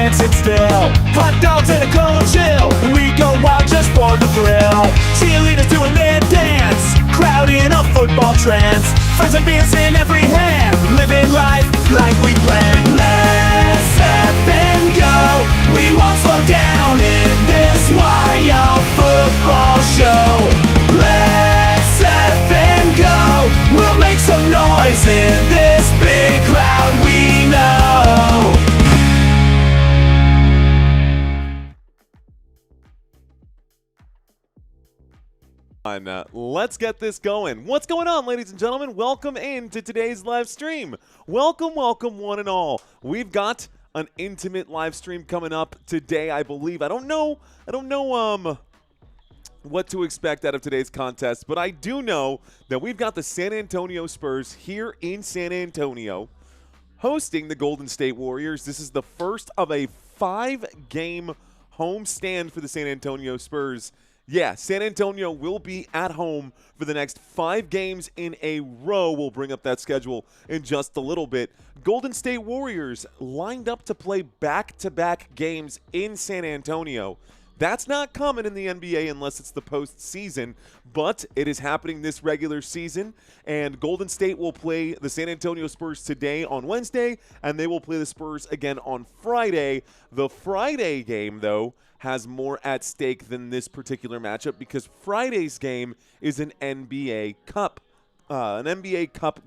can't sit still. Hot dogs and a cold chill, we go wild just for the thrill. Cheerleaders doing their dance, crowd in a football trance. Friends and beers in every hand, living life like we planned. Let's step and go, we won't slow down in this wild football show. Let's step and go, we'll make some noise in this big crowd we know. Let's get this going. What's going on, ladies and gentlemen? Welcome into today's live stream. Welcome, welcome, one and all. We've got an intimate live stream coming up today, I believe. I don't know what to expect out of today's contest, but I do know that we've got the San Antonio Spurs here in San Antonio hosting the Golden State Warriors. This is the first of a 5-game home stand for the San Antonio Spurs. Yeah, San Antonio will be at home for the next 5 games in a row. We'll bring up that schedule in just a little bit. Golden State Warriors lined up to play back-to-back games in San Antonio. That's not common in the NBA unless it's the postseason, but it is happening this regular season, and Golden State will play the San Antonio Spurs today on Wednesday, and they will play the Spurs again on Friday. The Friday game, though, has more at stake than this particular matchup because Friday's game is an NBA Cup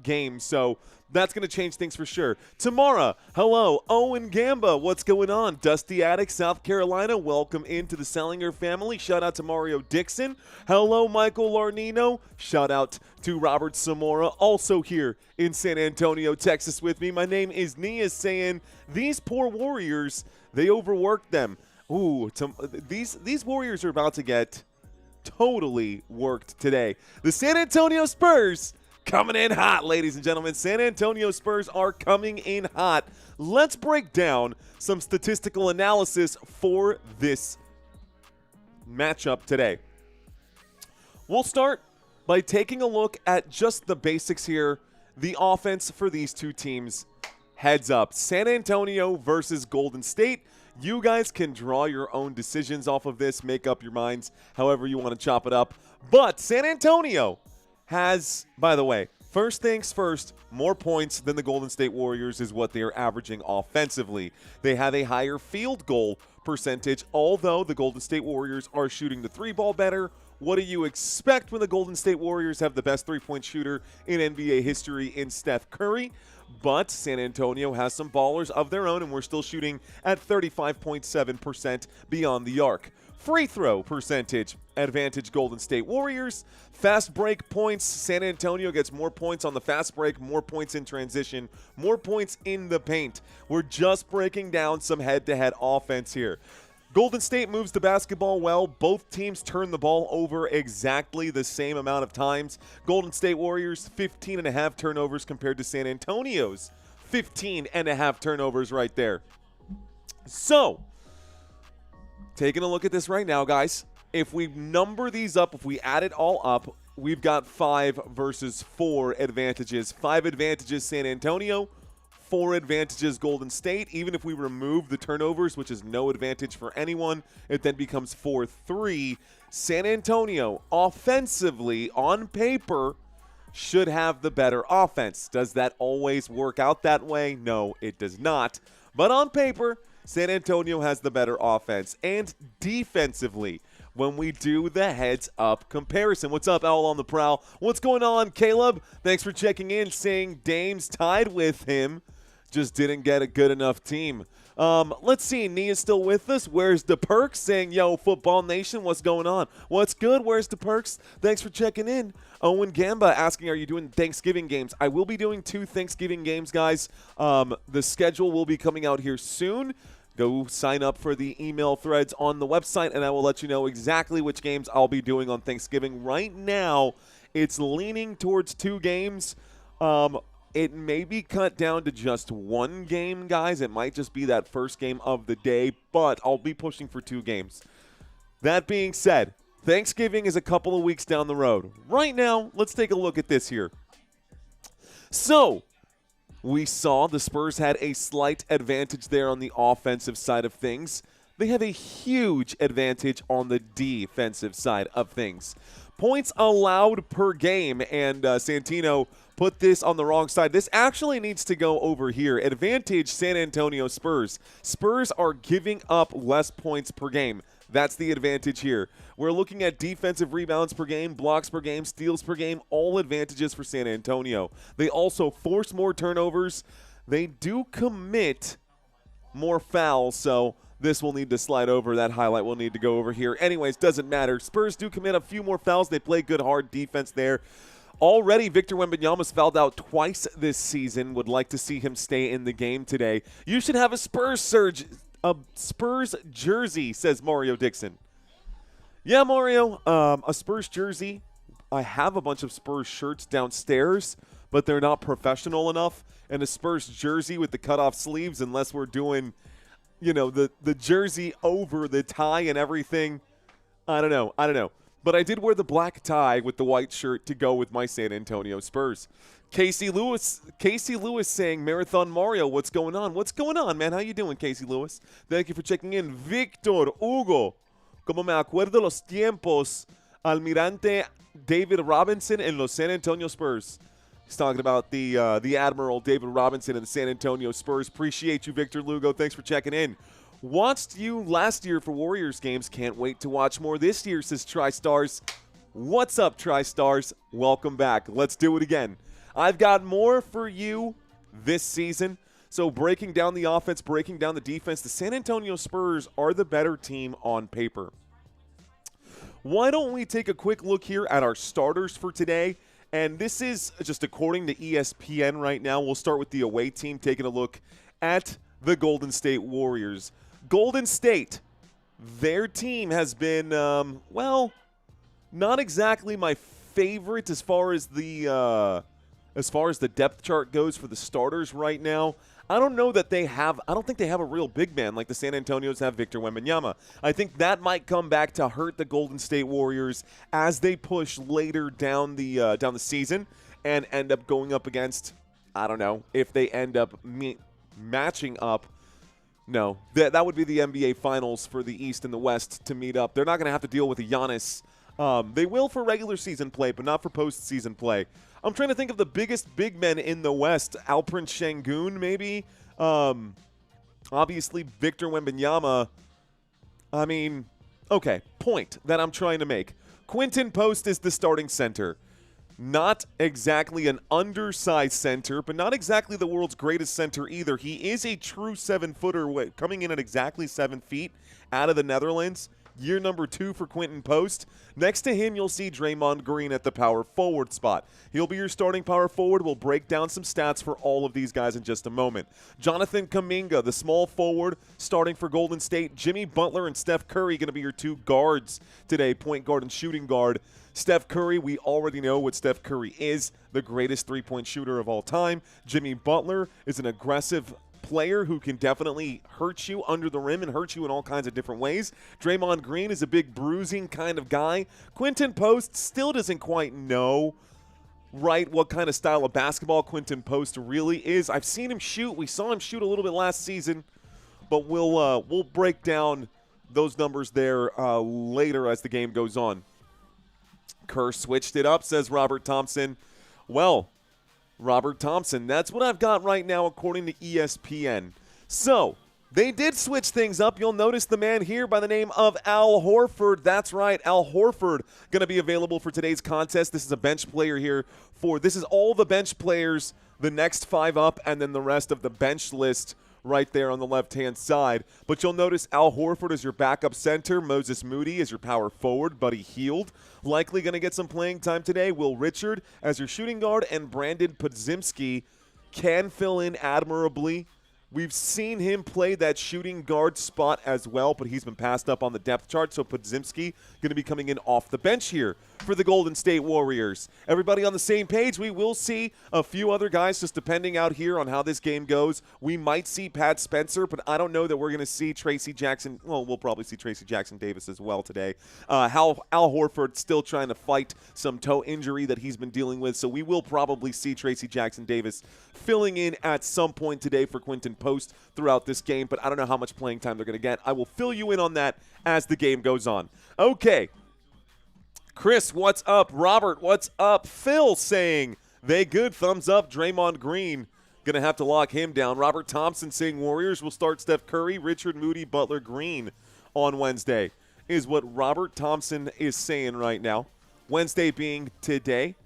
game, so that's going to change things for sure. Tamara, hello. Owen Gamba, what's going on? Dusty Attic, South Carolina, welcome into the Sellinger family. Shout out to Mario Dixon. Hello, Michael Larnino. Shout out to Robert Zamora, also here in San Antonio, Texas with me. My name is Nia, saying these poor Warriors, they overworked them. Ooh, these Warriors are about to get totally worked today. The San Antonio Spurs coming in hot, ladies and gentlemen. San Antonio Spurs are coming in hot. Let's break down some statistical analysis for this matchup today. We'll start by taking a look at just the basics here. The offense for these two teams. Heads up, San Antonio versus Golden State. You guys can draw your own decisions off of this, make up your minds however you want to chop it up. But San Antonio has, by the way, first things first, more points than the Golden State Warriors is what they are averaging offensively. They have a higher field goal percentage, although the Golden State Warriors are shooting the 3-ball better. What do you expect when the Golden State Warriors have the best 3-point shooter in NBA history in Steph Curry? But San Antonio has some ballers of their own, and we're still shooting at 35.7% beyond the arc. Free throw percentage, advantage Golden State Warriors. Fast break points, San Antonio gets more points on the fast break, more points in transition, more points in the paint. We're just breaking down some head-to-head offense here. Golden State moves the basketball well. Both teams turn the ball over exactly the same amount of times. Golden State Warriors, 15.5 turnovers compared to San Antonio's 15.5 turnovers right there. So, taking a look at this right now, guys. If we number these up, if we add it all up, we've got 5 versus 4 advantages. 5 advantages San Antonio, 4 advantages Golden State. Even if we remove the turnovers, which is no advantage for anyone, it then becomes 4-3. San Antonio, offensively, on paper, should have the better offense. Does that always work out that way? No, it does not. But on paper, San Antonio has the better offense. And defensively, when we do the heads-up comparison. What's up, Owl on the Prowl? What's going on, Caleb? Thanks for checking in, saying Dame's tied with him. Just didn't get a good enough team. Let's see. Nia's still with us. Where's the Perks? Saying, yo, Football Nation, what's going on? What's good? Where's the Perks? Thanks for checking in. Owen Gamba asking, are you doing Thanksgiving games? I will be doing 2 Thanksgiving games, guys. The schedule will be coming out here soon. Go sign up for the email threads on the website, and I will let you know exactly which games I'll be doing on Thanksgiving. Right now, it's leaning towards 2 games. It may be cut down to just 1 game, guys. It might just be that first game of the day, but I'll be pushing for 2 games. That being said, Thanksgiving is a couple of weeks down the road. Right now, let's take a look at this here. So, We saw the Spurs had a slight advantage there on the offensive side of things. They have a huge advantage on the defensive side of things. Points allowed per game, and Santino put this on the wrong side. This actually needs to go over here. Advantage San Antonio Spurs. Spurs are giving up less points per game. That's the advantage here. We're looking at defensive rebounds per game, blocks per game, steals per game, all advantages for San Antonio. They also force more turnovers. They do commit more fouls, so this will need to slide over. That highlight will need to go over here. Anyways, doesn't matter. Spurs do commit a few more fouls. They play good, hard defense there. Already, Victor Wembanyama's fouled out twice this season. Would like to see him stay in the game today. You should have a Spurs jersey, says Mario Dixon. Yeah, Mario, a Spurs jersey. I have a bunch of Spurs shirts downstairs, but they're not professional enough. And a Spurs jersey with the cutoff sleeves, unless we're doing, you know, the jersey over the tie and everything. I don't know. But I did wear the black tie with the white shirt to go with my San Antonio Spurs. Casey Lewis saying, Marathon Mario, what's going on? What's going on, man? How you doing, Casey Lewis? Thank you for checking in. Victor Hugo, como me acuerdo los tiempos, Almirante David Robinson en los San Antonio Spurs. He's talking about the Admiral David Robinson and the San Antonio Spurs. Appreciate you, Victor Lugo. Thanks for checking in. Watched you last year for Warriors games. Can't wait to watch more this year, says TriStars. What's up, TriStars? Welcome back. Let's do it again. I've got more for you this season. So breaking down the offense, breaking down the defense, the San Antonio Spurs are the better team on paper. Why don't we take a quick look here at our starters for today? And this is just according to ESPN right now. We'll start with the away team, taking a look at the Golden State Warriors. Golden State, their team has been, well, not exactly my favorite as far as the depth chart goes for the starters right now. I don't think they have a real big man like the San Antonios have Victor Wembanyama. I think that might come back to hurt the Golden State Warriors as they push later down the season and end up going up against, I don't know, if they end up matching up. No, that would be the NBA Finals for the East and the West to meet up. They're not going to have to deal with a Giannis. They will for regular season play, but not for postseason play. I'm trying to think of the biggest big men in the West. Alperen Şengün, maybe. Obviously, Victor Wembanyama. I mean, okay, point that I'm trying to make. Quinton Post is the starting center. Not exactly an undersized center, but not exactly the world's greatest center either. He is a true 7-footer, coming in at exactly 7 feet out of the Netherlands. Year number 2 for Quinton Post. Next to him, you'll see Draymond Green at the power forward spot. He'll be your starting power forward. We'll break down some stats for all of these guys in just a moment. Jonathan Kuminga, the small forward, starting for Golden State. Jimmy Butler and Steph Curry going to be your 2 guards today, point guard and shooting guard. Steph Curry, we already know what Steph Curry is, the greatest three-point shooter of all time. Jimmy Butler is an aggressive player who can definitely hurt you under the rim and hurt you in all kinds of different ways. Draymond Green is a big bruising kind of guy. Quinton Post still doesn't quite know what kind of style of basketball Quinton Post really is. I've seen him shoot. We saw him shoot a little bit last season, but we'll break down those numbers there later as the game goes on. Kerr switched it up, says Robert Thompson. Well, Robert Thompson, that's what I've got right now according to ESPN. So, they did switch things up. You'll notice the man here by the name of Al Horford. That's right, Al Horford going to be available for today's contest. This is a bench player here this is all the bench players, the next 5 up, and then the rest of the bench list right there on the left-hand side. But you'll notice Al Horford is your backup center. Moses Moody is your power forward. Buddy Hield likely going to get some playing time today. Will Richard as your shooting guard, and Brandon Podziemski can fill in admirably We've seen him play that shooting guard spot as well, but he's been passed up on the depth chart, so Podziemski going to be coming in off the bench here for the Golden State Warriors. Everybody on the same page. We will see a few other guys just depending out here on how this game goes. We might see Pat Spencer, but I don't know that we're going to see Tracy Jackson. Well, we'll probably see Tracy Jackson Davis as well today. Al Horford still trying to fight some toe injury that he's been dealing with, so we will probably see Tracy Jackson Davis filling in at some point today for Quinton Post throughout this game, but I don't know how much playing time they're going to get. I will fill you in on that as the game goes on. Okay. Chris, what's up? Robert, what's up? Phil saying, they good, thumbs up. Draymond Green, going to have to lock him down. Robert Thompson saying Warriors will start Steph Curry, Richard Moody, Butler, Green on Wednesday, is what Robert Thompson is saying right now. Wednesday being today,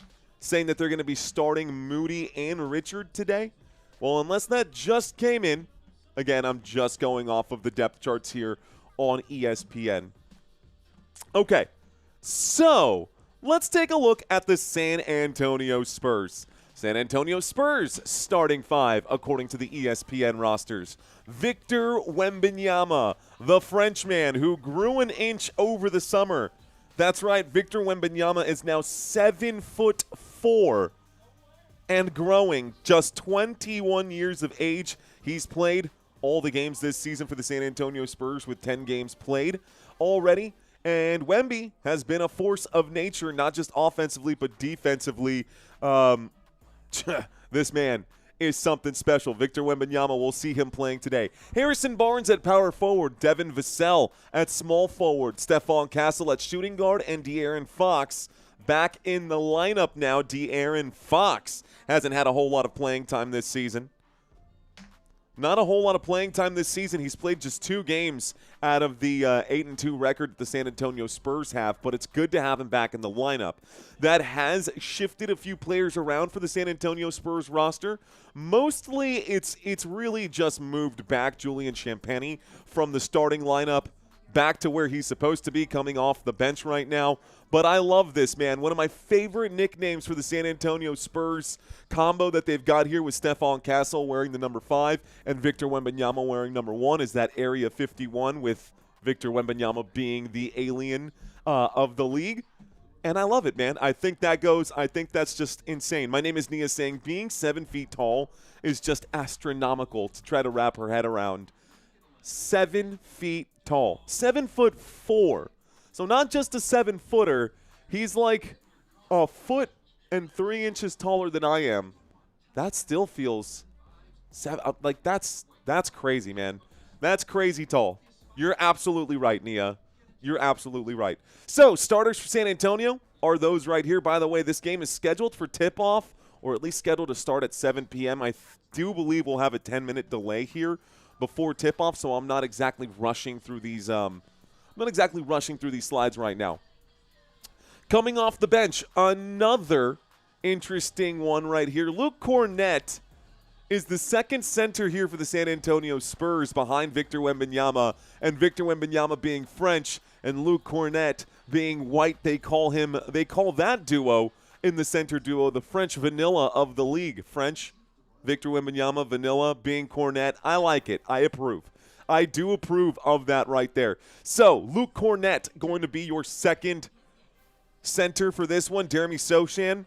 saying that they're going to be starting Moody and Richard today. Well, unless that just came in, again, I'm just going off of the depth charts here on ESPN. Okay, so let's take a look at the San Antonio Spurs. San Antonio Spurs starting five according to the ESPN rosters. Victor Wembanyama, the Frenchman who grew an inch over the summer. That's right, Victor Wembanyama is now 7'4" and growing, just 21 years of age. He's played all the games this season for the San Antonio Spurs with 10 games played already. And Wemby has been a force of nature, not just offensively but defensively. This man is something special. Victor Wembanyama, we'll see him playing today. Harrison Barnes at power forward, Devin Vassell at small forward, Stephon Castle at shooting guard, and De'Aaron Fox back in the lineup now. De'Aaron Fox hasn't had a whole lot of playing time this season. Not a whole lot of playing time this season. He's played just 2 games out of the 8-2 record that the San Antonio Spurs have, but it's good to have him back in the lineup. That has shifted a few players around for the San Antonio Spurs roster. Mostly it's really just moved back Julian Champagnie from the starting lineup back to where he's supposed to be, coming off the bench right now. But I love this, man. One of my favorite nicknames for the San Antonio Spurs combo that they've got here with Stephon Castle wearing the number 5 and Victor Wembanyama wearing number 1 is that Area 51, with Victor Wembanyama being the alien of the league. And I love it, man. I think that's just insane. My name is Nia saying being 7 feet tall is just astronomical to try to wrap her head around. 7 feet tall. 7'4". So not just a 7-footer, he's like a foot and 3 inches taller than I am. That still feels like that's crazy, man. That's crazy tall. You're absolutely right, Nia. You're absolutely right. So starters for San Antonio are those right here. By the way, this game is scheduled for tip-off, or at least scheduled to start at 7 p.m. I do believe we'll have a 10-minute delay here before tip-off, so I'm not exactly rushing through these slides right now. Coming off the bench, another interesting one right here. Luke Kornet is the second center here for the San Antonio Spurs behind Victor Wembanyama, and Victor Wembanyama being French and Luke Kornet being white. They call that duo in the center duo the French vanilla of the league. French, Victor Wembanyama, vanilla being Kornet. I like it. I approve. I do approve of that right there. So, Luke Kornet going to be your second center for this one. Jeremy Sochan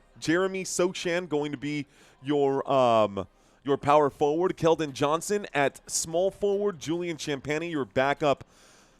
going to be your power forward. Keldon Johnson at small forward. Julian Champagnie, your backup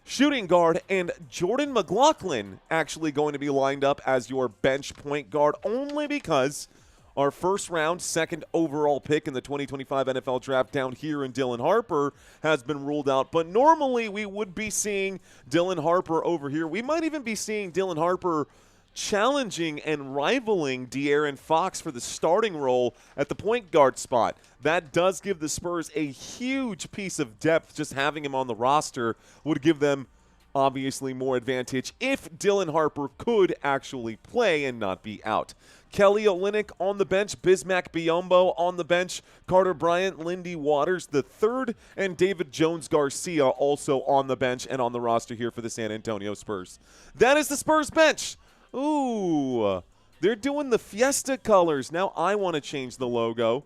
shooting guard. And Jordan McLaughlin actually going to be lined up as your bench point guard, only because our first round, second overall pick in the 2025 NFL Draft down here in Dylan Harper has been ruled out. But normally we would be seeing Dylan Harper over here. We might even be seeing Dylan Harper challenging and rivaling De'Aaron Fox for the starting role at the point guard spot. That does give the Spurs a huge piece of depth. Just having him on the roster would give them obviously more advantage if Dylan Harper could actually play and not be out. Kelly Olynyk on the bench, Bismack Biyombo on the bench, Carter Bryant, Lindy Waters the third, and David Jones-Garcia also on the bench and on the roster here for the San Antonio Spurs. That is the Spurs bench. Ooh, they're doing the Fiesta colors. Now I want to change the logo.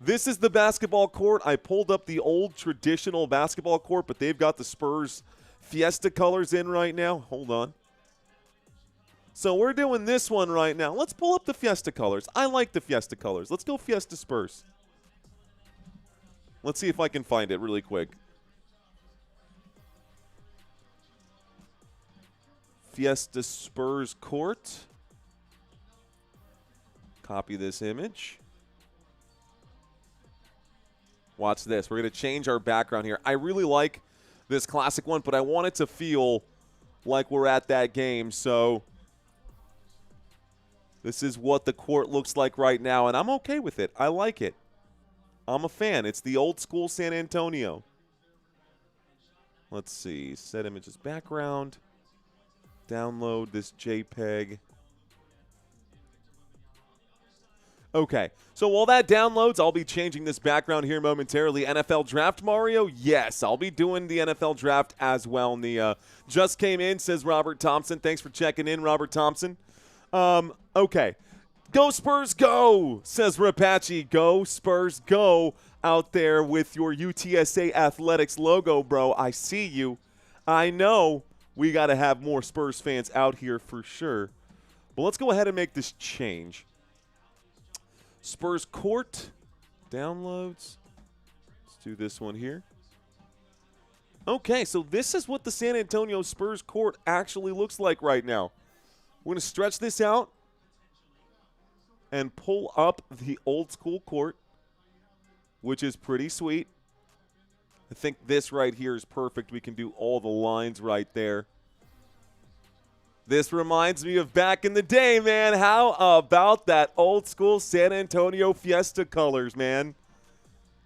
This is the basketball court. I pulled up the old traditional basketball court, but they've got the Spurs Fiesta colors in right now. Hold on. So we're doing this one right now. Let's pull up the Fiesta colors. I like the Fiesta colors. Let's go Fiesta Spurs. Let's see if I can find it really quick. Fiesta Spurs court. Copy this image. Watch this. We're going to change our background here. I really like this classic one, but I want it to feel like we're at that game. So this is what the court looks like right now, and I'm okay with it. I like it. I'm a fan. It's the old school San Antonio. Let's see. Set images background. Download this JPEG. Okay, so while that downloads, I'll be changing this background here momentarily. NFL Draft, Mario? Yes, I'll be doing the NFL Draft as well. Nia just came in, says Robert Thompson. Thanks for checking in, Robert Thompson. Okay. Go Spurs, go, says Rapachi. Go Spurs, go out there with your UTSA Athletics logo, bro. I see you. I know we got to have more Spurs fans out here for sure. But let's go ahead and make this change. Spurs court downloads. Let's do this one here. Okay, so this is what the San Antonio Spurs court actually looks like right now. We're going to stretch this out and pull up the old school court, which is pretty sweet. I think this right here is perfect. We can do all the lines right there. This reminds me of back in the day, man. How about that old school San Antonio Fiesta colors, man?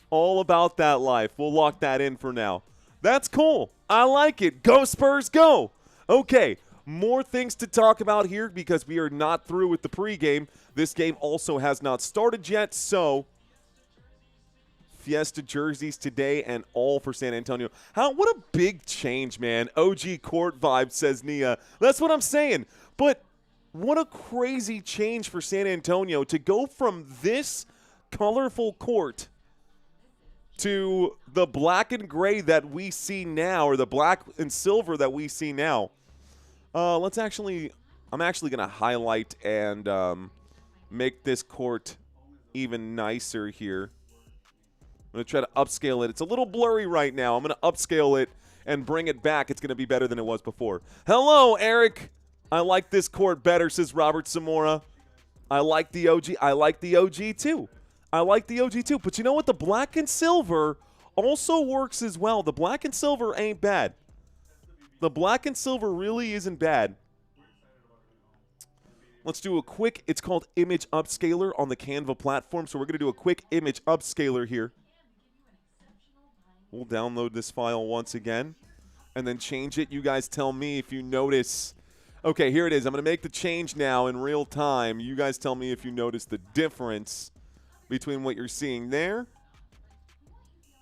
All about that life. We'll lock that in for now. That's cool. I like it. Go Spurs, go. Okay, more things to talk about here because we are not through with the pregame. This game also has not started yet, so Fiesta jerseys today and all for San Antonio. What a big change, man. OG court vibe, says Nia. That's what I'm saying. But what a crazy change for San Antonio to go from this colorful court to the black and gray that we see now, or the black and silver that we see now. I'm actually going to highlight and make this court even nicer here. I'm going to try to upscale it. It's a little blurry right now. I'm going to upscale it and bring it back. It's going to be better than it was before. Hello, Eric. I like this court better, says Robert Zamora. I like the OG. I like the OG too. I like the OG too. But you know what? The black and silver also works as well. The black and silver ain't bad. The black and silver really isn't bad. Let's do a quick, it's called image upscaler on the Canva platform. So we're going to do a quick image upscaler here. We'll download this file once again and then change it. You guys tell me if you notice. Okay, here it is. I'm going to make the change now in real time. You guys tell me if you notice the difference between what you're seeing there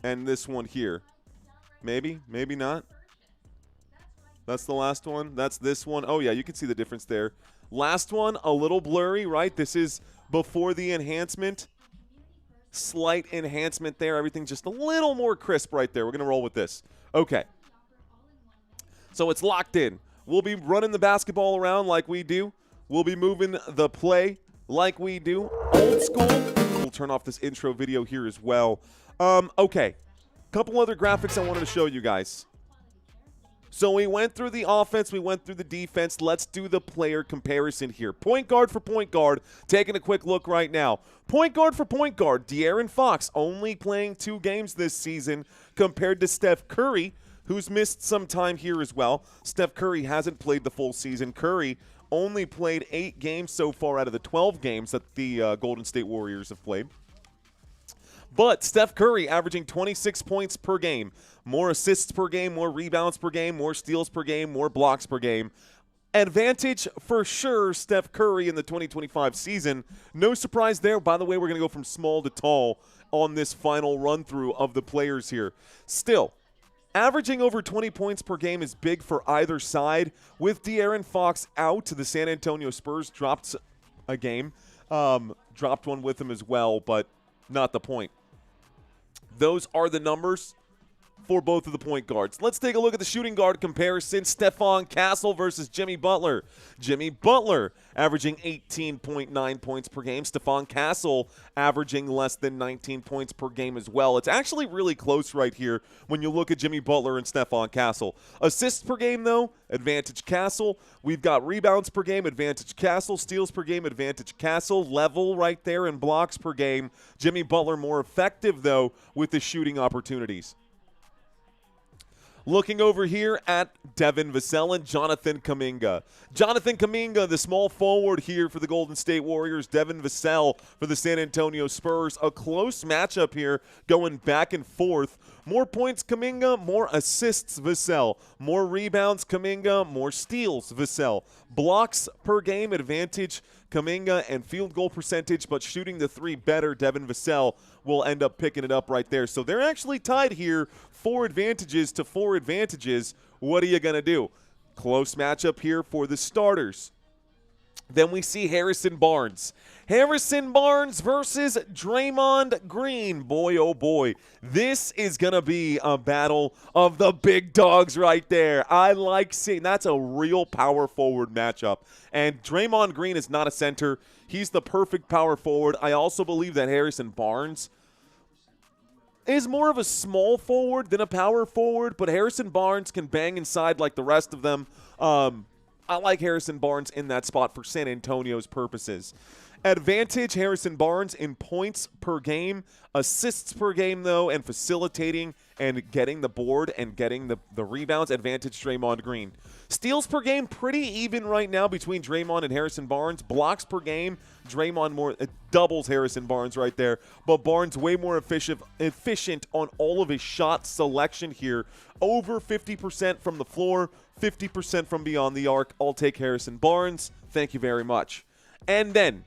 and this one here. Maybe, maybe not. That's the last one. That's this one. Oh, yeah, you can see the difference there. Last one, a little blurry, right? This is before the enhancement. Slight enhancement there. Everything's just a little more crisp right there. We're going to roll with this. Okay. So it's locked in. We'll be running the basketball around like we do. We'll be moving the play like we do. Old school. We'll turn off this intro video here as well. Okay. Couple other graphics I wanted to show you guys. So we went through the offense, we went through the defense. Let's do the player comparison here. Point guard for point guard, taking a quick look right now. Point guard for point guard, De'Aaron Fox only playing 2 games this season compared to Steph Curry, who's missed some time here as well. Steph Curry hasn't played the full season. Curry only played 8 games so far out of the 12 games that the Golden State Warriors have played. But Steph Curry averaging 26 points per game, more assists per game, more rebounds per game, more steals per game, more blocks per game. Advantage for sure, Steph Curry in the 2025 season. No surprise there. By the way, we're going to go from small to tall on this final run-through of the players here. Still, averaging over 20 points per game is big for either side. With De'Aaron Fox out, the San Antonio Spurs dropped a game. Dropped one with him as well, but not the point. Those are the numbers for both of the point guards. Let's take a look at the shooting guard comparison. Stephon Castle versus Jimmy Butler. Jimmy Butler averaging 18.9 points per game. Stephon Castle averaging less than 19 points per game as well. It's actually really close right here when you look at Jimmy Butler and Stephon Castle. Assists per game, though, advantage Castle. We've got rebounds per game, advantage Castle. Steals per game, advantage Castle. Level right there in blocks per game. Jimmy Butler more effective, though, with the shooting opportunities. Looking over here at Devin, Vassell, and Jonathan Kuminga. Jonathan Kuminga, the small forward here for the Golden State Warriors. Devin Vassell for the San Antonio Spurs. A close matchup here going back and forth. More points, Kuminga. More assists, Vassell. More rebounds, Kuminga. More steals, Vassell. Blocks per game, advantage Kuminga, and field goal percentage, but shooting the three better, Devin Vassell will end up picking it up right there. So they're actually tied here, 4 advantages to 4 advantages. What are you going to do? Close matchup here for the starters. Then we see Harrison Barnes. Harrison Barnes versus Draymond Green. Boy, oh boy. This is going to be a battle of the big dogs right there. I like seeing that's a real power forward matchup. And Draymond Green is not a center. He's the perfect power forward. I also believe that Harrison Barnes is more of a small forward than a power forward, but Harrison Barnes can bang inside like the rest of them. I like Harrison Barnes in that spot for San Antonio's purposes. Advantage Harrison Barnes in points per game, assists per game, though, and facilitating and getting the board and getting the rebounds. Advantage Draymond Green. Steals per game, pretty even right now between Draymond and Harrison Barnes. Blocks per game, Draymond more doubles Harrison Barnes right there, but Barnes way more efficient on all of his shot selection here. Over 50% from the floor, 50% from beyond the arc. I'll take Harrison Barnes. Thank you very much. And then,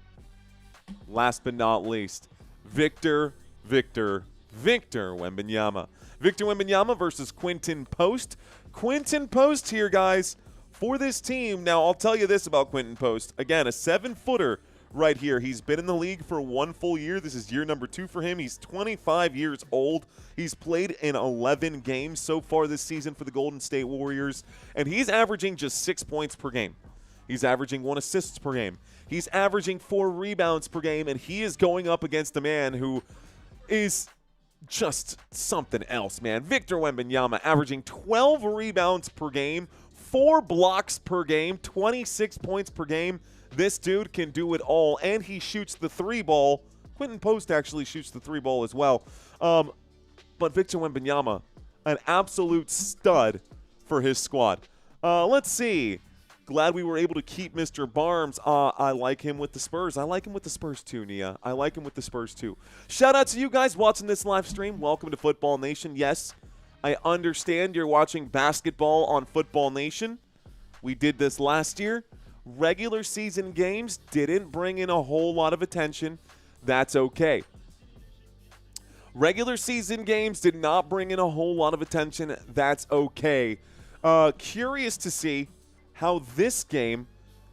last but not least, Victor Wembanyama. Victor Wembanyama versus Quinton Post. Quinton Post here, guys, for this team. Now, I'll tell you this about Quinton Post. Again, a 7-footer right here. He's been in the league for 1 full year. This is year number 2 for him. He's 25 years old. He's played in 11 games so far this season for the Golden State Warriors, and he's averaging just 6 points per game. He's averaging 1 assist per game. He's averaging 4 rebounds per game, and he is going up against a man who is just something else, man. Victor Wembanyama averaging 12 rebounds per game, 4 blocks per game, 26 points per game. This dude can do it all, and he shoots the 3 ball. Quinton Post actually shoots the 3 ball as well. But Victor Wembanyama, an absolute stud for his squad. Let's see. Glad we were able to keep Mr. Barnes. I like him with the Spurs. I like him with the Spurs too, Nia. I like him with the Spurs too. Shout out to you guys watching this live stream. Welcome to Football Nation. Yes, I understand you're watching basketball on Football Nation. We did this last year. Regular season games didn't bring in a whole lot of attention. That's okay. Regular season games did not bring in a whole lot of attention. That's okay. Curious to see how this game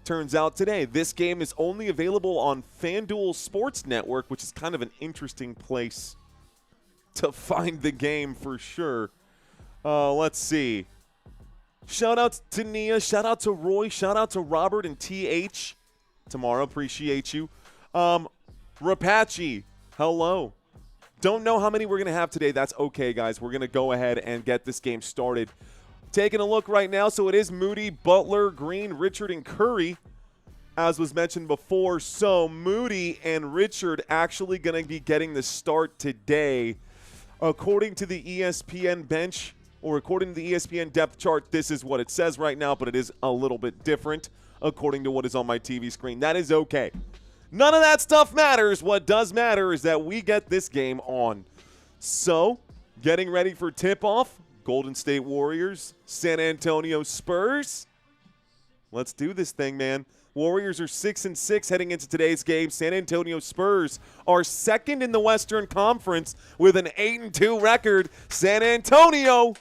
turns out today. This game is only available on FanDuel Sports Network, which is kind of an interesting place to find the game for sure. Let's see. Shout out to Nia. Shout out to Roy. Shout out to Robert and TH. Tomorrow, appreciate you. Rapachi, hello. Don't know how many we're going to have today. That's okay, guys. We're going to go ahead and get this game started. Taking a look right now, so it is Moody, Butler, Green, Richard, and Curry, as was mentioned before. So Moody and Richard actually going to be getting the start today. According to the ESPN bench, or according to the ESPN depth chart, this is what it says right now, but it is a little bit different according to what is on my TV screen. That is okay. None of that stuff matters. What does matter is that we get this game on. So, getting ready for tip-off. Golden State Warriors, San Antonio Spurs. Let's do this thing, man. Warriors are 6-6 heading into today's game. San Antonio Spurs are second in the Western Conference with an 8-2 record. San Antonio,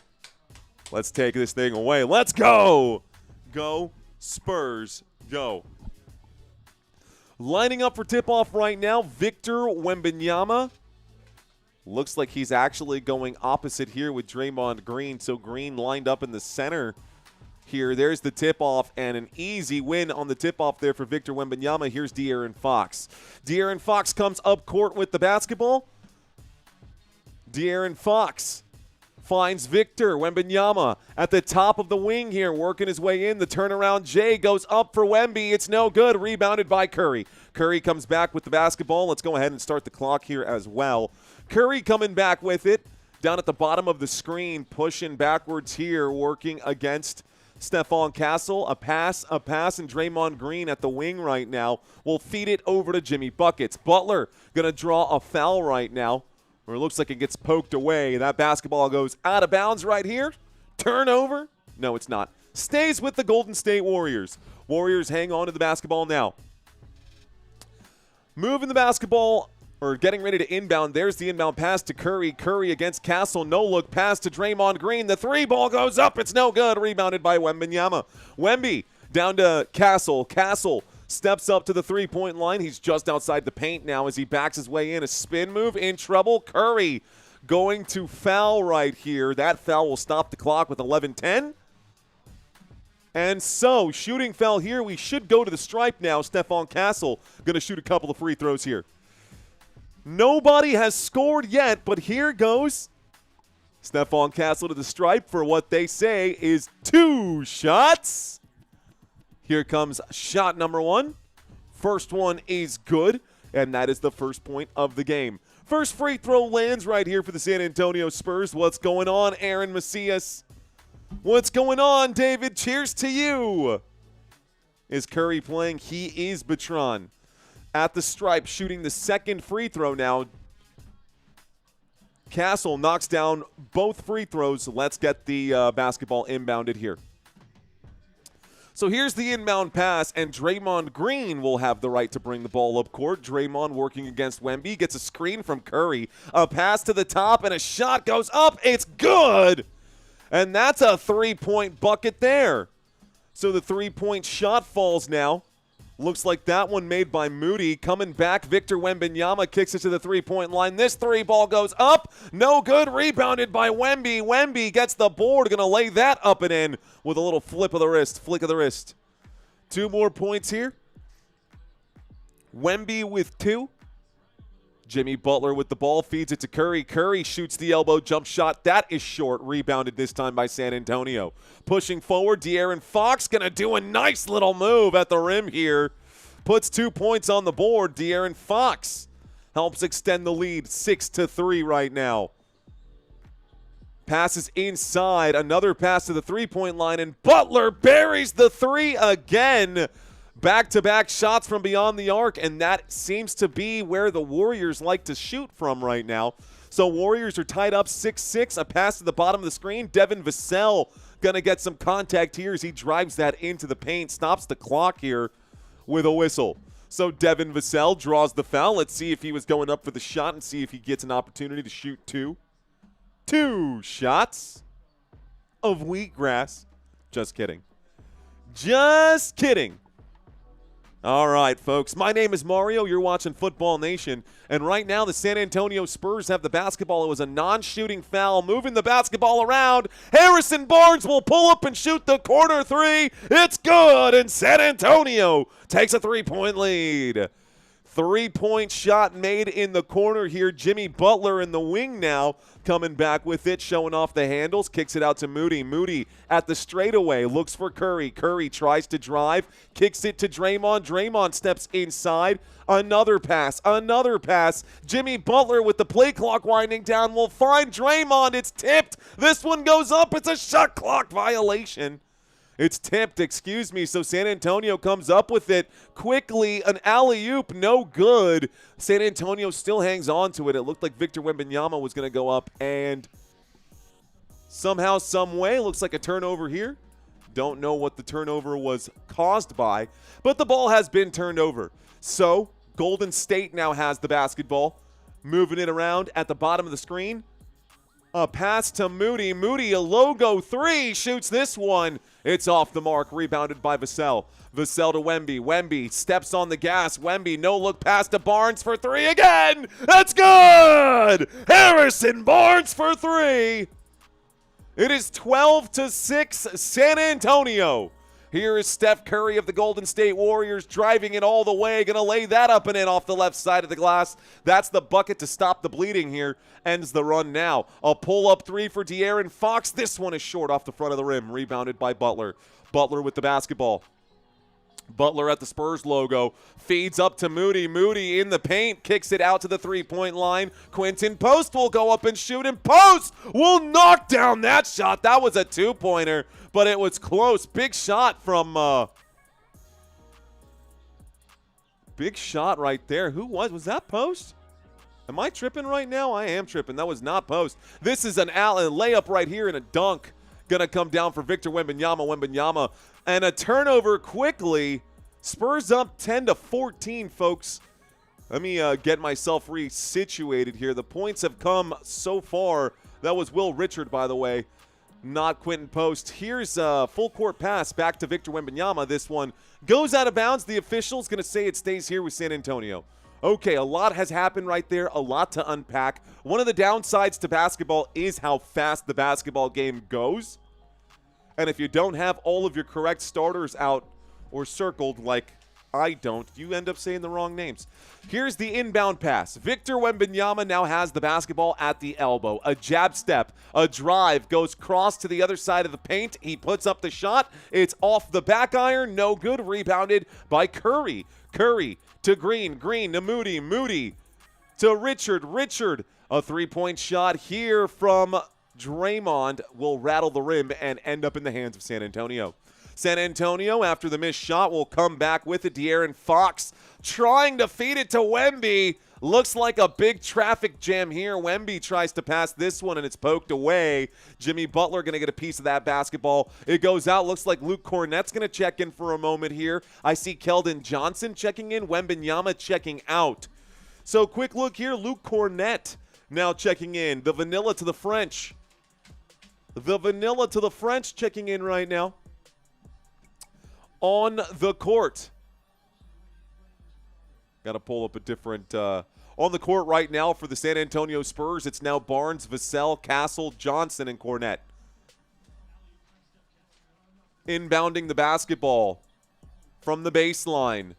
let's take this thing away. Let's go. Go, Spurs, go. Lining up for tip-off right now, Victor Wembanyama Looks like he's actually going opposite here with Draymond Green. So Green lined up in the center here. There's the tip-off and an easy win on the tip-off there for Victor Wembanyama. Here's De'Aaron Fox. De'Aaron Fox comes up court with the basketball. De'Aaron Fox finds Victor Wembanyama at the top of the wing here, working his way in. The turnaround J goes up for Wemby. It's no good. Rebounded by Curry. Curry comes back with the basketball. Let's go ahead and start the clock here as well. Curry coming back with it. Down at the bottom of the screen, pushing backwards here, working against Stephon Castle. A pass, and Draymond Green at the wing right now will feed it over to Jimmy Buckets. Butler going to draw a foul right now, or it looks like it gets poked away. That basketball goes out of bounds right here. Turnover. No, it's not. Stays with the Golden State Warriors. Warriors hang on to the basketball now. Moving the basketball, or getting ready to inbound. There's the inbound pass to Curry. Curry against Castle. No look pass to Draymond Green. The three ball goes up. It's no good. Rebounded by Wembanyama. Wemby down to Castle. Castle steps up to the three-point line. He's just outside the paint now as he backs his way in. A spin move, in trouble. Curry going to foul right here. That foul will stop the clock with 11:10. And so, shooting foul here. We should go to the stripe now. Stephon Castle going to shoot a couple of free throws here. Nobody has scored yet, but here goes Stephon Castle to the stripe for what they say is 2 shots. Here comes shot number 1. First one is good, and that is the first point of the game. First free throw lands right here for the San Antonio Spurs. What's going on, Aaron Macias? What's going on, David? Cheers to you. Is Curry playing? He is Bertrand. At the stripe, shooting the second free throw now. Castle knocks down both free throws. Let's get the basketball inbounded here. So here's the inbound pass, and Draymond Green will have the right to bring the ball up court. Draymond working against Wemby, gets a screen from Curry. A pass to the top, and a shot goes up. It's good! And that's a three-point bucket there. So the three-point shot falls now. Looks like that one made by Moody. Coming back, Victor Wembanyama kicks it to the three-point line. This three ball goes up. No good. Rebounded by Wemby. Wemby gets the board. Going to lay that up and in with a little flick of the wrist. 2 more points here. Wemby with 2. Jimmy Butler with the ball, feeds it to Curry. Curry shoots the elbow jump shot. That is short. Rebounded this time by San Antonio. Pushing forward, De'Aaron Fox going to do a nice little move at the rim here. Puts 2 points on the board. De'Aaron Fox helps extend the lead 6-3 right now. Passes inside. Another pass to the three-point line, and Butler buries the 3 again. Back-to-back shots from beyond the arc, and that seems to be where the Warriors like to shoot from right now. So Warriors are tied up 6-6. A pass to the bottom of the screen. Devin Vassell going to get some contact here as he drives that into the paint. Stops the clock here with a whistle. So Devin Vassell draws the foul. Let's see if he was going up for the shot and see if he gets an opportunity to shoot 2. 2 shots of wheatgrass. Just kidding. Just kidding. All right, folks. My name is Mario. You're watching Football Nation. And right now, the San Antonio Spurs have the basketball. It was a non-shooting foul. Moving the basketball around. Harrison Barnes will pull up and shoot the corner 3. It's good, and San Antonio takes a 3-point lead. 3-point shot made in the corner here. Jimmy Butler in the wing now coming back with it, showing off the handles, kicks it out to Moody. Moody at the straightaway, looks for Curry. Curry tries to drive, kicks it to Draymond. Draymond steps inside. Another pass. Jimmy Butler with the play clock winding down will find Draymond. It's tipped. This one goes up. It's a shot clock violation. It's tipped, so San Antonio comes up with it quickly. An alley-oop, no good. San Antonio still hangs on to it. It looked like Victor Wembanyama was going to go up, and somehow, some way, looks like a turnover here. Don't know what the turnover was caused by, but the ball has been turned over. So Golden State now has the basketball, moving it around at the bottom of the screen. A pass to Moody. Moody, a logo three, shoots this one. It's off the mark, rebounded by Vassell. Vassell to Wemby. Wemby steps on the gas. Wemby, no look pass to Barnes for three again. That's good! Harrison Barnes for three. It is 12-6 San Antonio. Here is Steph Curry of the Golden State Warriors driving it all the way. Going to lay that up and in off the left side of the glass. That's the bucket to stop the bleeding here. Ends the run now. A pull-up three for De'Aaron Fox. This one is short off the front of the rim. Rebounded by Butler. Butler with the basketball. Butler at the Spurs logo, feeds up to Moody. Moody in the paint, kicks it out to the three-point line. Quentin Post will go up and shoot, and Post will knock down that shot. That was a two-pointer, but it was close. Big shot from big shot right there. Who was that Post? Am I tripping right now? I am tripping. That was not Post. This is an layup right here and a dunk. Gonna come down for Victor Wembanyama. Wembanyama. And a turnover quickly. Spurs up 10-14, folks. Let me get myself resituated here. The points have come so far. That was Will Richard, by the way, not Quentin Post. Here's a full court pass back to Victor Wembanyama. This one goes out of bounds. The official's going to say it stays here with San Antonio. Okay, a lot has happened right there, a lot to unpack. One of the downsides to basketball is how fast the basketball game goes. And if you don't have all of your correct starters out or circled like I don't, you end up saying the wrong names. Here's the inbound pass. Victor Wembanyama now has the basketball at the elbow. A jab step, a drive, goes cross to the other side of the paint. He puts up the shot. It's off the back iron. No good. Rebounded by Curry. Curry to Green. Green to Moody. Moody to Richard. Richard, a three-point shot here from Draymond will rattle the rim and end up in the hands of San Antonio. San Antonio, after the missed shot, will come back with it. De'Aaron Fox trying to feed it to Wemby. Looks like a big traffic jam here. Wemby tries to pass this one, and it's poked away. Jimmy Butler going to get a piece of that basketball. It goes out. Looks like Luke Cornett's going to check in for a moment here. I see Keldon Johnson checking in. Wembanyama checking out. So quick look here. Luke Cornett now checking in. The vanilla to the French. The vanilla to the French checking in right now. On the court. Got to pull up a different... on the court right now for the San Antonio Spurs, it's now Barnes, Vassell, Castle, Johnson, and Cornett. Inbounding the basketball from the baseline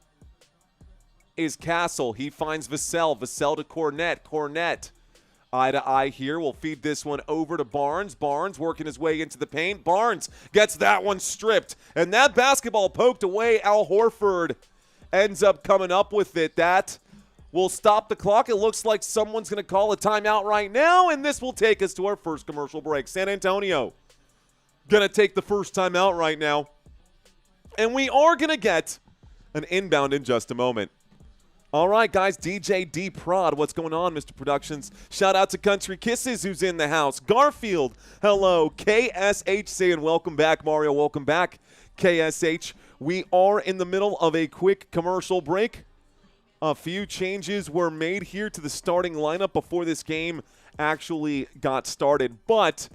is Castle. He finds Vassell. Vassell to Cornett. Cornett. Eye to eye here. We'll feed this one over to Barnes. Barnes working his way into the paint. Barnes gets that one stripped. And that basketball poked away. Al Horford ends up coming up with it. That will stop the clock. It looks like someone's going to call a timeout right now. And this will take us to our first commercial break. San Antonio going to take the first timeout right now. And we are going to get an inbound in just a moment. All right, guys, DJ D Prod, what's going on, Mr. Productions? Shout out to Country Kisses, who's in the house. Garfield, hello. KSH saying welcome back, Mario. Welcome back, KSH. We are in the middle of a quick commercial break. A few changes were made here to the starting lineup before this game actually got started. But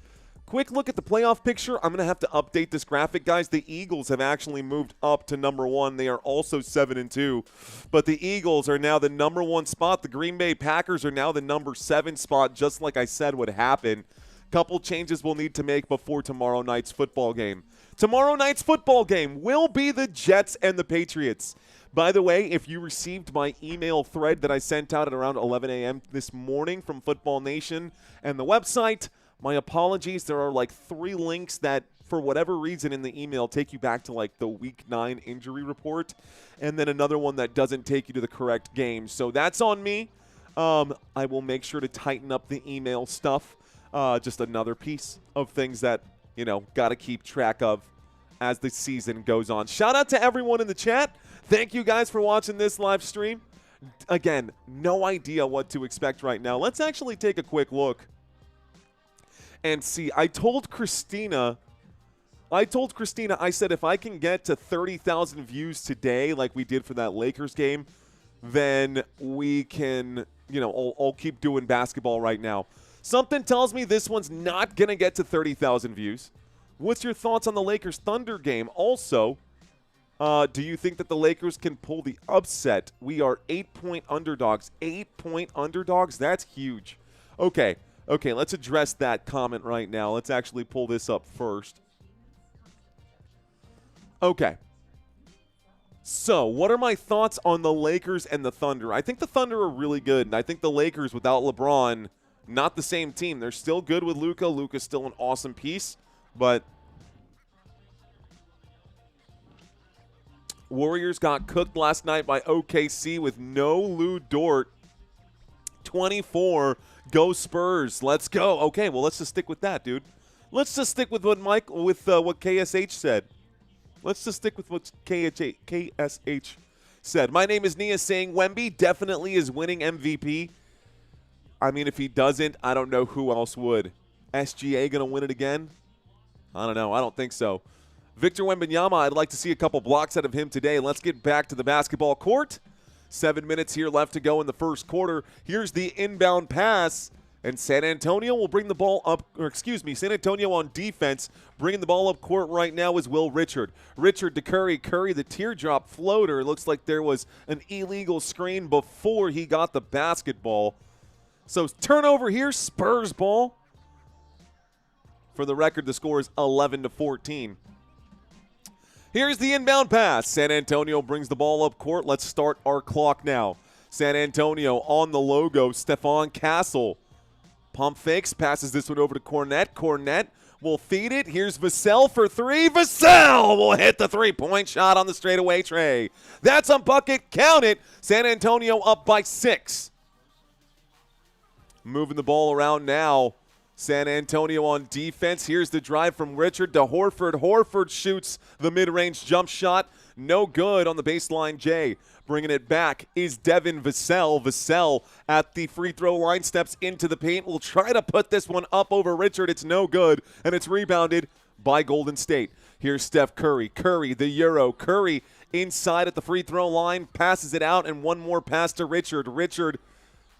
quick look at the playoff picture. I'm going to have to update this graphic, guys. The Eagles have actually moved up to number one. They are also 7-2. But the Eagles are now the number one spot. The Green Bay Packers are now the number 7 spot, just like I said would happen. Couple changes we'll need to make before tomorrow night's football game. Tomorrow night's football game will be the Jets and the Patriots. By the way, if you received my email thread that I sent out at around 11 a.m. this morning from Football Nation and the website, my apologies. There are like 3 links that, for whatever reason in the email, take you back to like the Week 9 injury report, and then another one that doesn't take you to the correct game. So that's on me. I will make sure to tighten up the email stuff. Just another piece of things that, you know, got to keep track of as the season goes on. Shout out to everyone in the chat. Thank you guys for watching this live stream. Again, no idea what to expect right now. Let's actually take a quick look and see. I told Christina, I said if I can get to 30,000 views today like we did for that Lakers game, then we can, you know, I'll keep doing basketball right now. Something tells me this one's not going to get to 30,000 views. What's your thoughts on the Lakers-Thunder game? Also, do you think that the Lakers can pull the upset? We are 8-point underdogs. 8-point underdogs? That's huge. Okay, let's address that comment right now. Let's actually pull this up first. Okay. So, what are my thoughts on the Lakers and the Thunder? I think the Thunder are really good, and I think the Lakers without LeBron, not the same team. They're still good with Luka. Luka's still an awesome piece, but Warriors got cooked last night by OKC with no Lou Dort. 24, go Spurs. Let's go. Okay, well, let's just stick with that, dude. Let's just stick with what what KSH said. Let's just stick with what KSH said. My name is Nia saying Wemby definitely is winning MVP. I mean, if he doesn't, I don't know who else would. SGA going to win it again? I don't know. I don't think so. Victor Wembanyama, I'd like to see a couple blocks out of him today. Let's get back to the basketball court. 7 minutes here left to go in the first quarter. Here's the inbound pass. And San Antonio will bring the ball up, San Antonio on defense. Bringing the ball up court right now is Will Richard. Richard to Curry. Curry, the teardrop floater. It looks like there was an illegal screen before he got the basketball. So turnover here, Spurs ball. For the record, the score is 11-14. Here's the inbound pass. San Antonio brings the ball up court. Let's start our clock now. San Antonio on the logo, Stephon Castle. Pump fakes, passes this one over to Cornette. Cornette will feed it. Here's Vassell for three. Vassell will hit the three-point shot on the straightaway tray. That's a bucket. Count it. San Antonio up by 6. Moving the ball around now. San Antonio on defense. Here's the drive from Richard to Horford. Horford shoots the mid-range jump shot. No good on the baseline, Jay. Bringing it back is Devin Vassell. Vassell at the free throw line, steps into the paint. Will try to put this one up over Richard. It's no good, and it's rebounded by Golden State. Here's Steph Curry. Curry, the Euro. Curry inside at the free throw line, passes it out, and one more pass to Richard. Richard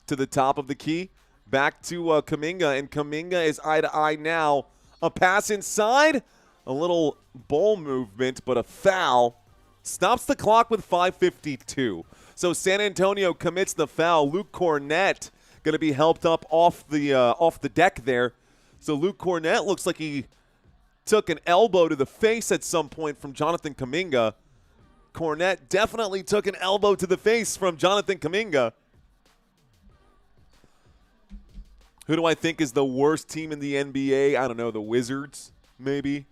to the top of the key. Back to Kuminga, and Kuminga is eye-to-eye now. A pass inside, a little ball movement, but a foul. Stops the clock with 5:52. So San Antonio commits the foul. Luke Cornette going to be helped up off the deck there. So Luke Cornette looks like he took an elbow to the face at some point from Jonathan Kuminga. Cornette definitely took an elbow to the face from Jonathan Kuminga. Who do I think is the worst team in the NBA? I don't know, the Wizards, maybe.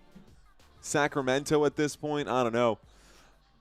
Sacramento at this point? I don't know.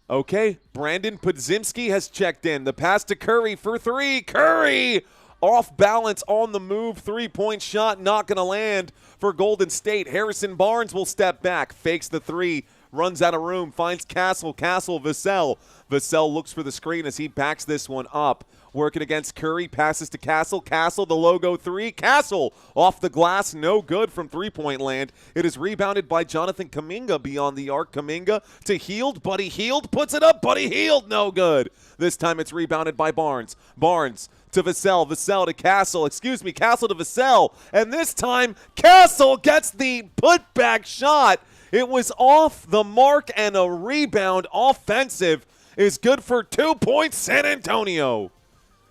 Okay, Brandon Podziemski has checked in. The pass to Curry for three. Curry off balance on the move. Three-point shot not going to land for Golden State. Harrison Barnes will step back, fakes the three, runs out of room, finds Castle. Castle, Vassell. Vassell looks for the screen as he backs this one up. Working against Curry, passes to Castle. Castle, the logo three. Castle off the glass, no good from three-point land. It is rebounded by Jonathan Kuminga beyond the arc. Kuminga to Hield. Buddy Hield puts it up. Buddy Hield, no good. This time it's rebounded by Barnes. Barnes to Vassell. Vassell to Castle. Castle to Vassell. And this time, Castle gets the putback shot. It was off the mark, and a rebound offensive is good for 2 points, San Antonio.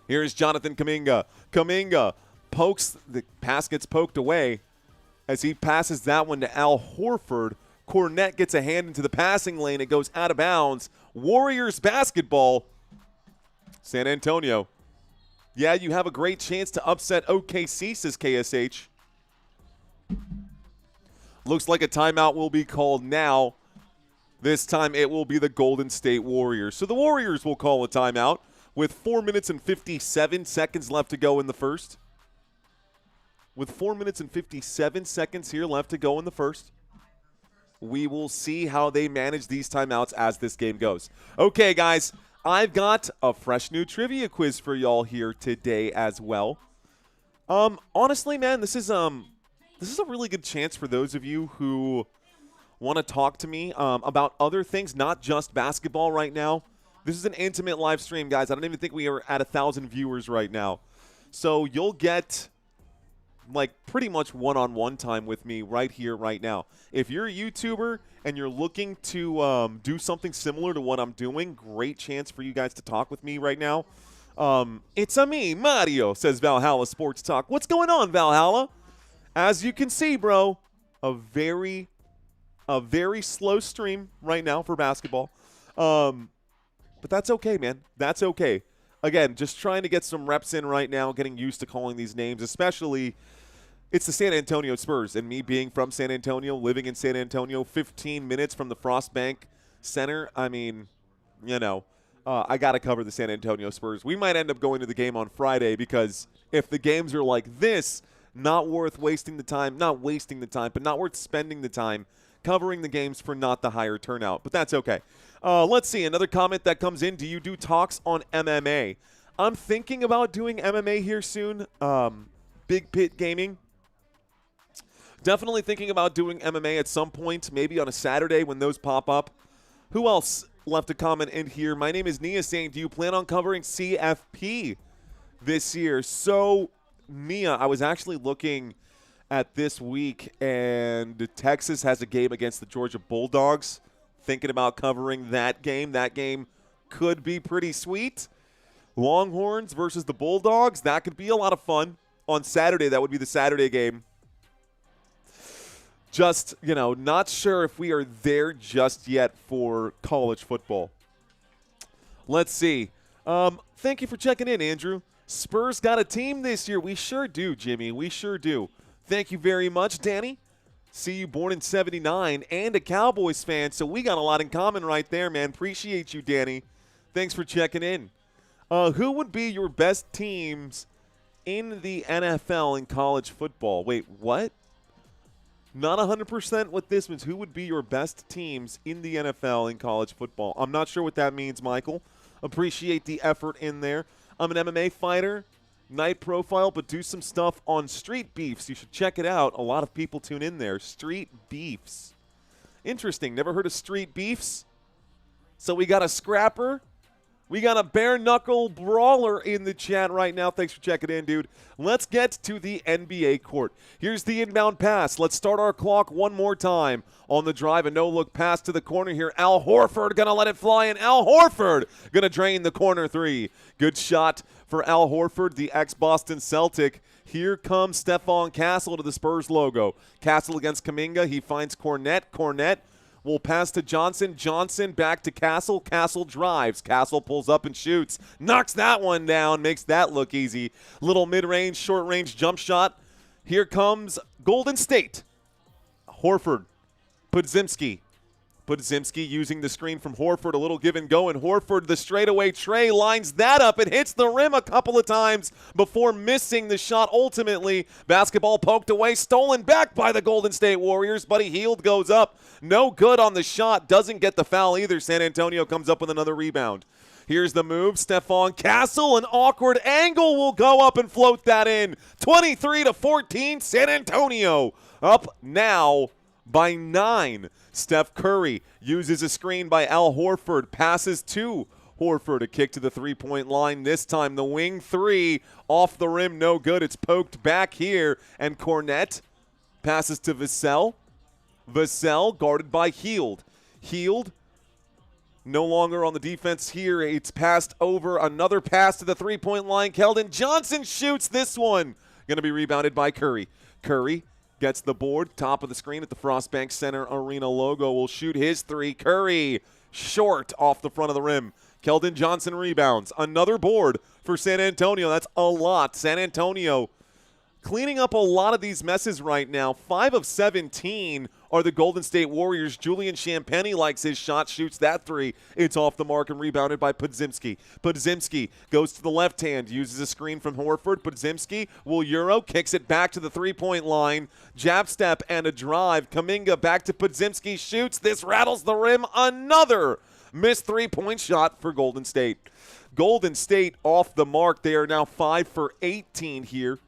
Here's Jonathan Kuminga. Kuminga pokes, the pass gets poked away as he passes that one to Al Horford. Cornette gets a hand into the passing lane. It goes out of bounds. Warriors basketball. San Antonio. Yeah, you have a great chance to upset OKC, says KSH. Looks like a timeout will be called now. This time it will be the Golden State Warriors. So the Warriors will call a timeout with 4 minutes and 57 seconds left to go in the first. With 4 minutes and 57 seconds here left to go in the first. We will see how they manage these timeouts as this game goes. Okay, guys, I've got a fresh new trivia quiz for y'all here today as well. Honestly, man, this is a really good chance for those of you who want to talk to me about other things, not just basketball right now. This is an intimate live stream, guys. I don't even think we are at 1,000 viewers right now. So you'll get like pretty much one-on-one time with me right here, right now. If you're a YouTuber and you're looking to do something similar to what I'm doing, great chance for you guys to talk with me right now. It's a me, Mario, says Valhalla Sports Talk. What's going on, Valhalla? As you can see, bro, a very slow stream right now for basketball. But that's okay, man. That's okay. Again, just trying to get some reps in right now, getting used to calling these names, especially it's the San Antonio Spurs. And me being from San Antonio, living in San Antonio, 15 minutes from the Frost Bank Center, I mean, you know, I got to cover the San Antonio Spurs. We might end up going to the game on Friday because if the games are like this, not worth wasting the time, not wasting the time, but not worth spending the time covering the games for not the higher turnout. But that's okay. Let's see. Another comment that comes in. Do you do talks on MMA? I'm thinking about doing MMA here soon. Big Pit Gaming. Definitely thinking about doing MMA at some point, maybe on a Saturday when those pop up. Who else left a comment in here? My name is Nia saying, do you plan on covering CFP this year? So, Nia, I was actually looking at this week, and Texas has a game against the Georgia Bulldogs. Thinking about covering that game. That game could be pretty sweet. Longhorns versus the Bulldogs. That could be a lot of fun. On Saturday, that would be the Saturday game. Just, you know, not sure if we are there just yet for college football. Let's see. Thank you for checking in, Andrew. Spurs got a team this year. We sure do, Jimmy. We sure do. Thank you very much, Danny. See you, born in 79 and a Cowboys fan, so we got a lot in common right there, man. Appreciate you, Danny. Thanks for checking in. Who would be your best teams in the NFL in college football? Wait, what? Not 100% what this means. Who would be your best teams in the NFL in college football? I'm not sure what that means, Michael. Appreciate the effort in there. I'm an MMA fighter. Night profile, but do some stuff on Street Beefs. You should check it out. A lot of people tune in there. Street Beefs. Interesting. Never heard of Street Beefs? So we got a scrapper. We got a bare-knuckle brawler in the chat right now. Thanks for checking in, dude. Let's get to the NBA court. Here's the inbound pass. Let's start our clock one more time. On the drive, a no-look pass to the corner here. Al Horford going to let it fly, and Al Horford going to drain the corner three. Good shot for Al Horford, the ex-Boston Celtic. Here comes Stephon Castle to the Spurs logo. Castle against Kuminga. He finds Cornette. Cornette will pass to Johnson. Johnson back to Castle. Castle drives. Castle pulls up and shoots. Knocks that one down. Makes that look easy. Little mid-range, short-range jump shot. Here comes Golden State. Horford. Podziemski. Podziemski using the screen from Horford. A little give and go. And Horford, the straightaway tray, lines that up and hits the rim a couple of times before missing the shot ultimately. Basketball poked away. Stolen back by the Golden State Warriors. Buddy Hield goes up. No good on the shot. Doesn't get the foul either. San Antonio comes up with another rebound. Here's the move. Stephon Castle, an awkward angle, will go up and float that in. 23-14, San Antonio up now by 9. Steph Curry uses a screen by Al Horford. Passes to Horford. A kick to the three-point line. This time the wing three off the rim. No good. It's poked back here. And Cornette passes to Vassell. Vassell guarded by Hield. Hield no longer on the defense here. It's passed over. Another pass to the three-point line. Keldon Johnson shoots this one. Going to be rebounded by Curry. Curry gets the board. Top of the screen at the Frost Bank Center Arena logo. Will shoot his three. Curry short off the front of the rim. Keldon Johnson rebounds. Another board for San Antonio. That's a lot. San Antonio cleaning up a lot of these messes right now. 5 of 17 are the Golden State Warriors. Julian Champagnie likes his shot, shoots that three. It's off the mark and rebounded by Podziemski. Podziemski goes to the left hand, uses a screen from Horford. Podziemski will Euro, kicks it back to the three-point line. Jab step and a drive. Kuminga back to Podziemski, shoots. This rattles the rim. Another missed three-point shot for Golden State. Golden State off the mark. They are now 5 for 18 here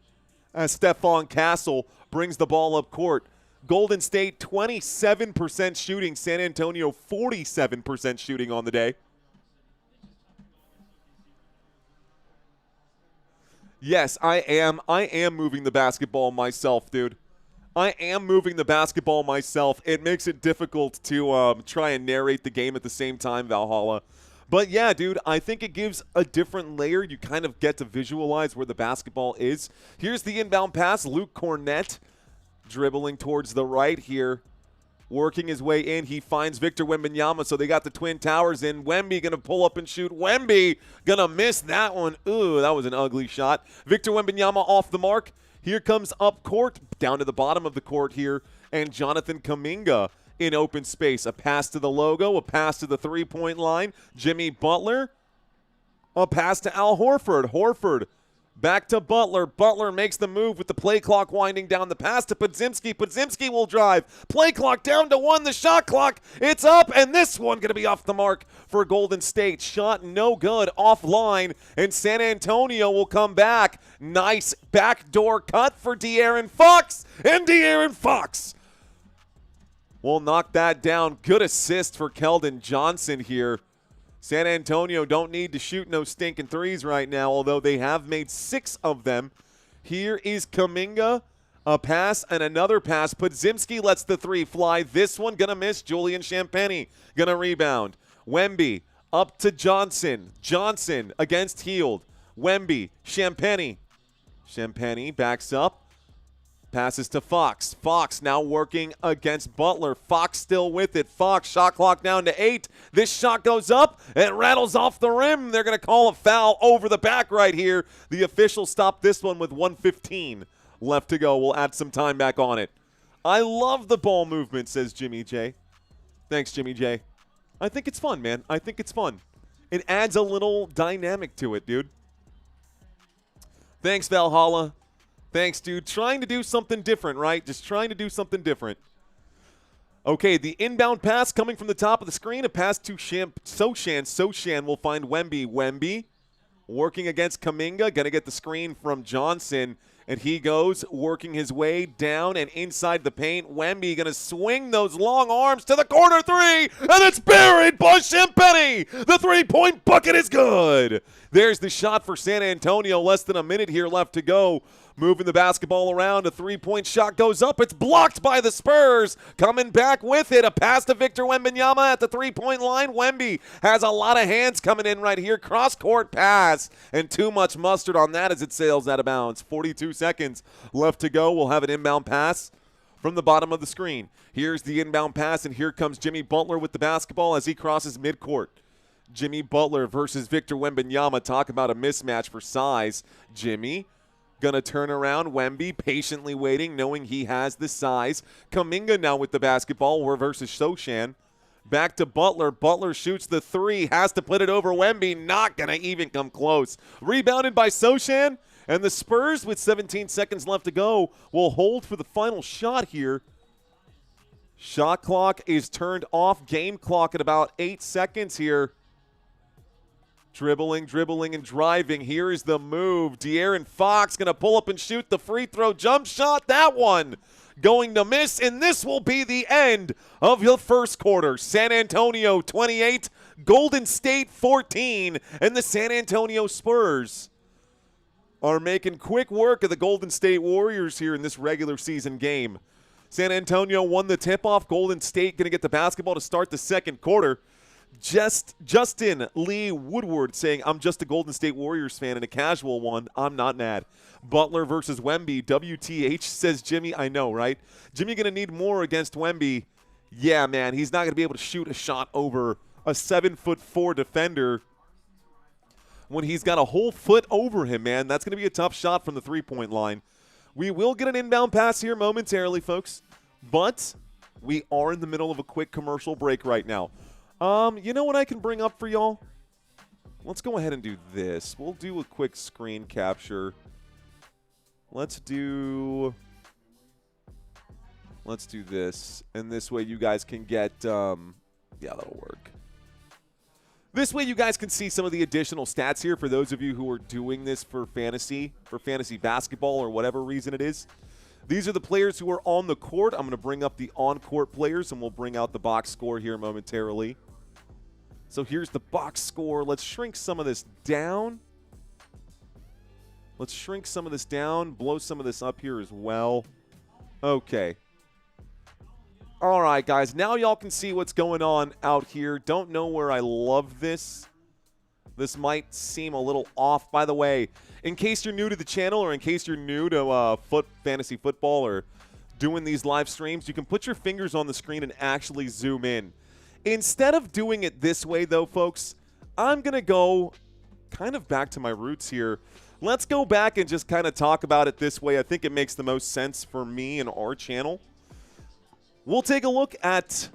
as Stephon Castle brings the ball up court. Golden State 27% shooting. San Antonio 47% shooting on the day. Yes, I am. I am moving the basketball myself, dude. I am moving the basketball myself. It makes it difficult to try and narrate the game at the same time, Valhalla. But yeah, dude, I think it gives a different layer. You kind of get to visualize where the basketball is. Here's the inbound pass. Luke Cornett dribbling towards the right here. Working his way in, he finds Victor Wembanyama, so they got the Twin Towers in. Wemby going to pull up and shoot. Wemby going to miss that one. Ooh, that was an ugly shot. Victor Wembanyama off the mark. Here comes up court, down to the bottom of the court here, and Jonathan Kuminga in open space. A pass to the logo, a pass to the three-point line. Jimmy Butler, a pass to Al Horford. Horford back to Butler. Butler makes the move with the play clock winding down. The pass to Podziemski. Podziemski will drive. Play clock down to 1. The shot clock, it's up, and this one going to be off the mark for Golden State. Shot no good, offline, and San Antonio will come back. Nice backdoor cut for De'Aaron Fox, and De'Aaron Fox will knock that down. Good assist for Keldon Johnson here. San Antonio don't need to shoot no stinking threes right now, although they have made 6 of them. Here is Kuminga, a pass and another pass. Podziemski lets the 3 fly. This one going to miss. Julian Champagnie going to rebound. Wemby up to Johnson. Johnson against Hield. Wemby, Champagnie. Champagnie backs up. Passes to Fox. Fox now working against Butler. Fox still with it. Fox, shot clock down to 8. This shot goes up and rattles off the rim. They're going to call a foul over the back right here. The official stopped this one with 1:15 left to go. We'll add some time back on it. I love the ball movement, says Jimmy J. Thanks, Jimmy J. I think it's fun, man. I think it's fun. It adds a little dynamic to it, dude. Thanks, Valhalla. Thanks, dude. Trying to do something different, right? Just trying to do something different. Okay, the inbound pass coming from the top of the screen. A pass to Sochan. Sochan will find Wemby. Wemby working against Kuminga. Going to get the screen from Johnson. And he goes working his way down and inside the paint. Wemby going to swing those long arms to the corner 3. And it's buried by Champagnie. The three-point bucket is good. There's the shot for San Antonio. Less than a minute here left to go. Moving the basketball around. A three-point shot goes up. It's blocked by the Spurs. Coming back with it. A pass to Victor Wembanyama at the three-point line. Wemby has a lot of hands coming in right here. Cross-court pass. And too much mustard on that as it sails out of bounds. 42 seconds left to go. We'll have an inbound pass from the bottom of the screen. Here's the inbound pass, and here comes Jimmy Butler with the basketball as he crosses midcourt. Jimmy Butler versus Victor Wembanyama. Talk about a mismatch for size. Jimmy going to turn around. Wemby patiently waiting, knowing he has the size. Kuminga now with the basketball versus Sochan. Back to Butler. Butler shoots the 3. Has to put it over Wemby. Not going to even come close. Rebounded by Sochan. And the Spurs, with 17 seconds left to go, will hold for the final shot here. Shot clock is turned off. Game clock at about 8 seconds here. Dribbling, and driving. Here is the move. De'Aaron Fox going to pull up and shoot the free throw jump shot. That one going to miss, and this will be the end of the first quarter. San Antonio 28, Golden State 14, and the San Antonio Spurs are making quick work of the Golden State Warriors here in this regular season game. San Antonio won the tip-off. Golden State going to get the basketball to start the second quarter. Justin Lee Woodward saying, I'm just a Golden State Warriors fan and a casual one. I'm not mad. Butler versus Wemby. WTH, says Jimmy. I know, right? Jimmy going to need more against Wemby. Yeah, man, he's not going to be able to shoot a shot over a 7'4" defender when he's got a whole foot over him, man. That's going to be a tough shot from the three-point line. We will get an inbound pass here momentarily, folks, but we are in the middle of a quick commercial break right now. You know what I can bring up for y'all? Let's go ahead and do this. We'll do a quick screen capture. Let's do this, and this way you guys can get, yeah, that'll work. This way you guys can see some of the additional stats here for those of you who are doing this for fantasy basketball or whatever reason it is. These are the players who are on the court. I'm going to bring up the on-court players, and we'll bring out the box score here momentarily. So here's the box score. Let's shrink some of this down. Let's shrink some of this down, blow some of this up here as well. Okay. All right, guys. Now y'all can see what's going on out here. Don't know where I love this. This might seem a little off. By the way, in case you're new to the channel or in case you're new to fantasy football or doing these live streams, you can put your fingers on the screen and actually zoom in. Instead of doing it this way, though, folks, I'm going to go kind of back to my roots here. Let's go back and just kind of talk about it this way. I think it makes the most sense for me and our channel. We'll take a look at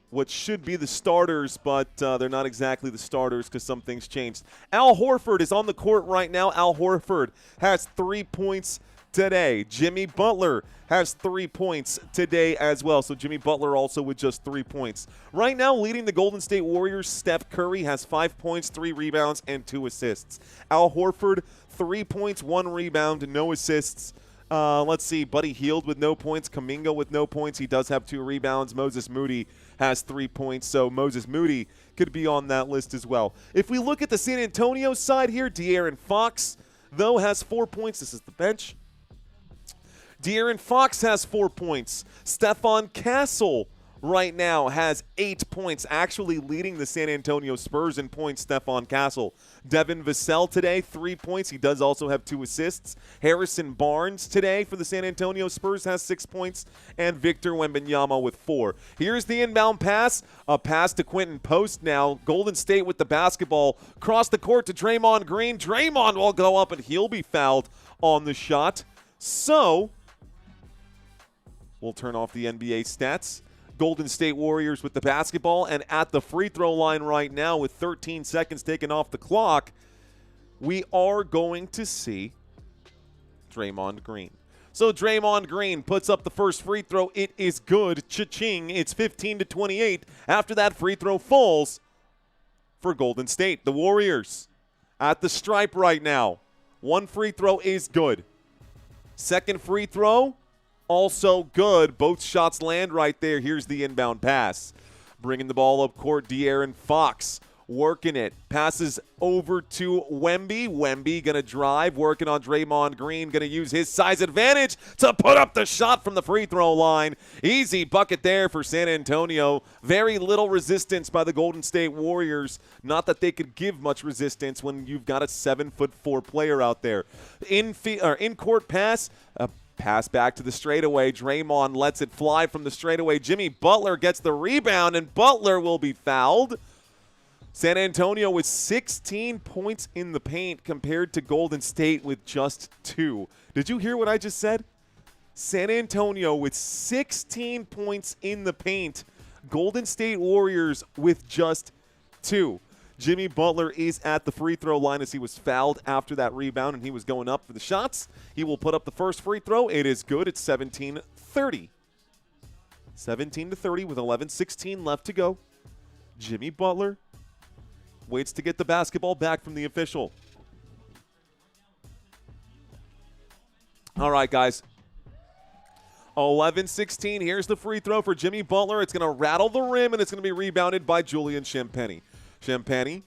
what should be the starters, but they're not exactly the starters because some things changed. Al Horford is on the court right now. Al Horford has 3 points today. Jimmy Butler has 3 points today as well. So Jimmy Butler also with just 3 points. Right now, leading the Golden State Warriors, Steph Curry has 5 points, 3 rebounds, and 2 assists. Al Horford, 3 points, 1 rebound, no assists. Let's see, Buddy Hield with no points. Kuminga with no points. He does have 2 rebounds. Moses Moody has 3 points, so Moses Moody could be on that list as well. If we look at the San Antonio side here, De'Aaron Fox, though, has 4 points. This is the bench. De'Aaron Fox has 4 points. Stephon Castle right now has 8 points, actually leading the San Antonio Spurs in points, Stephon Castle. Devin Vassell today, 3 points. He does also have 2 assists. Harrison Barnes today for the San Antonio Spurs has 6 points, and Victor Wembanyama with 4. Here's the inbound pass, a pass to Quentin Post now. Golden State with the basketball, cross the court to Draymond Green. Draymond will go up, and he'll be fouled on the shot. So we'll turn off the NBA stats. Golden State Warriors with the basketball, and at the free throw line right now with 13 seconds taken off the clock, we are going to see Draymond Green. So Draymond Green puts up the first free throw. It is good. Cha-ching. It's 15-28. After that, free throw falls for Golden State. The Warriors at the stripe right now. 1 free throw is good. Second free throw, also good. Both shots land right there. Here's the inbound pass. Bringing the ball up court, De'Aaron Fox working it. Passes over to Wemby. Wemby going to drive, working on Draymond Green. Going to use his size advantage to put up the shot from the free throw line. Easy bucket there for San Antonio. Very little resistance by the Golden State Warriors. Not that they could give much resistance when you've got a 7'4" player out there. In-court pass. Pass back to the straightaway. Draymond lets it fly from the straightaway. Jimmy Butler gets the rebound, and Butler will be fouled. San Antonio with 16 points in the paint compared to Golden State with just 2. Did you hear what I just said? San Antonio with 16 points in the paint. Golden State Warriors with just 2. Jimmy Butler is at the free throw line as he was fouled after that rebound, and he was going up for the shots. He will put up the first free throw. It is good. It's 17-30. 17-30 with 11:16 left to go. Jimmy Butler waits to get the basketball back from the official. All right, guys. 11-16. Here's the free throw for Jimmy Butler. It's going to rattle the rim, and it's going to be rebounded by Julian Champagnie. Champagnie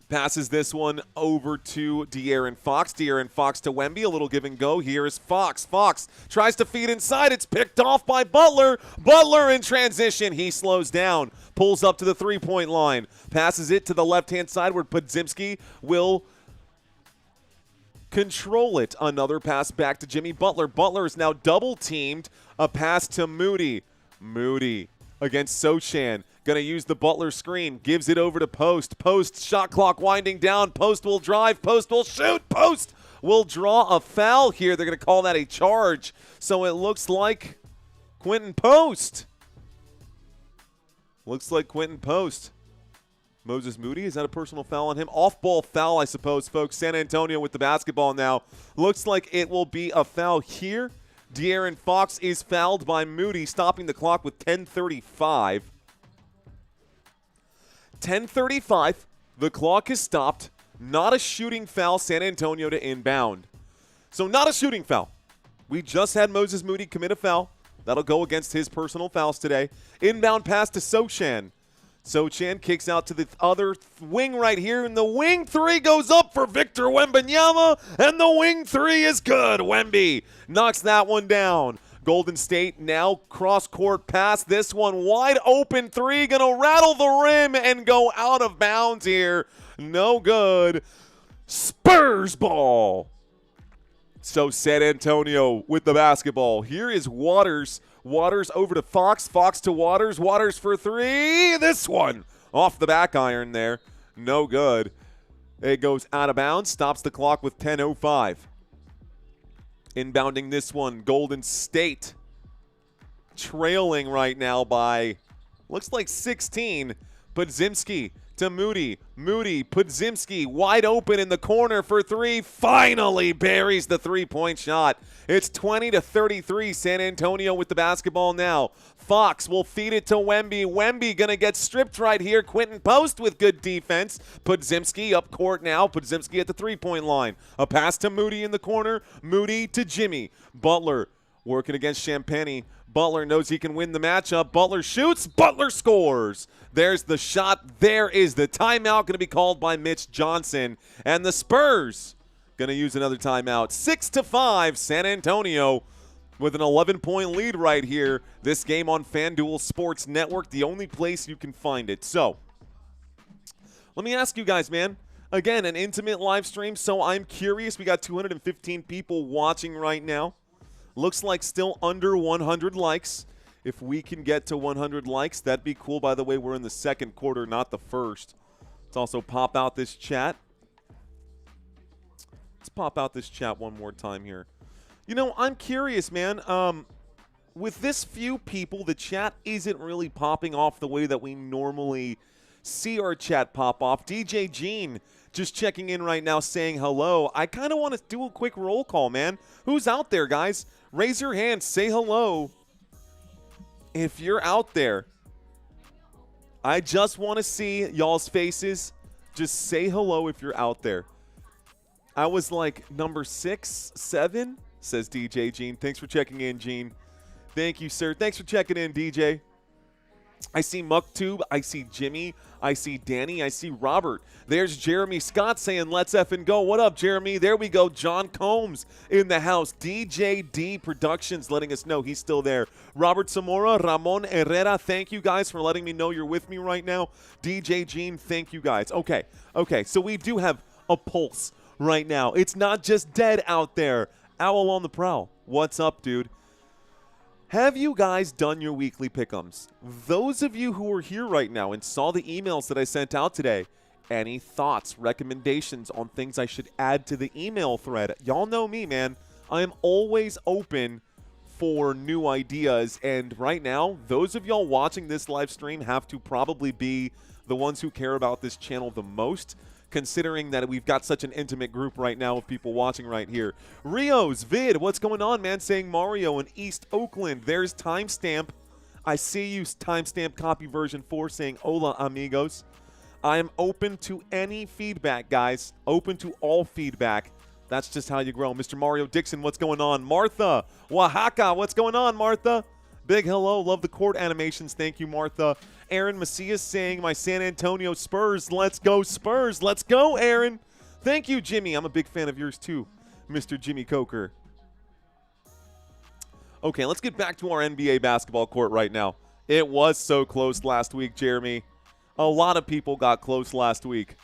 passes this one over to De'Aaron Fox. De'Aaron Fox to Wemby. A little give and go. Here is Fox. Fox tries to feed inside. It's picked off by Butler. Butler in transition. He slows down. Pulls up to the three-point line. Passes it to the left-hand side where Podziemski will control it. Another pass back to Jimmy Butler. Butler is now double-teamed. A pass to Moody. Moody against Sochan. Going to use the Butler screen. Gives it over to Post. Post, shot clock winding down. Post will drive. Post will shoot. Post will draw a foul here. They're going to call that a charge. So it looks like Quentin Post. Looks like Quentin Post. Moses Moody, is that a personal foul on him? Off-ball foul, I suppose, folks. San Antonio with the basketball now. Looks like it will be a foul here. De'Aaron Fox is fouled by Moody, stopping the clock with 10:35. 10:35. The clock is stopped. Not a shooting foul, San Antonio to inbound. So not a shooting foul. We just had Moses Moody commit a foul. That'll go against his personal fouls today. Inbound pass to Sochan. Sochan kicks out to the other wing right here, and the wing three goes up for Victor Wembanyama, and the wing three is good. Wemby knocks that one down. Golden State now cross-court pass. This one wide open three, gonna rattle the rim and go out of bounds here. No good. Spurs ball. So San Antonio with the basketball. Here is Waters. Waters over to Fox. Fox to Waters. Waters for three. This one off the back iron there. No good. It goes out of bounds. Stops the clock with 10:05. Inbounding this one, Golden State. Trailing right now by, looks like 16. Podziemski to Moody. Moody, Podziemski, wide open in the corner for three. Finally buries the three-point shot. It's 20-33. San Antonio with the basketball now. Fox will feed it to Wemby. Wemby going to get stripped right here. Quentin Post with good defense. Podziemski up court now. Podziemski at the three-point line. A pass to Moody in the corner. Moody to Jimmy. Butler working against Champagny. Butler knows he can win the matchup. Butler shoots. Butler scores. There's the shot. There is the timeout going to be called by Mitch Johnson. And the Spurs going to use another timeout. 6-5, San Antonio with an 11-point lead right here. This game on FanDuel Sports Network, the only place you can find it. So, let me ask you guys, man. Again, an intimate live stream, so I'm curious. We got 215 people watching right now. Looks like still under 100 likes. If we can get to 100 likes, that'd be cool. By the way, we're in the second quarter, not the first. Let's also pop out this chat. Let's pop out this chat one more time here. You know, I'm curious, man. With this few people, the chat isn't really popping off the way that we normally see our chat pop off. DJ Gene just checking in right now saying hello. I kind of want to do a quick roll call, man. Who's out there, guys? Raise your hand. Say hello if you're out there. I just want to see y'all's faces. Just say hello if you're out there. I was like number 6, 7, says DJ Gene. Thanks for checking in, Gene. Thank you, sir. Thanks for checking in, DJ. I see MuckTube. I see Jimmy. I see Danny. I see Robert. There's Jeremy Scott saying, let's effing go. What up, Jeremy? There we go. John Combs in the house. DJD Productions letting us know he's still there. Robert Zamora, Ramon Herrera, thank you guys for letting me know you're with me right now. DJ Gene, thank you guys. Okay, so we do have a pulse right now. It's not just dead out there. Owl on the prowl. What's up, dude? Have you guys done your weekly pick'ems? Those of you who are here right now and saw the emails that I sent out today, any thoughts, recommendations on things I should add to the email thread? Y'all know me, man. I am always open for new ideas, and right now, those of y'all watching this live stream have to probably be the ones who care about this channel the most, considering that we've got such an intimate group right now of people watching right here. Rio's vid, what's going on, man? Saying Mario in East Oakland. There's Timestamp. I see you, Timestamp copy version 4, saying hola, amigos. I am open to any feedback, guys. Open to all feedback. That's just how you grow. Mr. Mario Dixon, what's going on? Martha, Oaxaca, what's going on, Martha? Big hello. Love the court animations. Thank you, Martha. Aaron Macias saying my San Antonio Spurs. Let's go, Spurs. Let's go, Aaron. Thank you, Jimmy. I'm a big fan of yours, too, Mr. Jimmy Coker. Okay, let's get back to our NBA basketball court right now. It was so close last week, Jeremy. A lot of people got close last week.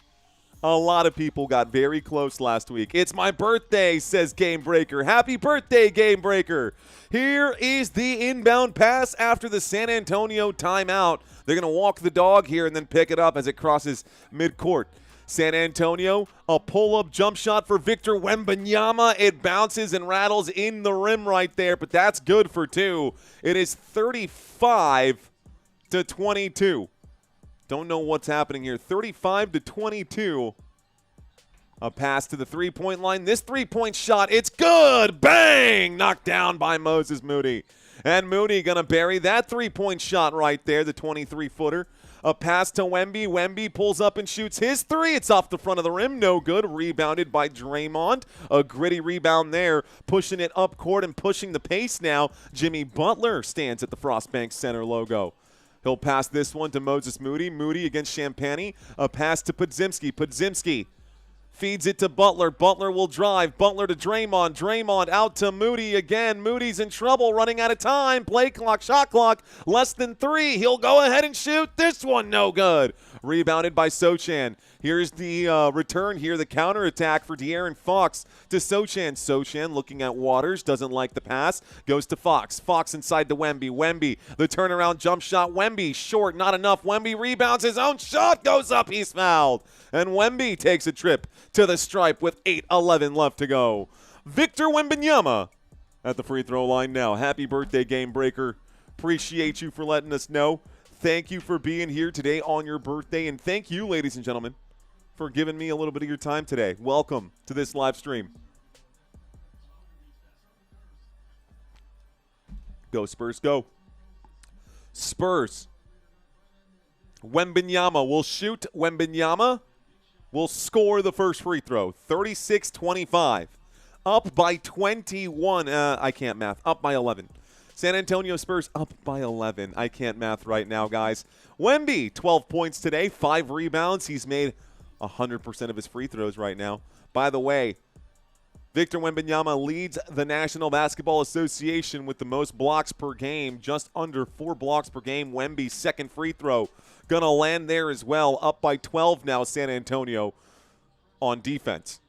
A lot of people got very close last week. It's my birthday, says Game Breaker. Happy birthday, Game Breaker. Here is the inbound pass after the San Antonio timeout. They're going to walk the dog here and then pick it up as it crosses midcourt. San Antonio, a pull-up jump shot for Victor Wembanyama. It bounces and rattles in the rim right there, but that's good for 2. It is 35-22. Don't know what's happening here. 35-22. A pass to the three-point line. This three-point shot, it's good. Bang! Knocked down by Moses Moody. And Moody going to bury that three-point shot right there, the 23-footer. A pass to Wemby. Wemby pulls up and shoots his three. It's off the front of the rim. No good. Rebounded by Draymond. A gritty rebound there. Pushing it up court and pushing the pace now. Jimmy Butler stands at the Frostbank Center logo. He'll pass this one to Moses Moody. Moody against Champagny. A pass to Podziemski. Podziemski feeds it to Butler. Butler will drive. Butler to Draymond. Draymond out to Moody again. Moody's in trouble, running out of time. Play clock, shot clock, less than 3. He'll go ahead and shoot. This one no good. Rebounded by Sochan. Here's the return here, the counterattack for De'Aaron Fox to Sochan. Sochan looking at Waters, doesn't like the pass, goes to Fox. Fox inside to Wemby. Wemby, the turnaround jump shot. Wemby, short, not enough. Wemby rebounds, his own shot goes up, he's fouled. And Wemby takes a trip to the stripe with 8:11 left to go. Victor Wembanyama at the free throw line now. Happy birthday, Game Breaker. Appreciate you for letting us know. Thank you for being here today on your birthday, and thank you, ladies and gentlemen, for giving me a little bit of your time today. Welcome to this live stream. Go Spurs, go. Spurs. Wembanyama will shoot. Wembanyama will score the first free throw. 36-25. Up by 21. I can't math. Up by 11. San Antonio Spurs up by 11. I can't math right now, guys. Wemby, 12 points today, 5 rebounds. He's made 100% of his free throws right now. By the way, Victor Wembanyama leads the National Basketball Association with the most blocks per game, just under 4 blocks per game. Wemby's second free throw gonna land there as well. Up by 12 now, San Antonio on defense.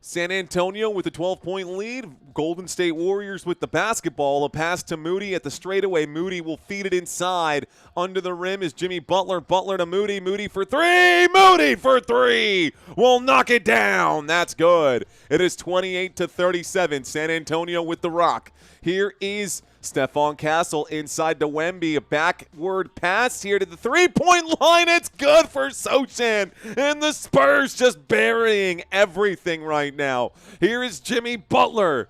San Antonio with a 12-point lead. Golden State Warriors with the basketball. A pass to Moody at the straightaway. Moody will feed it inside. Under the rim is Jimmy Butler. Butler to Moody. Moody for 3. Moody for 3. Will knock it down. That's good. It is 28-37. San Antonio with the rock. Here is Stephon Castle inside to Wemby. A backward pass here to the three-point line. It's good for Sochan. And the Spurs just burying everything right now. Here is Jimmy Butler.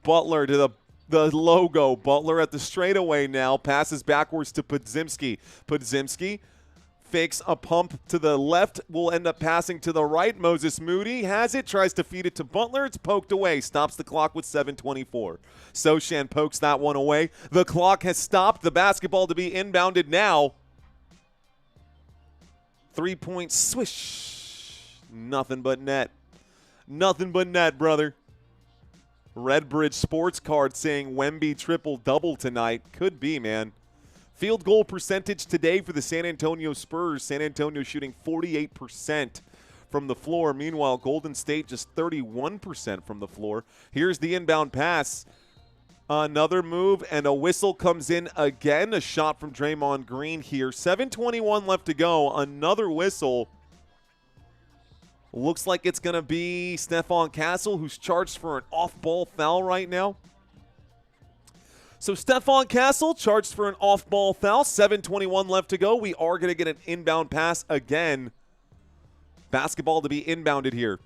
Butler to the logo. Butler at the straightaway now. Passes backwards to Podziemski. Podziemski fakes a pump to the left, will end up passing to the right. Moses Moody has it, tries to feed it to Butler. It's poked away, stops the clock with 7:24. Sochan pokes that one away. The clock has stopped. The basketball to be inbounded now. 3-point swish. Nothing but net. Nothing but net, brother. Redbridge Sports Card saying Wemby triple-double tonight. Could be, man. Field goal percentage today for the San Antonio Spurs. San Antonio shooting 48% from the floor. Meanwhile, Golden State just 31% from the floor. Here's the inbound pass. Another move, and a whistle comes in again. A shot from Draymond Green here. 7:21 left to go. Another whistle. Looks like it's going to be Stephon Castle, who's charged for an off-ball foul right now. So Stephon Castle charged for an off-ball foul. 7:21 left to go. We are going to get an inbound pass again. Basketball to be inbounded here.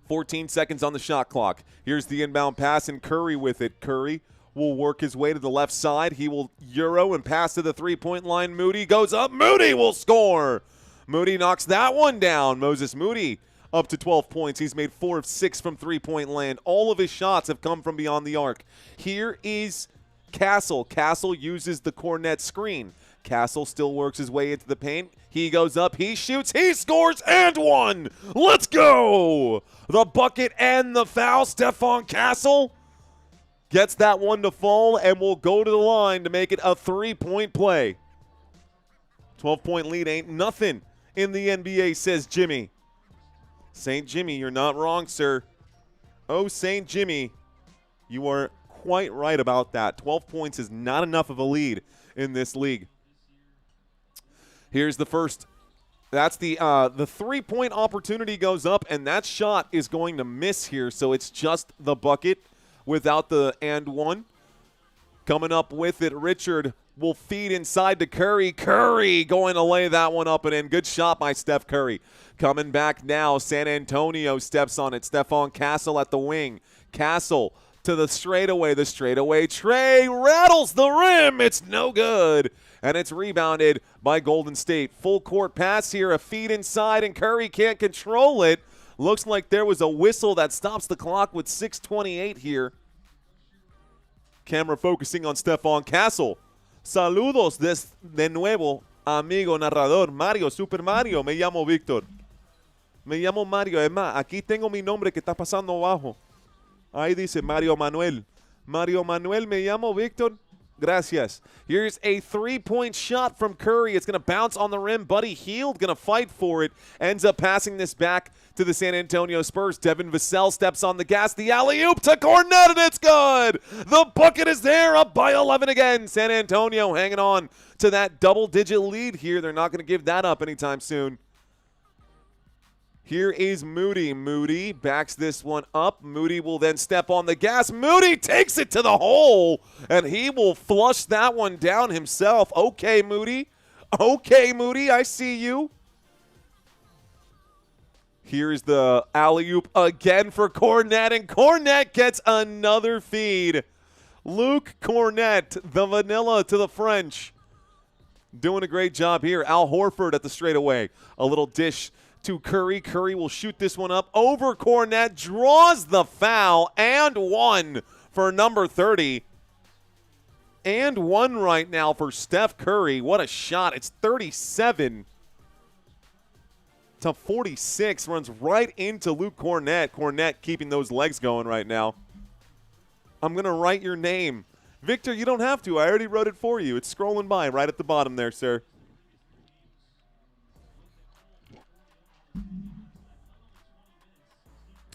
14 seconds on the shot clock. Here's the inbound pass, and Curry with it. Curry will work his way to the left side. He will Euro and pass to the three-point line. Moody goes up. Moody will score. Moody knocks that one down. Moses Moody up to 12 points. He's made 4 of 6 from three-point land. All of his shots have come from beyond the arc. Here is Castle. Castle uses the cornet screen. Castle still works his way into the paint. He goes up, he shoots, he scores, and one! Let's go! The bucket and the foul. Stephon Castle gets that one to fall and will go to the line to make it a 3-point play. 12-point lead ain't nothing in the NBA, says Jimmy. St. Jimmy, you're not wrong, sir. Oh, St. Jimmy, you are quite right about that. 12 points is not enough of a lead in this league. Here's the first. That's the 3-point opportunity goes up, and that shot is going to miss here, so it's just the bucket without the and one. Coming up with it, Richard will feed inside to Curry. Curry going to lay that one up and in. Good shot by Steph Curry. Coming back now, San Antonio steps on it. Stephon Castle at the wing. Castle to the straightaway. The straightaway tray rattles the rim. It's no good. And it's rebounded by Golden State. Full court pass here, a feed inside, and Curry can't control it. Looks like there was a whistle that stops the clock with 6:28 here. Camera focusing on Stephon Castle. Saludos de nuevo, amigo narrador. Mario, Super Mario. Me llamo Víctor. Me llamo Mario. Es más, aquí tengo mi nombre que está pasando abajo. Ahí dice Mario Manuel. Mario Manuel, me llamo Víctor. Gracias. Here's a three-point shot from Curry. It's going to bounce on the rim. Buddy Hield going to fight for it. Ends up passing this back to the San Antonio Spurs. Devin Vassell steps on the gas. The alley-oop to Cornet, and it's good. The bucket is there, up by 11 again. San Antonio hanging on to that double-digit lead here. They're not going to give that up anytime soon. Here is Moody. Moody backs this one up. Moody will then step on the gas. Moody takes it to the hole, and he will flush that one down himself. Okay, Moody. Okay, Moody, I see you. Here's the alley-oop again for Cornet, and Cornet gets another feed. Luke Cornet, the vanilla to the French. Doing a great job here. Al Horford at the straightaway. A little dish to Curry. Curry will shoot this one up over Cornet, draws the foul, and one for number 30. And one right now for Steph Curry. What a shot. It's 37 to 46. Runs right into Luke Cornet. Cornet keeping those legs going right now. I'm going to write your name. Victor, you don't have to. I already wrote it for you. It's scrolling by right at the bottom there, sir.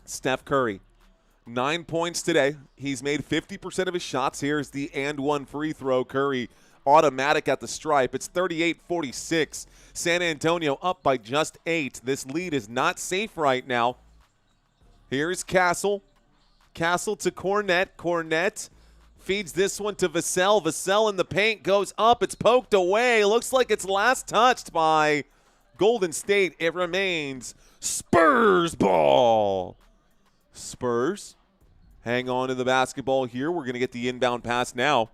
Steph Curry, 9 points today. He's made 50% of his shots. Here's the and one free throw. Curry automatic at the stripe. It's 38-46. San Antonio up by just 8. This lead is not safe right now. Here's Castle. Castle to Cornet. Cornet feeds this one to Vassell. Vassell in the paint goes up. It's poked away. Looks like it's last touched by Golden State. It remains Spurs ball. Spurs hang on to the basketball here. We're going to get the inbound pass now.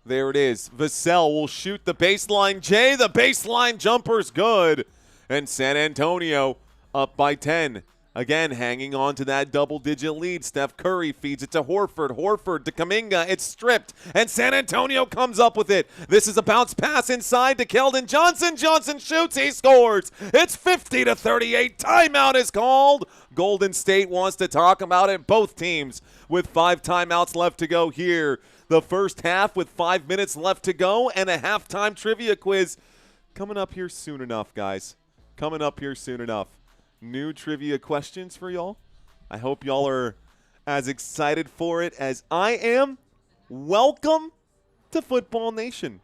There it is. Vassell will shoot the baseline. Jay, the baseline jumper's good. And San Antonio up by 10. Again, hanging on to that double-digit lead. Steph Curry feeds it to Horford. Horford to Kuminga. It's stripped, and San Antonio comes up with it. This is a bounce pass inside to Keldon Johnson. Johnson shoots. He scores. It's 50-38. Timeout is called. Golden State wants to talk about it. Both teams with 5 timeouts left to go here. The first half with 5 minutes left to go, and a halftime trivia quiz coming up here soon enough, guys. Coming up here soon enough. New trivia questions for y'all. I hope y'all are as excited for it as I am. Welcome to Football Nation.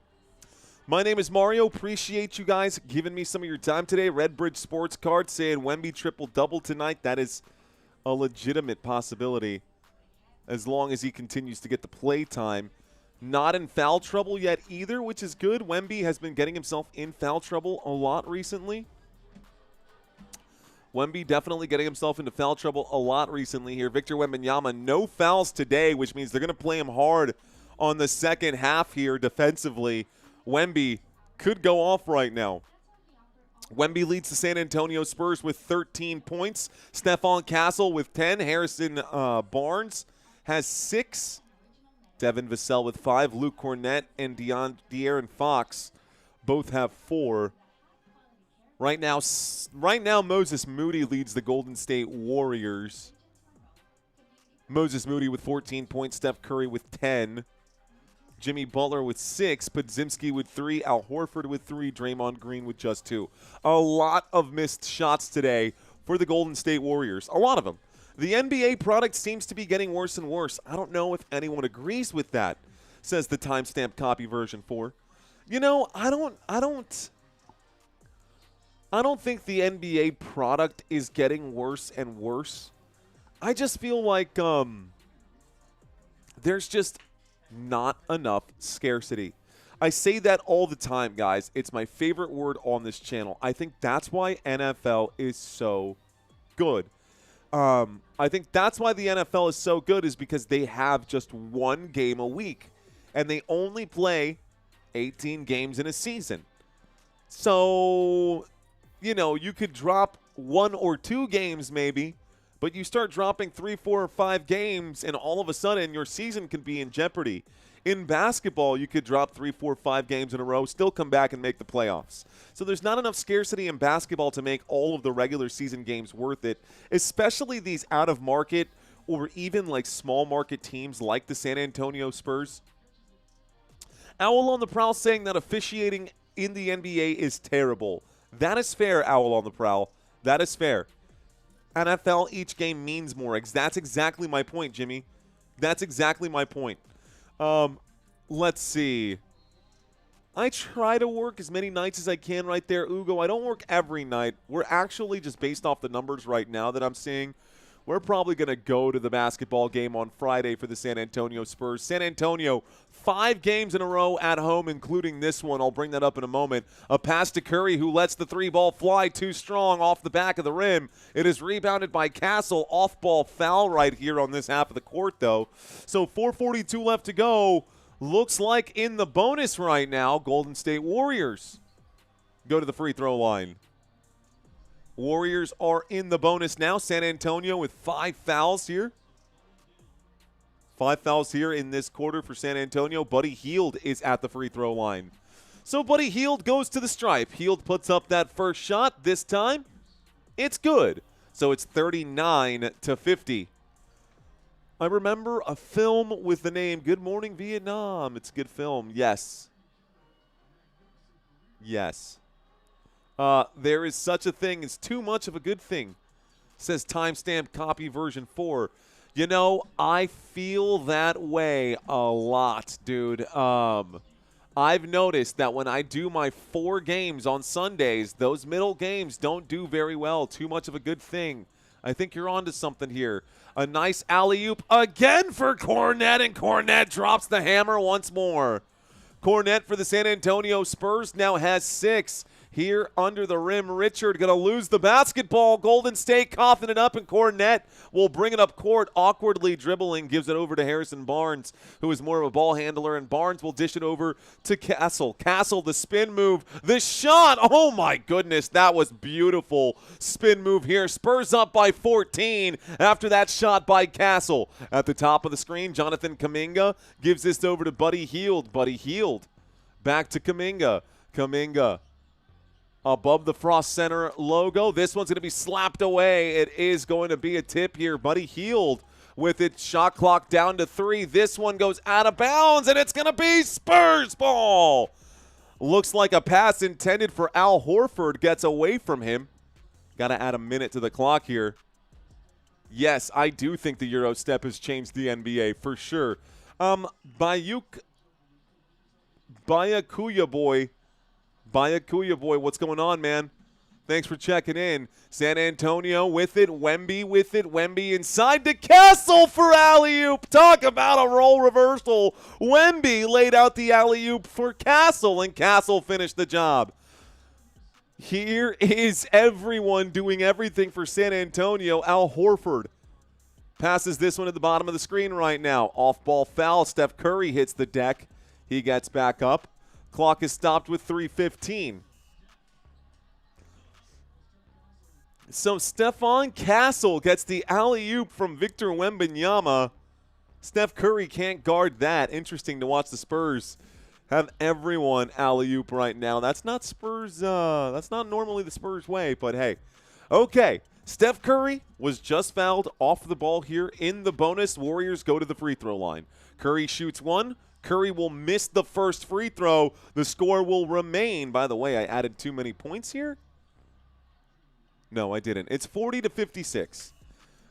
My name is Mario. Appreciate you guys giving me some of your time today. Redbridge Sports Card saying Wemby triple-double tonight. That is a legitimate possibility as long as he continues to get the play time. Not in foul trouble yet either, which is good. Wemby has been getting himself in foul trouble a lot recently. Wemby definitely getting himself into foul trouble a lot recently here. Victor Wembanyama, no fouls today, which means they're going to play him hard on the second half here defensively. Wemby could go off right now. Wemby leads the San Antonio Spurs with 13 points. Stephon Castle with 10. Harrison Barnes has 6. Devin Vassell with 5. Luke Cornet and De'Aaron Fox both have 4. Right now, Moses Moody leads the Golden State Warriors. Moses Moody with 14 points, Steph Curry with 10. Jimmy Butler with 6, Podziemski with 3, Al Horford with 3, Draymond Green with just 2. A lot of missed shots today for the Golden State Warriors. A lot of them. The NBA product seems to be getting worse and worse. I don't know if anyone agrees with that, says the timestamp copy version 4. You know, I don't think the NBA product is getting worse and worse. I just feel like there's just not enough scarcity. I say that all the time, guys. It's my favorite word on this channel. I think that's why NFL is so good. I think that's why the NFL is so good is because they have just one game a week, and they only play 18 games in a season. So, you know, you could drop 1 or 2 games maybe, But you start dropping 3, 4, or 5 games, and all of a sudden your season can be in jeopardy. In basketball, you could drop 3, 4, 5 games in a row, still come back and make the playoffs. So there's not enough scarcity in basketball to make all of the regular season games worth it, especially these out-of-market or even like small market teams like the San Antonio Spurs. Owl on the Prowl saying that officiating in the NBA is terrible. That is fair, Owl on the Prowl. That is fair. NFL, each game means more. That's exactly my point, Jimmy. That's exactly my point. Let's see. I try to work as many nights as I can right there, Ugo. I don't work every night. We're actually, just based off the numbers right now that I'm seeing, we're probably going to go to the basketball game on Friday for the San Antonio Spurs. San Antonio, 5 games in a row at home, including this one. I'll bring that up in a moment. A pass to Curry, who lets the 3-ball fly too strong off the back of the rim. It is rebounded by Castle. Off-ball foul right here on this half of the court, though. So 4:42 left to go. Looks like in the bonus right now, Golden State Warriors go to the free throw line. Warriors are in the bonus now. San Antonio with 5 fouls here. 5 fouls here in this quarter for San Antonio. Buddy Hield is at the free throw line. So Buddy Hield goes to the stripe. Hield puts up that first shot. This time, it's good. So it's 39-50. I remember a film with the name Good Morning Vietnam. It's a good film. Yes. Yes. There is such a thing as too much of a good thing, says timestamp copy version 4. You know, I feel that way a lot, dude. I've noticed that when I do my 4 games on Sundays, those middle games don't do very well. Too much of a good thing. I think you're onto something here. A nice alley-oop again for Cornette, and Cornette drops the hammer once more. Cornette for the San Antonio Spurs now has 6. Here under the rim, Richard going to lose the basketball. Golden State coughing it up, and Cornette will bring it up court, awkwardly dribbling, gives it over to Harrison Barnes, who is more of a ball handler, and Barnes will dish it over to Castle. Castle, the spin move, the shot. Oh, my goodness, that was beautiful. Spin move here. Spurs up by 14 after that shot by Castle. At the top of the screen, Jonathan Kuminga gives this over to Buddy Hield. Buddy Hield back to Kuminga. Kuminga above the Frost Center logo. This one's going to be slapped away. It is going to be a tip here. Buddy Hield with it. Shot clock down to 3. This one goes out of bounds, and it's going to be Spurs ball. Looks like a pass intended for Al Horford gets away from him. Got to add a minute to the clock here. Yes, I do think the Euro step has changed the NBA for sure. Bayakuya boy, what's going on, man? Thanks for checking in. San Antonio with it. Wemby with it. Wemby inside to Castle for alley-oop. Talk about a role reversal. Wemby laid out the alley-oop for Castle, and Castle finished the job. Here is everyone doing everything for San Antonio. Al Horford passes this one at the bottom of the screen right now. Off-ball foul. Steph Curry hits the deck. He gets back up. Clock is stopped with 3:15. So Stephon Castle gets the alley-oop from Victor Wembanyama. Steph Curry can't guard that. Interesting to watch the Spurs have everyone alley-oop right now. That's not Spurs. That's not normally the Spurs way, but hey. Okay, Steph Curry was just fouled off the ball here in the bonus. Warriors go to the free throw line. Curry shoots 1. Curry will miss the first free throw. The score will remain. By the way, I added too many points here. No, I didn't. It's 40-56.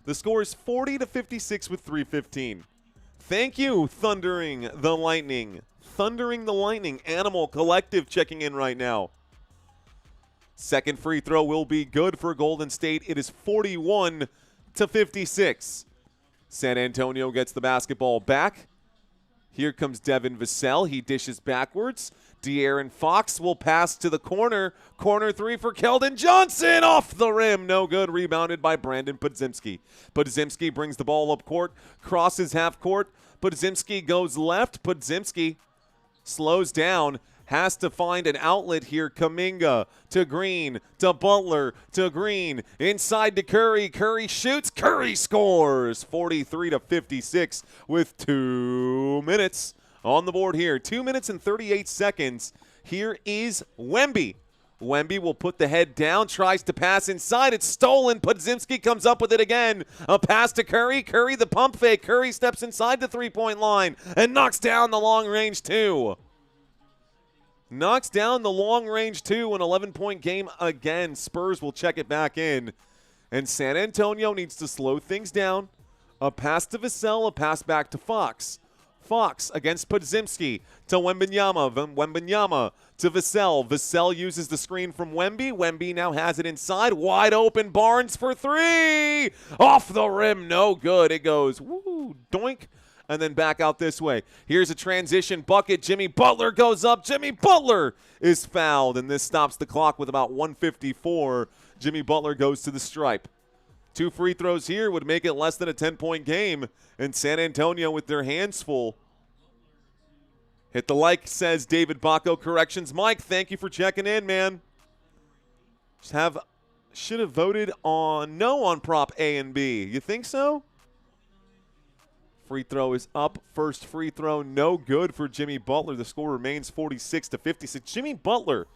The score is 40-56 with 3:15. Thank you, Thundering the Lightning. Thundering the Lightning. Animal Collective checking in right now. Second free throw will be good for Golden State. It is 41-56. San Antonio gets the basketball back. Here comes Devin Vassell. He dishes backwards. De'Aaron Fox will pass to the corner. Corner 3 for Keldon Johnson. Off the rim. No good. Rebounded by Brandon Podziemski. Podziemski brings the ball up court. Crosses half court. Podziemski goes left. Podziemski slows down. has to find an outlet here. Kuminga to Green, to Butler, to Green, inside to Curry. Curry shoots, Curry scores. 43-56 with 2 minutes on the board here. 2 minutes and 38 seconds. Here is Wemby. Wemby will put the head down, tries to pass inside. It's stolen. Podziemski comes up with it again. A pass to Curry. Curry the pump fake. Curry steps inside the three-point line and knocks down the long-range two. Knocks down the long-range two. An 11-point game again. Spurs will check it back in. And San Antonio needs to slow things down. A pass to Vassell, a pass back to Fox. Fox against Podziemski to Wembanyama. Wembanyama to Vassell. Vassell uses the screen from Wemby. Wemby now has it inside. Wide open. Barnes for three. Off the rim. No good. It goes woo, doink, and then back out this way. Here's a transition bucket. Jimmy Butler goes up. Jimmy Butler is fouled, and this stops the clock with about 1:54. Jimmy Butler goes to the stripe. 2 free throws here would make it less than a 10-point game. And San Antonio with their hands full. Hit the like, says David Bacco. Corrections. Mike, thank you for checking in, man. Should have voted no on prop A and B. You think so? Free throw is up. First free throw, no good for Jimmy Butler. The score remains 46-56. Jimmy Butler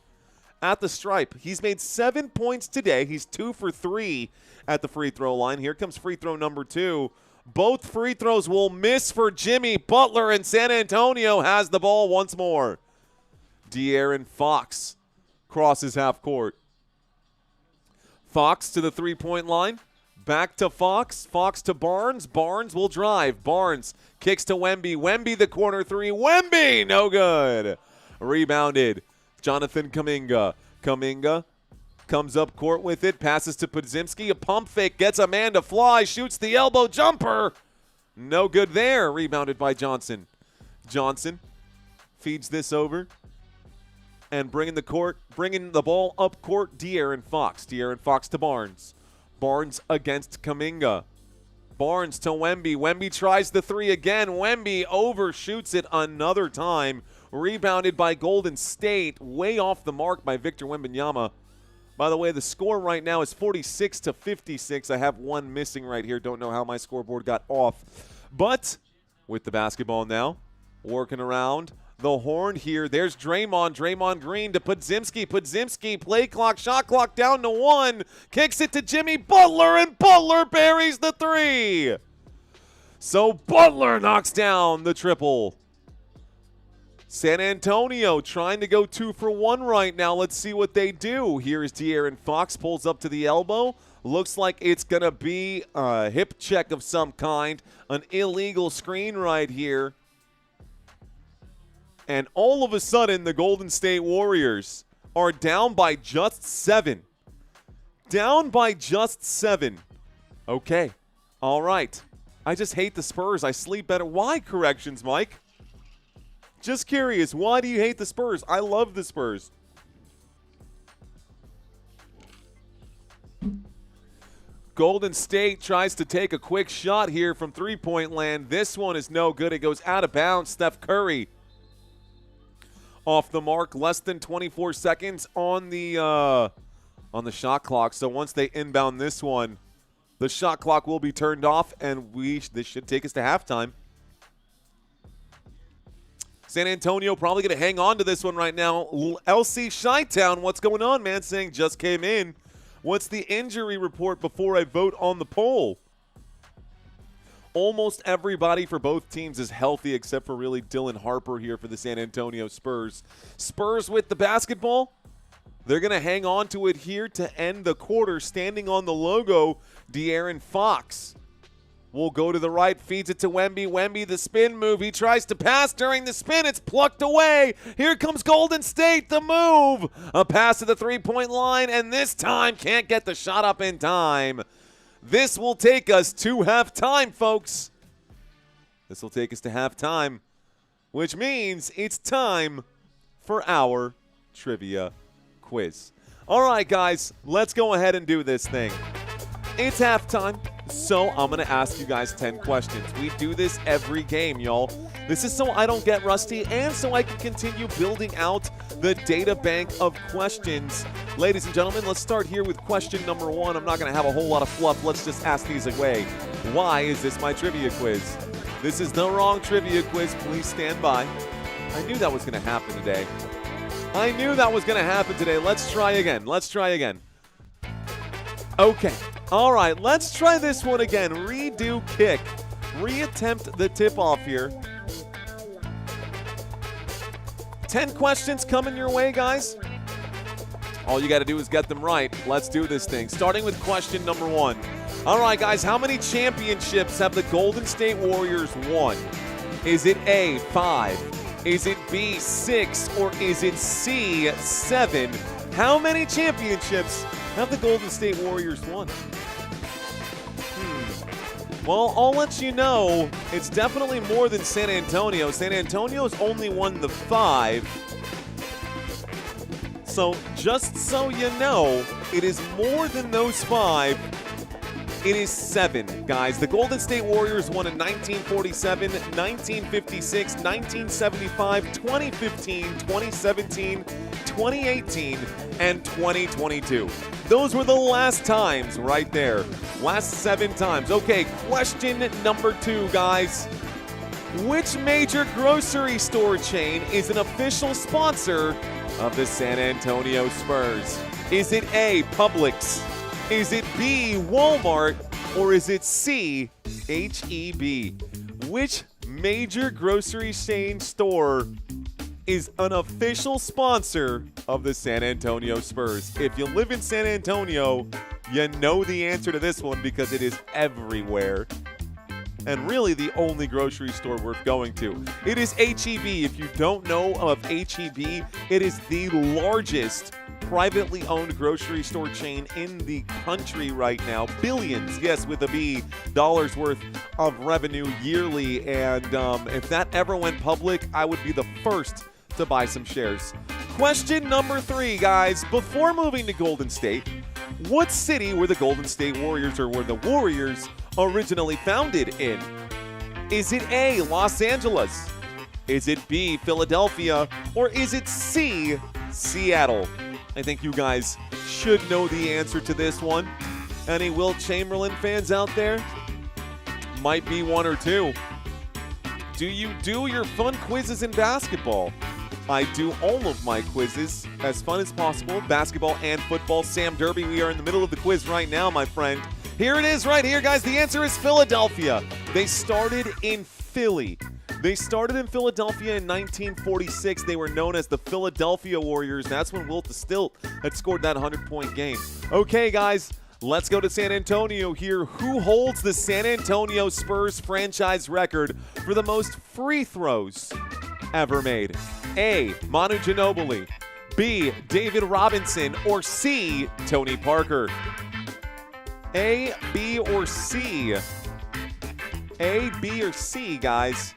at the stripe. He's made 7 points today. He's 2 for 3 at the free throw line. Here comes free throw number 2. Both free throws will miss for Jimmy Butler, and San Antonio has the ball once more. De'Aaron Fox crosses half court. Fox to the three-point line. Back to Fox. Fox to Barnes. Barnes will drive. Barnes kicks to Wemby. Wemby the corner three. Wemby, no good. Rebounded. Jonathan Kuminga. Kuminga comes up court with it. Passes to Podziemski. A pump fake. Gets a man to fly. Shoots the elbow jumper. No good there. Rebounded by Johnson. Johnson feeds this over. And bringing the ball up court, De'Aaron Fox. De'Aaron Fox to Barnes. Barnes against Kuminga. Barnes to Wemby. Wemby tries the three again. Wemby overshoots it another time. Rebounded by Golden State. Way off the mark by Victor Wembanyama. By the way, the score right now is 46-56. I have one missing right here. Don't know how my scoreboard got off. But with the basketball now, working around the horn here. There's Draymond. Draymond Green to Podziemski. Podziemski, play clock, shot clock down to 1. Kicks it to Jimmy Butler, and Butler buries the three. So Butler knocks down the triple. San Antonio trying to go 2 for 1 right now. Let's see what they do. Here's De'Aaron Fox, pulls up to the elbow. Looks like it's going to be a hip check of some kind. An illegal screen right here. And all of a sudden, the Golden State Warriors are down by just 7. Down by just 7. Okay. All right. I just hate the Spurs. I sleep better. Why corrections, Mike? Just curious, why do you hate the Spurs? I love the Spurs. Golden State tries to take a quick shot here from three-point land. This one is no good. It goes out of bounds. Steph Curry off the mark. Less than 24 seconds on the shot clock. So once they inbound this one, the shot clock will be turned off, and this should take us to halftime. San Antonio probably going to hang on to this one right now. LC Chi-Town, what's going on, man? Saying just came in. What's the injury report before I vote on the poll? Almost everybody for both teams is healthy except for really Dylan Harper here for the San Antonio Spurs. Spurs with the basketball. They're going to hang on to it here to end the quarter. Standing on the logo, De'Aaron Fox will go to the right, feeds it to Wemby. Wemby, the spin move. He tries to pass during the spin. It's plucked away. Here comes Golden State, the move. A pass to the three-point line, and this time can't get the shot up in time. This will take us to halftime, folks. This will take us to halftime, which means it's time for our trivia quiz. All right, guys, let's go ahead and do this thing. It's halftime. So I'm going to ask you guys 10 questions. We do this every game, y'all. This is so I don't get rusty and so I can continue building out the data bank of questions. Ladies and gentlemen, let's start here with question number 1. I'm not going to have a whole lot of fluff. Let's just ask these away. Why is this my trivia quiz? This is the wrong trivia quiz. Please stand by. I knew that was going to happen today. I knew that was going to happen today. Let's try again. Let's try again. Okay. All right. Let's try this one again. Redo kick. Reattempt the tip-off here. 10 questions coming your way, guys. All you got to do is get them right. Let's do this thing. Starting with question number 1. All right, guys. How many championships have the Golden State Warriors won? Is it A, 5? Is it B, 6? Or is it C, 7? How many championships have the Golden State Warriors won? Well, I'll let you know, it's definitely more than San Antonio. San Antonio's only won the 5. So just so you know, it is more than those 5. It is 7, guys. The Golden State Warriors won in 1947, 1956, 1975, 2015, 2017, 2018, and 2022. Those were the last times right there. Last 7 times. Okay, question number 2, guys. Which major grocery store chain is an official sponsor of the San Antonio Spurs? Is it A, Publix? Is it B, Walmart? Or is it C, H-E-B? Which major grocery chain store is an official sponsor of the San Antonio Spurs? If you live in San Antonio, you know the answer to this one because it is everywhere. And really the only grocery store worth going to. It is H-E-B. If you don't know of H-E-B, it is the largest privately owned grocery store chain in the country right now. Billions, yes, with a B, dollars worth of revenue yearly. And if that ever went public, I would be the first to buy some shares. Question number 3, guys. Before moving to Golden State, what city were the Golden State Warriors, or were the Warriors originally founded in? Is it A, Los Angeles? Is it B, Philadelphia? Or is it C, Seattle? I think you guys should know the answer to this one. Any Wilt Chamberlain fans out there? Might be 1 or 2. Do you do your fun quizzes in basketball? I do all of my quizzes as fun as possible, basketball and football. Sam Derby, we are in the middle of the quiz right now, my friend. Here it is right here, guys. The answer is Philadelphia. They started in Philly. They started in Philadelphia in 1946. They were known as the Philadelphia Warriors. That's when Wilt the Stilt had scored that 100-point game. Okay, guys, let's go to San Antonio here. Who holds the San Antonio Spurs franchise record for the most free throws ever made? A, Manu Ginobili. B, David Robinson. Or C, Tony Parker. A, B, or C? A, B, or C, guys?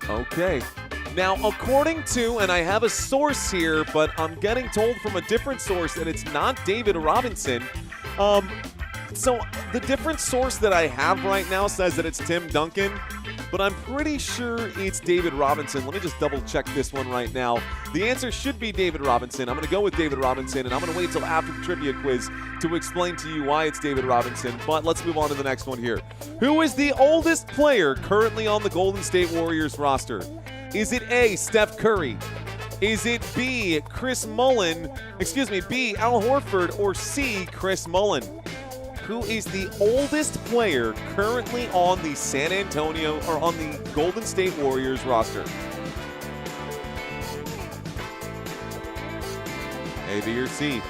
Okay. Now, according to, and I have a source here, but I'm getting told from a different source that it's not David Robinson. So the different source that I have right now says that it's Tim Duncan, but I'm pretty sure it's David Robinson. Let me just double check this one right now. The answer should be David Robinson. I'm going to go with David Robinson, and I'm going to wait until after the trivia quiz to explain to you why it's David Robinson. But let's move on to the next one here. Who is the oldest player currently on the Golden State Warriors roster? Is it A, Steph Curry? Is it B, Chris Mullin? B, Al Horford? Or C, Chris Mullin? Who is the oldest player currently on the San Antonio, or on the Golden State Warriors roster? A, B, or C?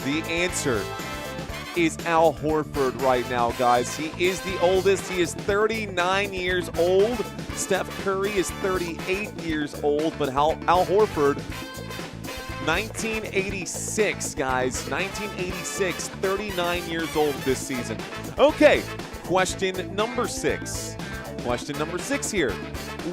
The answer is Al Horford right now, guys. He is the oldest. He is 39 years old. Steph Curry is 38 years old, but Al Horford, 1986, guys. 1986, 39 years old this season. Okay, question number 6. Question number 6 here.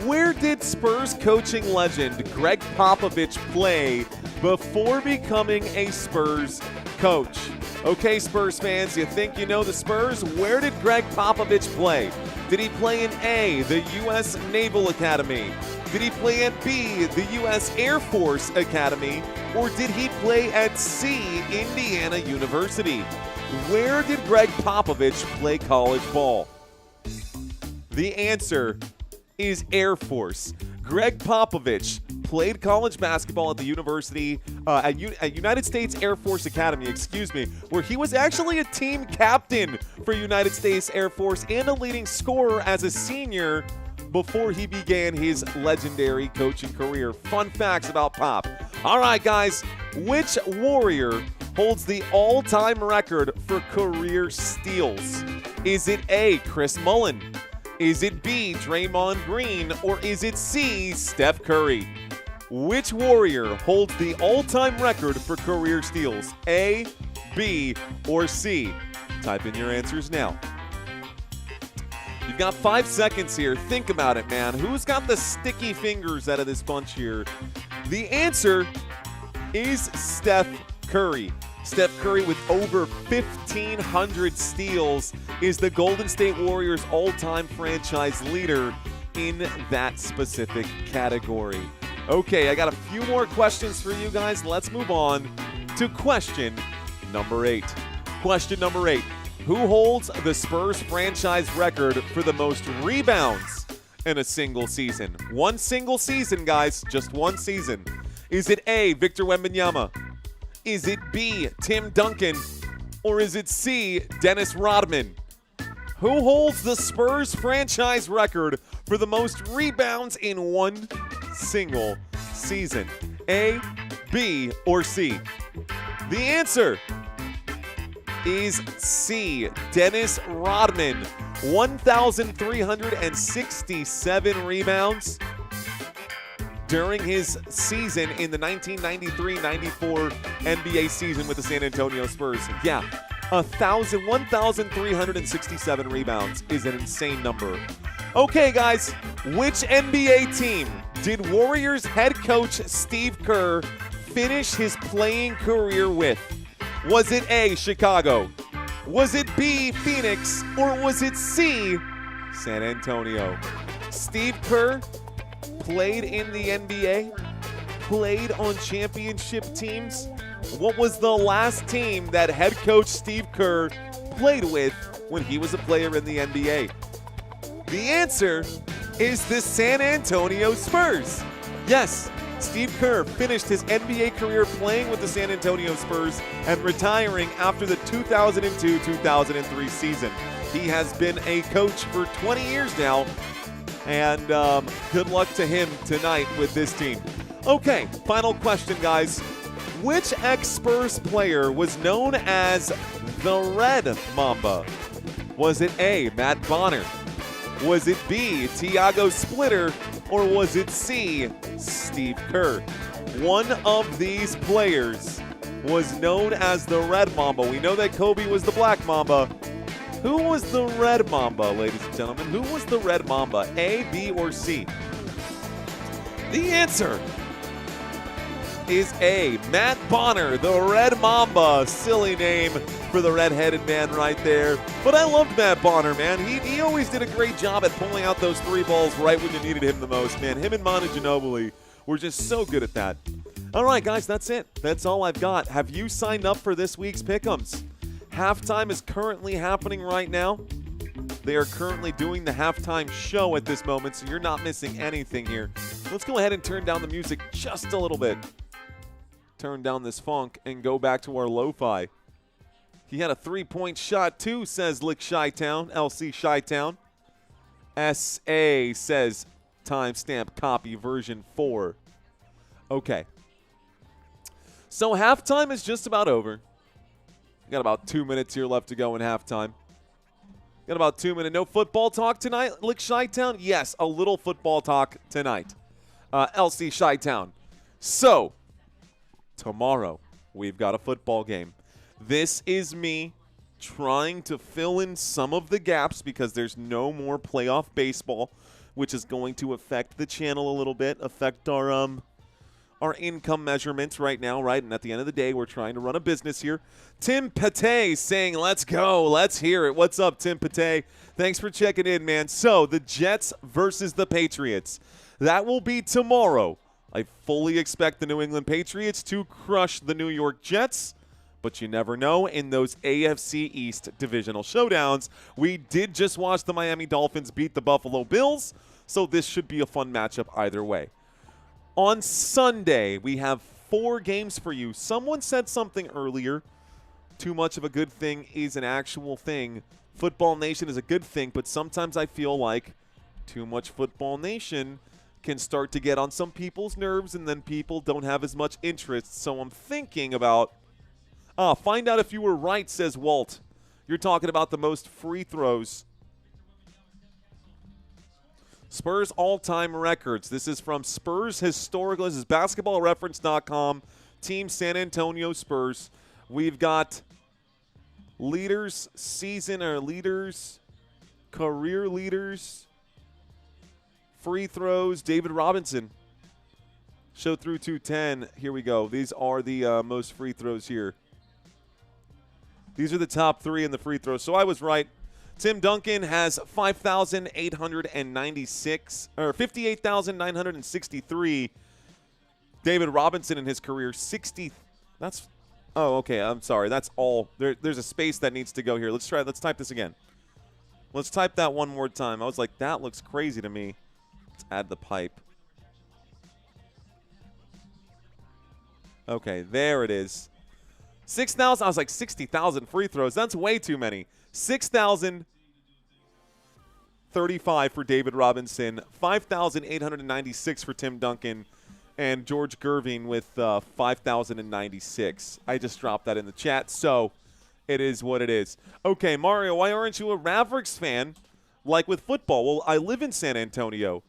Where did Spurs coaching legend Greg Popovich play before becoming a Spurs coach? Okay, Spurs fans, you think you know the Spurs? Where did Greg Popovich play? Did he play in A, the U.S. Naval Academy? Did he play at B, the U.S. Air Force Academy? Or did he play at C, Indiana University? Where did Greg Popovich play college ball? The answer is Air Force. Greg Popovich played college basketball at the university, at United States Air Force Academy, where he was actually a team captain for United States Air Force and a leading scorer as a senior before he began his legendary coaching career. Fun facts about Pop. All right, guys, which Warrior holds the all-time record for career steals? Is it A, Chris Mullin? Is it B, Draymond Green? Or is it C, Steph Curry? Which Warrior holds the all-time record for career steals? A, B, or C? Type in your answers now. You've got 5 seconds here. Think about it, man. Who's got the sticky fingers out of this bunch here? The answer is Steph Curry. Steph Curry, with over 1,500 steals, is the Golden State Warriors' all-time franchise leader in that specific category. Okay, I got a few more questions for you guys. Let's move on to question number 8. Question number 8. Who holds the Spurs franchise record for the most rebounds in a single season? One single season, guys. Just one season. Is it A, Victor Wembanyama? Is it B, Tim Duncan? Or is it C, Dennis Rodman? Who holds the Spurs franchise record for the most rebounds in one single season? A, B, or C? The answer is C, Dennis Rodman. 1,367 rebounds during his season in the 1993-94 NBA season with the San Antonio Spurs. Yeah, 1,367 rebounds is an insane number. Okay, guys, which NBA team did Warriors head coach Steve Kerr finish his playing career with? Was it A, Chicago? Was it B, Phoenix? Or was it C, San Antonio? Steve Kerr played in the NBA, played on championship teams. What was the last team that head coach Steve Kerr played with when he was a player in the NBA? The answer is the San Antonio Spurs. Yes, Steve Kerr finished his NBA career playing with the San Antonio Spurs and retiring after the 2002-2003 season. He has been a coach for 20 years now, and good luck to him tonight with this team. Okay, final question, guys. Which ex-Spurs player was known as the Red Mamba? Was it A, Matt Bonner? Was it B, Tiago Splitter? Or was it C, Steve Kerr? One of these players was known as the Red Mamba. We know that Kobe was the Black Mamba. Who was the Red Mamba, ladies and gentlemen? Who was the Red Mamba? A, B, or C? The answer is A, Matt Bonner, the Red Mamba. Silly name for the red-headed man right there. But I loved Matt Bonner, man. He always did a great job at pulling out those three balls right when you needed him the most, man. Him and Manu Ginobili were just so good at that. All right, guys, that's it. That's all I've got. Have you signed up for this week's Pick'ems? Halftime is currently happening right now. They are currently doing the halftime show at this moment, so you're not missing anything here. Let's go ahead and turn down the music just a little bit. Turn down this funk and go back to our lo-fi. He had a three-point shot too, says Lick Chi-Town, LC Chi-Town. SA says timestamp copy version 4. Okay. So halftime is just about over. Got about 2 minutes here left to go in halftime. Got about 2 minutes. No football talk tonight, Lick Chi-Town? Yes, a little football talk tonight. LC Chi-Town. So, tomorrow, we've got a football game. This is me trying to fill in some of the gaps because there's no more playoff baseball which is going to affect the channel a little bit, affect our income measurements right now, right? And at the end of the day, we're trying to run a business here. Tim Pate saying, let's go. Let's hear it. What's up, Tim Pate? Thanks for checking in, man. So the Jets versus the Patriots. That will be tomorrow. I fully expect the New England Patriots to crush the New York Jets. But you never know in those AFC East divisional showdowns. We did just watch the Miami Dolphins beat the Buffalo Bills. So this should be a fun matchup either way. On Sunday, we have 4 games for you. Someone said something earlier. Too much of a good thing is an actual thing. Football Nation is a good thing, but sometimes I feel like too much Football Nation can start to get on some people's nerves, and then people don't have as much interest. So I'm thinking about, find out if you were right, says Walt. You're talking about the most free throws. Spurs all-time records. This is from Spurs Historical. This is basketballreference.com. Team San Antonio Spurs. We've got leaders, career leaders, free throws. David Robinson. Show through 210. Here we go. These are the most free throws here. These are the top 3 in the free throws. So I was right. Tim Duncan has 5,896 or 58,963. David Robinson in his career 60. That's okay. I'm sorry. That's all. There's a space that needs to go here. Let's try. Let's type this again. Let's type that one more time. I was like, that looks crazy to me. Let's add the pipe. Okay, there it is. 6,000. I was like 60,000 free throws. That's way too many. 6,035 for David Robinson, 5,896 for Tim Duncan, and George Gervin with 5,096. I just dropped that in the chat, so it is what it is. Okay, Mario, why aren't you a Mavericks fan like with football? Well, I live in San Antonio.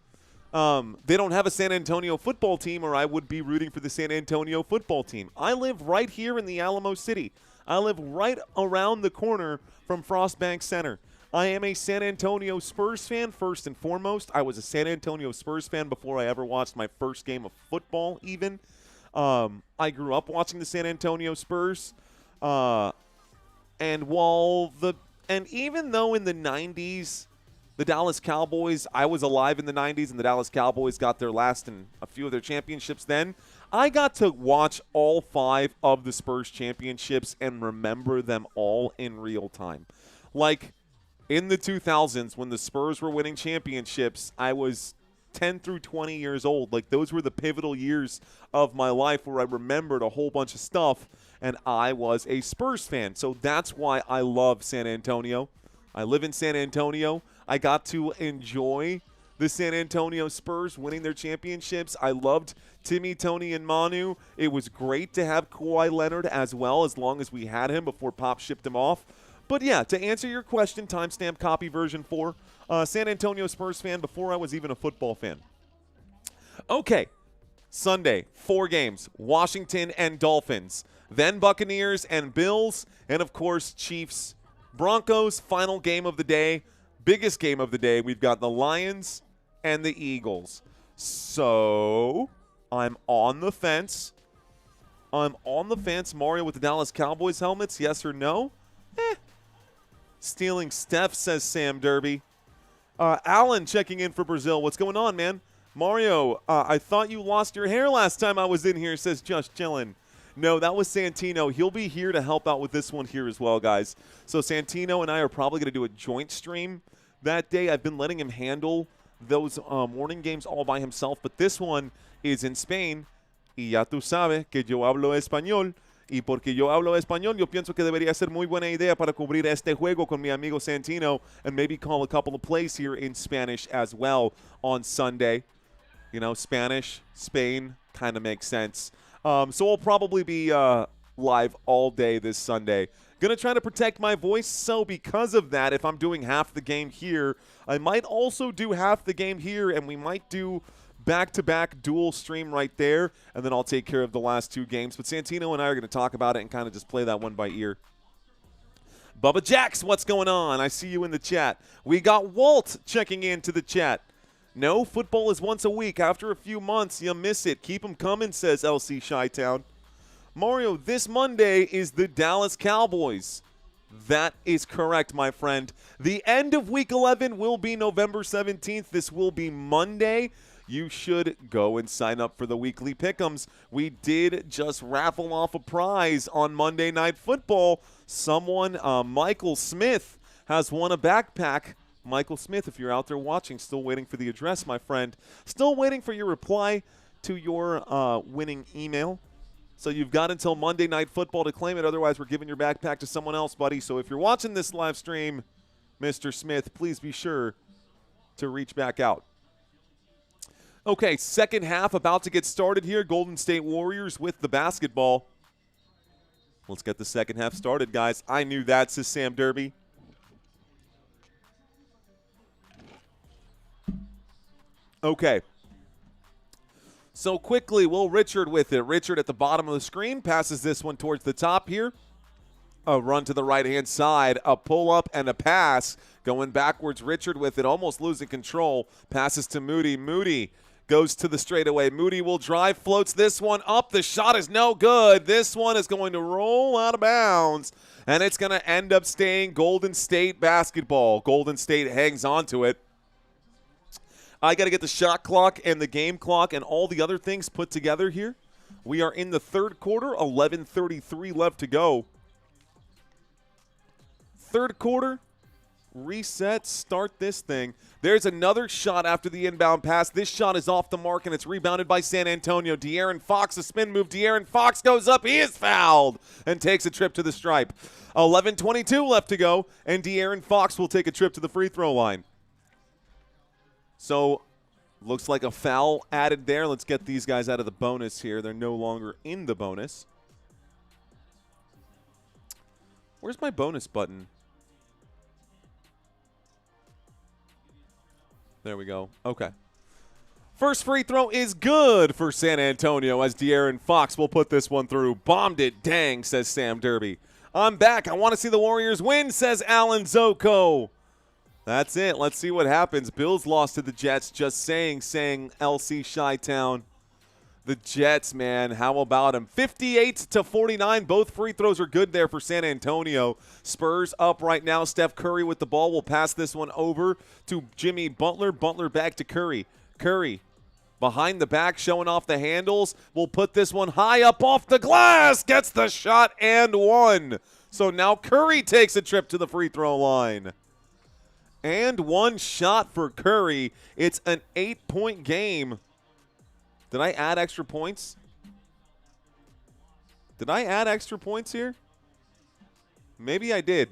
They don't have a San Antonio football team, or I would be rooting for the San Antonio football team. I live right here in the Alamo City. I live right around the corner from Frostbank Center. I am a San Antonio Spurs fan first and foremost. I was a San Antonio Spurs fan before I ever watched my first game of football even. I grew up watching the San Antonio Spurs. And even though in the 90s, the Dallas Cowboys, I was alive in the 90s, and the Dallas Cowboys got their last and a few of their championships then, I got to watch all 5 of the Spurs championships and remember them all in real time. Like, in the 2000s, when the Spurs were winning championships, I was 10 through 20 years old. Like, those were the pivotal years of my life where I remembered a whole bunch of stuff, and I was a Spurs fan. So that's why I love San Antonio. I live in San Antonio. I got to enjoy the San Antonio Spurs winning their championships. I loved Timmy, Tony, and Manu. It was great to have Kawhi Leonard as well, as long as we had him before Pop shipped him off. But yeah, to answer your question, timestamp copy version 4, San Antonio Spurs fan before I was even a football fan. Okay, Sunday, 4 games, Washington and Dolphins, then Buccaneers and Bills, and of course Chiefs, Broncos, final game of the day. Biggest game of the day, we've got the Lions and the Eagles. So I'm on the fence. Mario with the Dallas Cowboys helmets, yes or no? Stealing Steph, says Sam Derby. Alan checking in for Brazil. What's going on, man? Mario, I thought you lost your hair last time I was in here, says Just Chillin'. No, that was Santino. He'll be here to help out with this one here as well, guys. So Santino and I are probably going to do a joint stream that day. I've been letting him handle those morning games all by himself, but this one is in Spain. Y ya tú sabes que yo hablo español. Y porque yo hablo español, yo pienso que debería ser muy buena idea para cubrir este juego con mi amigo Santino and maybe call a couple of plays here in Spanish as well on Sunday. You know, Spanish, Spain, kind of makes sense. So I'll probably be live all day this Sunday. Going to try to protect my voice, so because of that, if I'm doing half the game here, I might also do half the game here, and we might do back-to-back dual stream right there, and then I'll take care of the last 2 games. But Santino and I are going to talk about it and kind of just play that one by ear. Bubba Jax, what's going on? I see you in the chat. We got Walt checking into the chat. No, football is once a week. After a few months, you miss it. Keep them coming, says LC Chi-Town. Mario, this Monday is the Dallas Cowboys. That is correct, my friend. The end of Week 11 will be November 17th. This will be Monday. You should go and sign up for the weekly pick'ems. We did just raffle off a prize on Monday Night Football. Someone, Michael Smith, has won a backpack. Michael Smith, if you're out there watching, still waiting for the address, my friend. Still waiting for your reply to your winning email. So you've got until Monday Night Football to claim it. Otherwise, we're giving your backpack to someone else, buddy. So if you're watching this live stream, Mr. Smith, please be sure to reach back out. Okay, second half about to get started here. Golden State Warriors with the basketball. Let's get the second half started, guys. I knew that, says Sam Derby. Okay. So quickly, Will Richard with it. Richard at the bottom of the screen passes this one towards the top here. A run to the right-hand side, a pull-up and a pass. Going backwards, Richard with it, almost losing control. Passes to Moody. Moody goes to the straightaway. Moody will drive, floats this one up. The shot is no good. This one is going to roll out of bounds, and it's going to end up staying Golden State basketball. Golden State hangs on to it. I got to get the shot clock and the game clock and all the other things put together here. We are in the third quarter, 11:33 left to go. Third quarter, reset, start this thing. There's another shot after the inbound pass. This shot is off the mark, and it's rebounded by San Antonio. De'Aaron Fox, a spin move. De'Aaron Fox goes up. He is fouled and takes a trip to the stripe. 11:22 left to go, and De'Aaron Fox will take a trip to the free throw line. So, looks like a foul added there. Let's get these guys out of the bonus here. They're no longer in the bonus. Where's my bonus button? There we go. Okay. First free throw is good for San Antonio as De'Aaron Fox will put this one through. Bombed it. Dang, says Sam Derby. I'm back. I want to see the Warriors win, says Alan Zoko. That's it. Let's see what happens. Bills lost to the Jets. Just saying LC Chi-Town. The Jets, man, how about them? 58-49. Both free throws are good there for San Antonio. Spurs up right now. Steph Curry with the ball will pass this one over to Jimmy Butler. Butler back to Curry. Curry behind the back, showing off the handles. Will put this one high up off the glass. Gets the shot and one. So now Curry takes a trip to the free throw line. And one shot for Curry. It's an 8-point game. Did I add extra points? Did I add extra points here? Maybe I did.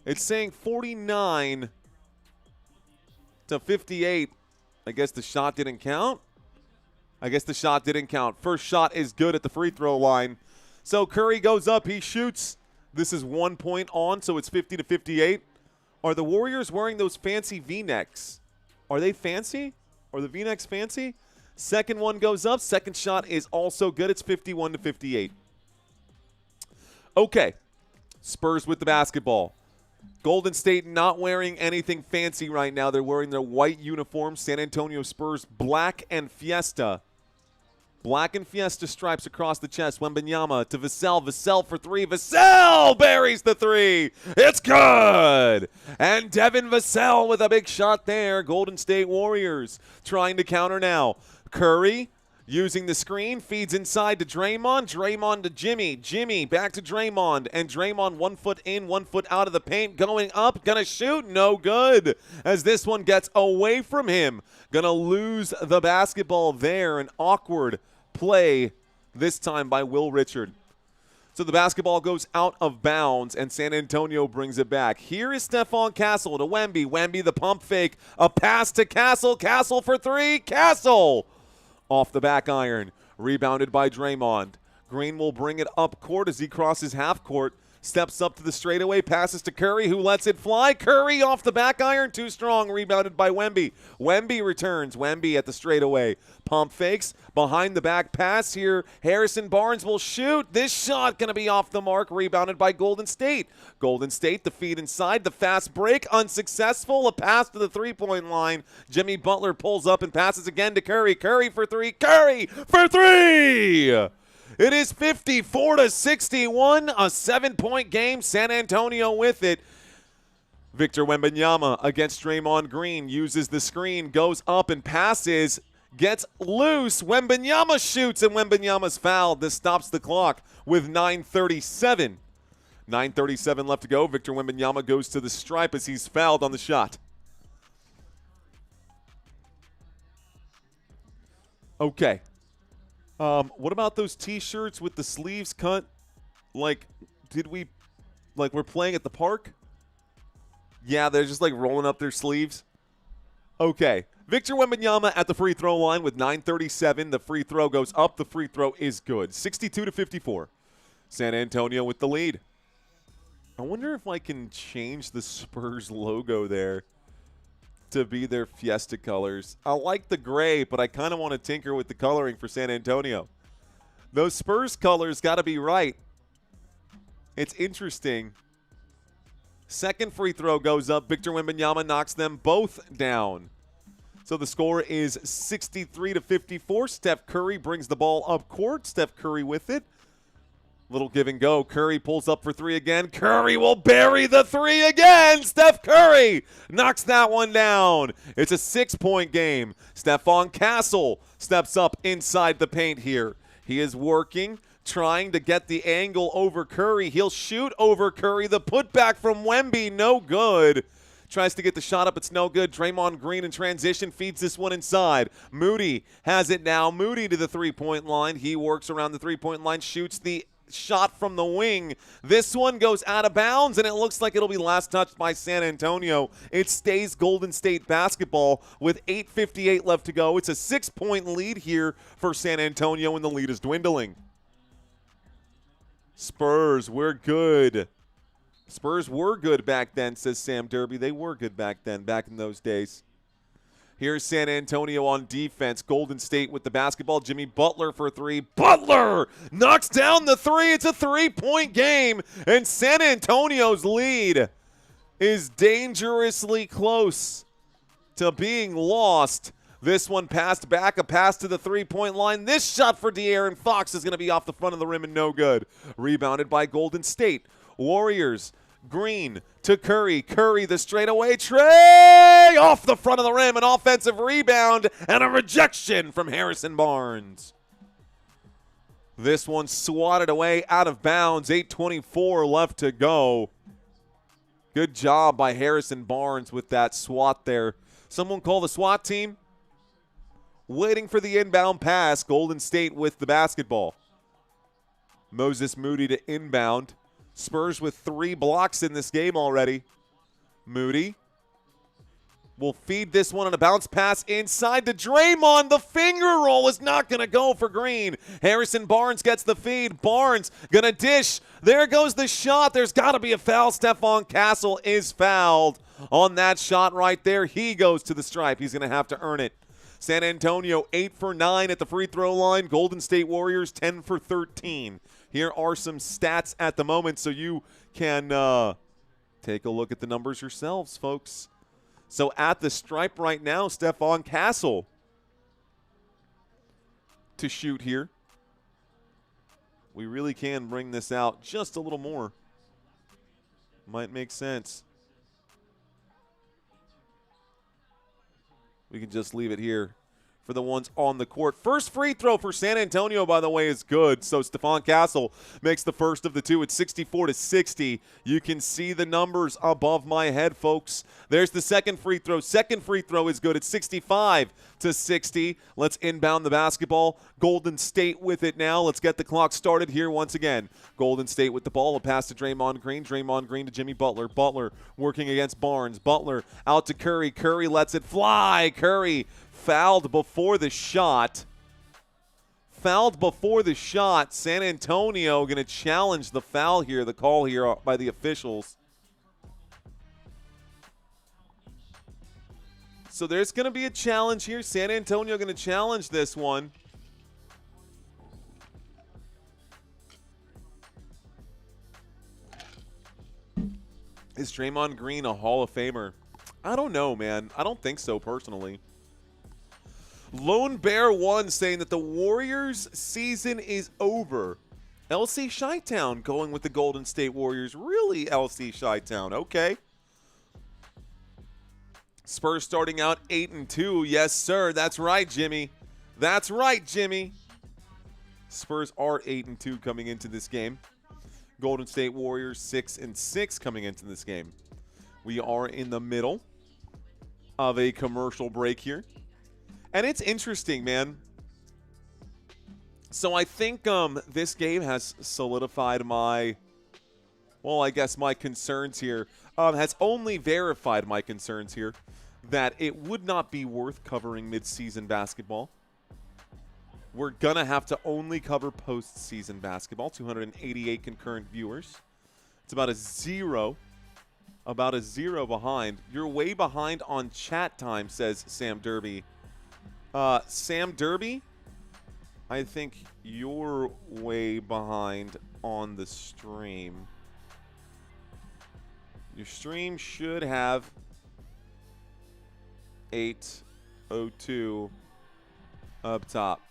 It's saying 49-58. I guess the shot didn't count. First shot is good at the free throw line. So Curry goes up. He shoots. This is 1 point on, so it's 50-58. Are the Warriors wearing those fancy V-necks? Are they fancy? Are the V-necks fancy? Second one goes up. Second shot is also good. It's 51-58. Okay. Spurs with the basketball. Golden State not wearing anything fancy right now. They're wearing their white uniforms. San Antonio Spurs black and fiesta. Black and fiesta stripes across the chest. Wembanyama to Vassell. Vassell for three. Vassell buries the three. It's good. And Devin Vassell with a big shot there. Golden State Warriors trying to counter now. Curry using the screen. Feeds inside to Draymond. Draymond to Jimmy. Jimmy back to Draymond. And Draymond 1 foot in, 1 foot out of the paint. Going up. Gonna shoot. No good. As this one gets away from him. Gonna lose the basketball there. An awkward play this time by Will Richard. So the basketball goes out of bounds, and San Antonio brings it back. Here is Stephon Castle to Wemby. Wemby the pump fake. A pass to Castle. Castle for three. Castle off the back iron. Rebounded by Draymond. Green will bring it up court as he crosses half court. steps up to the straightaway, passes to Curry, who lets it fly. Curry off the back iron, too strong, rebounded by Wemby. Wemby returns. Wemby at the straightaway. Pump fakes, behind the back pass here. Harrison Barnes will shoot. This shot going to be off the mark, rebounded by Golden State. Golden State, the feed inside, the fast break, unsuccessful. A pass to the three-point line. Jimmy Butler pulls up and passes again to Curry. Curry for three. Curry for three! It is 54-61, a 7-point game. San Antonio with it. Victor Wembanyama against Draymond Green, uses the screen, goes up and passes, gets loose. Wembanyama shoots, and Wembanyama's fouled. This stops the clock with 9:37. 9:37 left to go. Victor Wembanyama goes to the stripe as he's fouled on the shot. Okay. What about those T-shirts with the sleeves cut? Like, we're playing at the park? Yeah, they're just like rolling up their sleeves. Okay. Victor Wembanyama at the free throw line with 9:37. The free throw goes up. The free throw is good. 62-54. San Antonio with the lead. I wonder if I can change the Spurs logo there to be their Fiesta colors. I like the gray, but I kind of want to tinker with the coloring for San Antonio. Those Spurs colors got to be right. It's interesting. Second free throw goes up. Victor Wembanyama knocks them both down. So the score is 63-54. Steph Curry brings the ball up court. Steph Curry with it. Little give and go. Curry pulls up for three again. Curry will bury the three again. Steph Curry knocks that one down. It's a 6-point game. Stephon Castle steps up inside the paint here. He is working, trying to get the angle over Curry. He'll shoot over Curry. The putback from Wemby, no good. Tries to get the shot up. It's no good. Draymond Green in transition feeds this one inside. Moody has it now. Moody to the three-point line. He works around the three-point line, shoots the shot from the wing. This one goes out of bounds, and it looks like it'll be last touched by San Antonio. It stays Golden State basketball with 8:58 left to go. It's a 6-point lead here for San Antonio, and the lead is dwindling. Spurs, we're good. Spurs were good back then, says Sam Derby. They were good back then, back in those days. Here's San Antonio on defense. Golden State with the basketball. Jimmy Butler for three. Butler knocks down the three. It's a 3-point game, and San Antonio's lead is dangerously close to being lost. This one passed back, a pass to the three-point line. This shot for De'Aaron Fox is going to be off the front of the rim and no good. Rebounded by Golden State. Warriors. Green to Curry. Curry the straightaway tray off the front of the rim. An offensive rebound and a rejection from Harrison Barnes. This one swatted away out of bounds. 8:24 left to go. Good job by Harrison Barnes with that swat there. Someone call the SWAT team. Waiting for the inbound pass. Golden State with the basketball. Moses Moody to inbound. Spurs with 3 blocks in this game already. Moody will feed this one on a bounce pass inside to Draymond. The finger roll is not going to go for Green. Harrison Barnes gets the feed. Barnes going to dish. There goes the shot. There's got to be a foul. Stephon Castle is fouled on that shot right there. He goes to the stripe. He's going to have to earn it. San Antonio 8 for 9 at the free throw line. Golden State Warriors 10 for 13. Here are some stats at the moment so you can take a look at the numbers yourselves, folks. So at the stripe right now, Stephon Castle to shoot here. We really can bring this out just a little more. Might make sense. We can just leave it here for the ones on the court. First free throw for San Antonio, by the way, is good. So Stephon Castle makes the first of the two. It's 64-60. You can see the numbers above my head, folks. There's the second free throw. Second free throw is good. It's 65-60. Let's inbound the basketball. Golden State with it now. Let's get the clock started here once again. Golden State with the ball. A pass to Draymond Green. Draymond Green to Jimmy Butler. Butler working against Barnes. Butler out to Curry. Curry lets it fly. Curry fouled before the shot. fouled before the shot. San Antonio going to challenge the foul here, the call here by the officials. So there's going to be a challenge here. San Antonio going to challenge this one. Is Draymond Green a Hall of Famer? I don't know, man. I don't think so, personally. Lone Bear 1 saying that the Warriors season is over. LC Chi-Town going with the Golden State Warriors. Really, LC Chi-Town. Okay. Spurs starting out 8-2. Yes, sir. That's right, Jimmy. That's right, Jimmy. Spurs are 8-2 coming into this game. Golden State Warriors 6-6 coming into this game. We are in the middle of a commercial break here. And it's interesting, man. So I think this game has solidified my, well, I guess my concerns here. Has only verified my concerns here that it would not be worth covering midseason basketball. We're going to have to only cover postseason basketball. 288 concurrent viewers. It's about a zero behind. You're way behind on chat time, says Sam Derby. Sam Derby, I think you're way behind on the stream. Your stream should have 8:02 up top.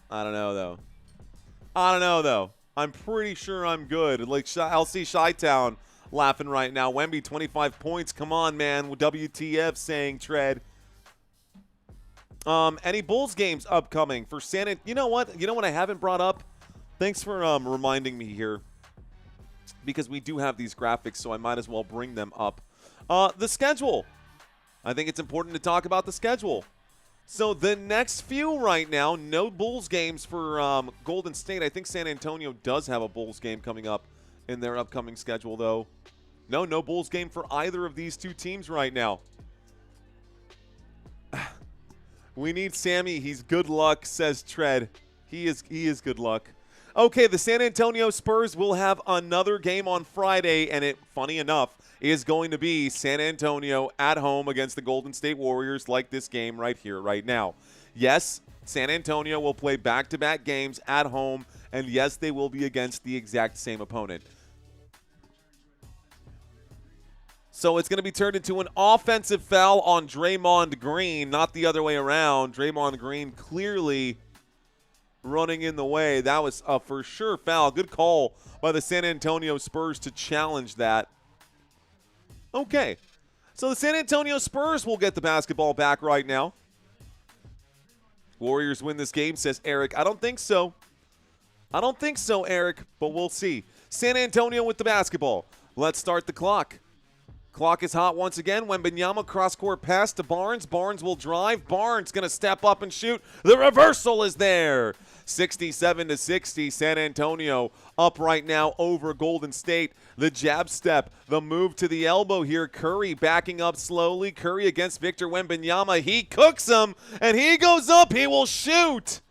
I don't know, though. I'm pretty sure I'm good. Like, LC Chi-Town laughing right now. Wemby, 25 points. Come on, man. WTF saying tread. Any Bulls games upcoming for San? You know what? You know what I haven't brought up? Thanks for reminding me here. Because we do have these graphics, so I might as well bring them up. The schedule. I think it's important to talk about the schedule. So the next few right now, no Bulls games for Golden State. I think San Antonio does have a Bulls game coming up in their upcoming schedule, though. No Bulls game for either of these two teams right now. We need Sammy. He's good luck, says Tread. He is good luck. Okay, the San Antonio Spurs will have another game on Friday, and it, funny enough, is going to be San Antonio at home against the Golden State Warriors, like this game right here, right now. Yes, San Antonio will play back-to-back games at home, and yes, they will be against the exact same opponent. So it's going to be turned into an offensive foul on Draymond Green, not the other way around. Draymond Green clearly running in the way. That was a for sure foul. Good call by the San Antonio Spurs to challenge that. Okay, so the San Antonio Spurs will get the basketball back right now. Warriors win this game, says Eric. I don't think so. I don't think so, Eric, but we'll see. San Antonio with the basketball. Let's start the clock. Clock is hot once again. Wembanyama cross-court pass to Barnes. Barnes will drive. Barnes going to step up and shoot. The reversal is there. 67-60. San Antonio up right now over Golden State. The jab step. The move to the elbow here. Curry backing up slowly. Curry against Victor Wembanyama. He cooks him, and he goes up. He will shoot.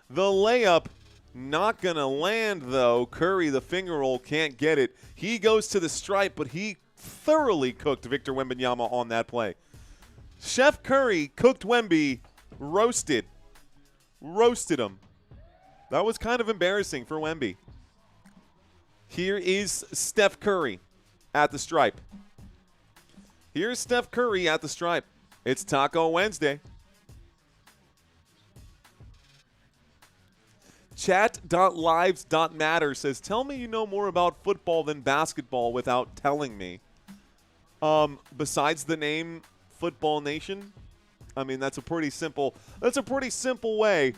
The layup not going to land, though. Curry, the finger roll, can't get it. He goes to the stripe, but he thoroughly cooked Victor Wembanyama on that play. Chef Curry cooked Wemby, roasted him. That was kind of embarrassing for Wemby. Here is Steph Curry at the stripe. Here's Steph Curry at the stripe. It's Taco Wednesday. Chat.lives.matter says, tell me you know more about football than basketball without telling me. Besides the name Football Nation, I mean, that's a pretty simple way.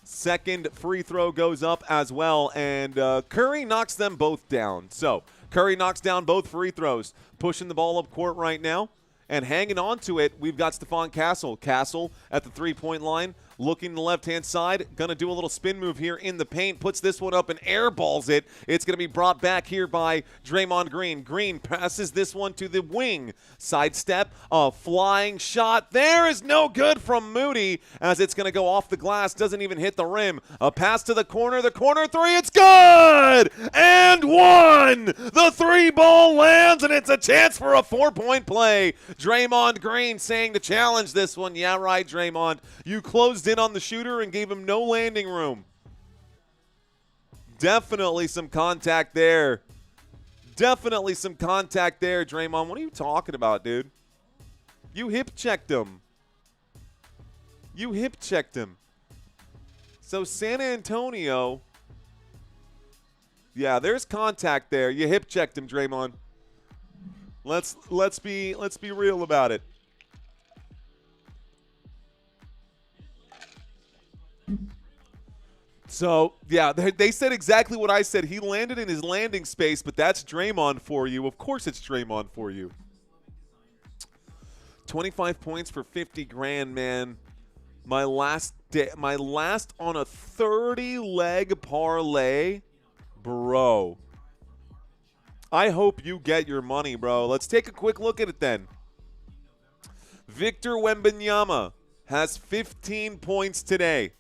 Second free throw goes up as well, and Curry knocks them both down. So Curry knocks down both free throws, pushing the ball up court right now. And hanging on to it, we've got Stephon Castle. Castle at the three-point line, looking to the left-hand side. Going to do a little spin move here in the paint. Puts this one up and airballs it. It's going to be brought back here by Draymond Green. Green passes this one to the wing. Sidestep, a flying shot. There is no good from Moody as it's going to go off the glass. Doesn't even hit the rim. A pass to the corner three. It's good! And one! The three ball lands, and it's a chance for a 4-point play. Draymond Green saying to challenge this one. Yeah, right, Draymond. You closed in on the shooter and gave him no landing room. Definitely some contact there. Definitely some contact there, Draymond. What are you talking about, dude? You hip checked him. You hip checked him. So San Antonio, yeah, there's contact there. You hip checked him, Draymond. Let's be real about it. So, yeah, they said exactly what I said. He landed in his landing space, but that's Draymond for you. Of course it's Draymond for you. 25 points for 50 grand, man. My last on a 30-leg parlay, bro. I hope you get your money, bro. Let's take a quick look at it then. Victor Wembanyama has 15 points today.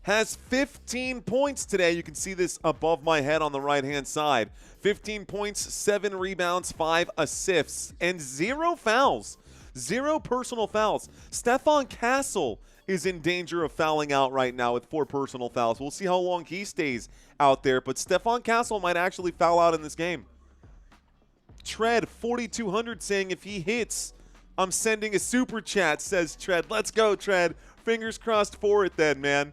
Has 15 points today. You can see this above my head on the right-hand side. 15 points, 7 rebounds, 5 assists, and 0 fouls. 0 personal fouls. Stephon Castle is in danger of fouling out right now with 4 personal fouls. We'll see how long he stays out there, but Stephon Castle might actually foul out in this game. Tread 4200 saying if he hits, I'm sending a super chat, says Tread. Let's go, Tread. Fingers crossed for it then, man.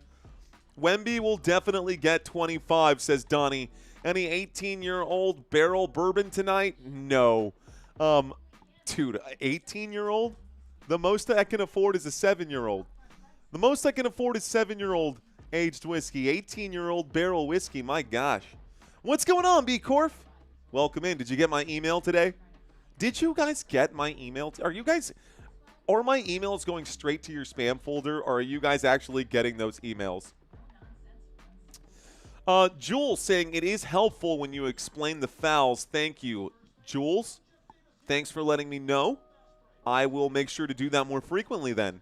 Wemby will definitely get 25, says Donnie. Any 18-year-old barrel bourbon tonight? No. Dude, 18-year-old? The most I can afford is a 7-year-old. The most I can afford is 7-year-old aged whiskey. 18-year-old barrel whiskey, my gosh. What's going on, B Corf? Welcome in. Did you get my email today? Did you guys get my email? Are my emails going straight to your spam folder, or are you guys actually getting those emails? Jules saying it is helpful when you explain the fouls. Thank you, Jules. Thanks for letting me know. I will make sure to do that more frequently then.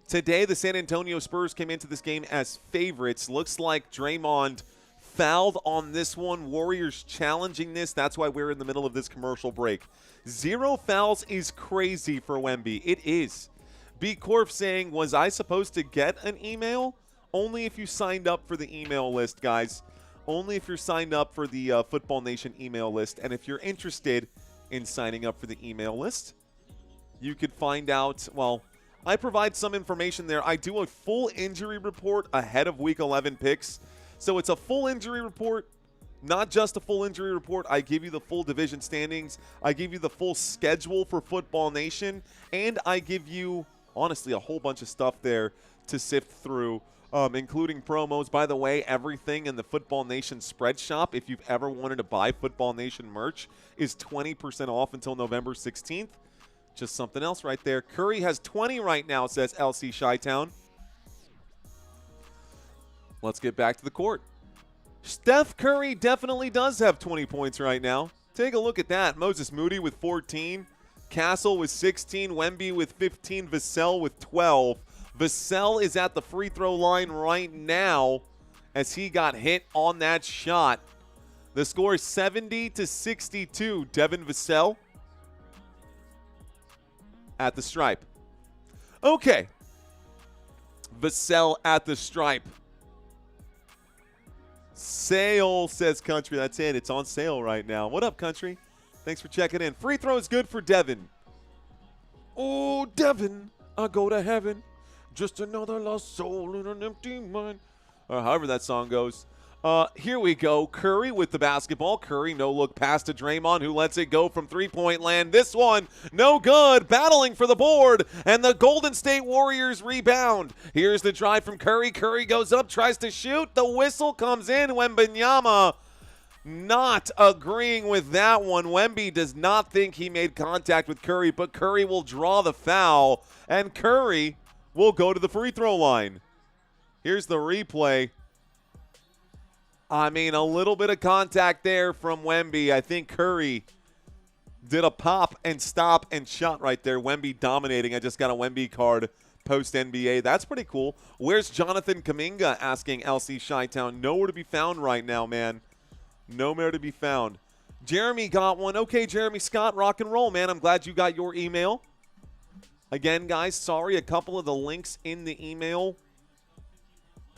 Today, the San Antonio Spurs came into this game as favorites. Looks like Draymond fouled on this one. Warriors challenging this. That's why we're in the middle of this commercial break. 0 fouls is crazy for Wemby. It is. B Corp saying, was I supposed to get an email? Only if you signed up for the email list, guys. Only if you're signed up for the Football Nation email list. And if you're interested in signing up for the email list, you could find out, well, I provide some information there. I do a full injury report ahead of Week 11 picks. So it's a full injury report, not just a full injury report. I give you the full division standings. I give you the full schedule for Football Nation. And I give you, honestly, a whole bunch of stuff there to sift through. Including promos. By the way, everything in the Football Nation spread shop, if you've ever wanted to buy Football Nation merch, is 20% off until November 16th. Just something else right there. Curry has 20 right now, says LC Chi-Town. Let's get back to the court. Steph Curry definitely does have 20 points right now. Take a look at that. Moses Moody with 14. Castle with 16. Wemby with 15. Vassell with 12. Vassell is at the free throw line right now as he got hit on that shot. The score is 70-62. Devin Vassell at the stripe. Okay. Vassell at the stripe. Sale, says Country. That's it. It's on sale right now. What up, Country? Thanks for checking in. Free throw is good for Devin. Oh, Devin, I go to heaven. Just another lost soul in an empty mind. Or however that song goes. Here we go. Curry with the basketball. Curry, no look pass to Draymond, who lets it go from three-point land. This one, no good. Battling for the board, and the Golden State Warriors rebound. Here's the drive from Curry. Curry goes up, tries to shoot. The whistle comes in. Wembanyama not agreeing with that one. Wemby does not think he made contact with Curry, but Curry will draw the foul, and Curry will go to the free throw line. Here's the replay. I mean, a little bit of contact there from Wemby. I think Curry did a pop and stop and shot right there. Wemby dominating. I just got a Wemby card post-NBA. That's pretty cool. Where's Jonathan Kuminga, asking LC Chi-Town. Nowhere to be found right now, man. Nowhere to be found. Jeremy got one. Okay, Jeremy Scott, rock and roll, man. I'm glad you got your email. Again, guys, sorry, a couple of the links in the email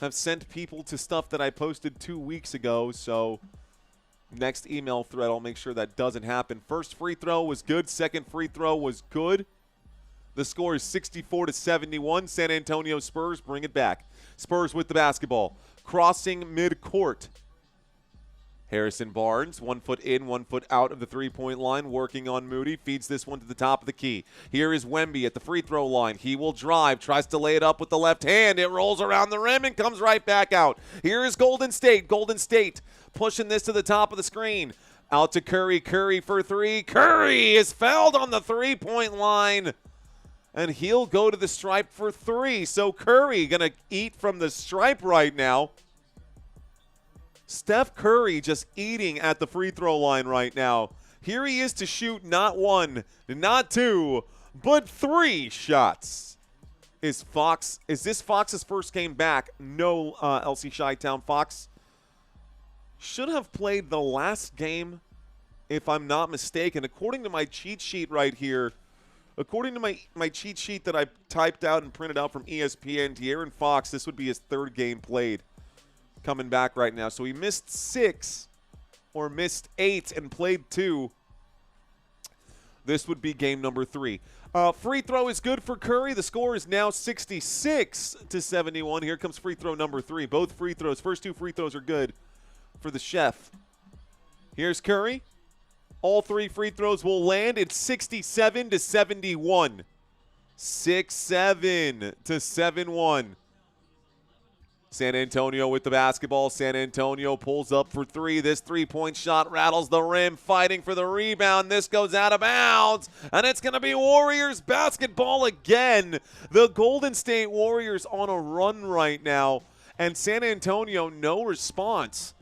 have sent people to stuff that I posted 2 weeks ago, so next email thread, I'll make sure that doesn't happen. First free throw was good. Second free throw was good. The score is 64-71. San Antonio Spurs bring it back. Spurs with the basketball. Crossing midcourt. Harrison Barnes, 1 foot in, 1 foot out of the three-point line, working on Moody, feeds this one to the top of the key. Here is Wemby at the free throw line. He will drive, tries to lay it up with the left hand. It rolls around the rim and comes right back out. Here is Golden State. Golden State pushing this to the top of the screen. Out to Curry. Curry for three. Curry is fouled on the three-point line, and he'll go to the stripe for three. So Curry going to eat from the stripe right now. Steph Curry just eating at the free throw line right now. Here he is to shoot not one, not two, but 3 shots. Is this Fox's first game back? No, LC Chi-Town. Fox should have played the last game, if I'm not mistaken. According to my cheat sheet right here, according to my cheat sheet that I typed out and printed out from ESPN, De'Aaron Fox, this would be his 3rd game played. Coming back right now. So he missed 6 or missed 8 and played 2. This would be game number 3. Free throw is good for Curry. The score is now 66-71. Here comes free throw number 3. Both free throws, first 2 free throws are good for the chef. Here's Curry. All 3 free throws will land. It's 67-71. 6-7-7-1. San Antonio with the basketball. San Antonio pulls up for 3. This three-point shot rattles the rim, fighting for the rebound. This goes out of bounds, and it's going to be Warriors basketball again. The Golden State Warriors on a run right now, and San Antonio, no response.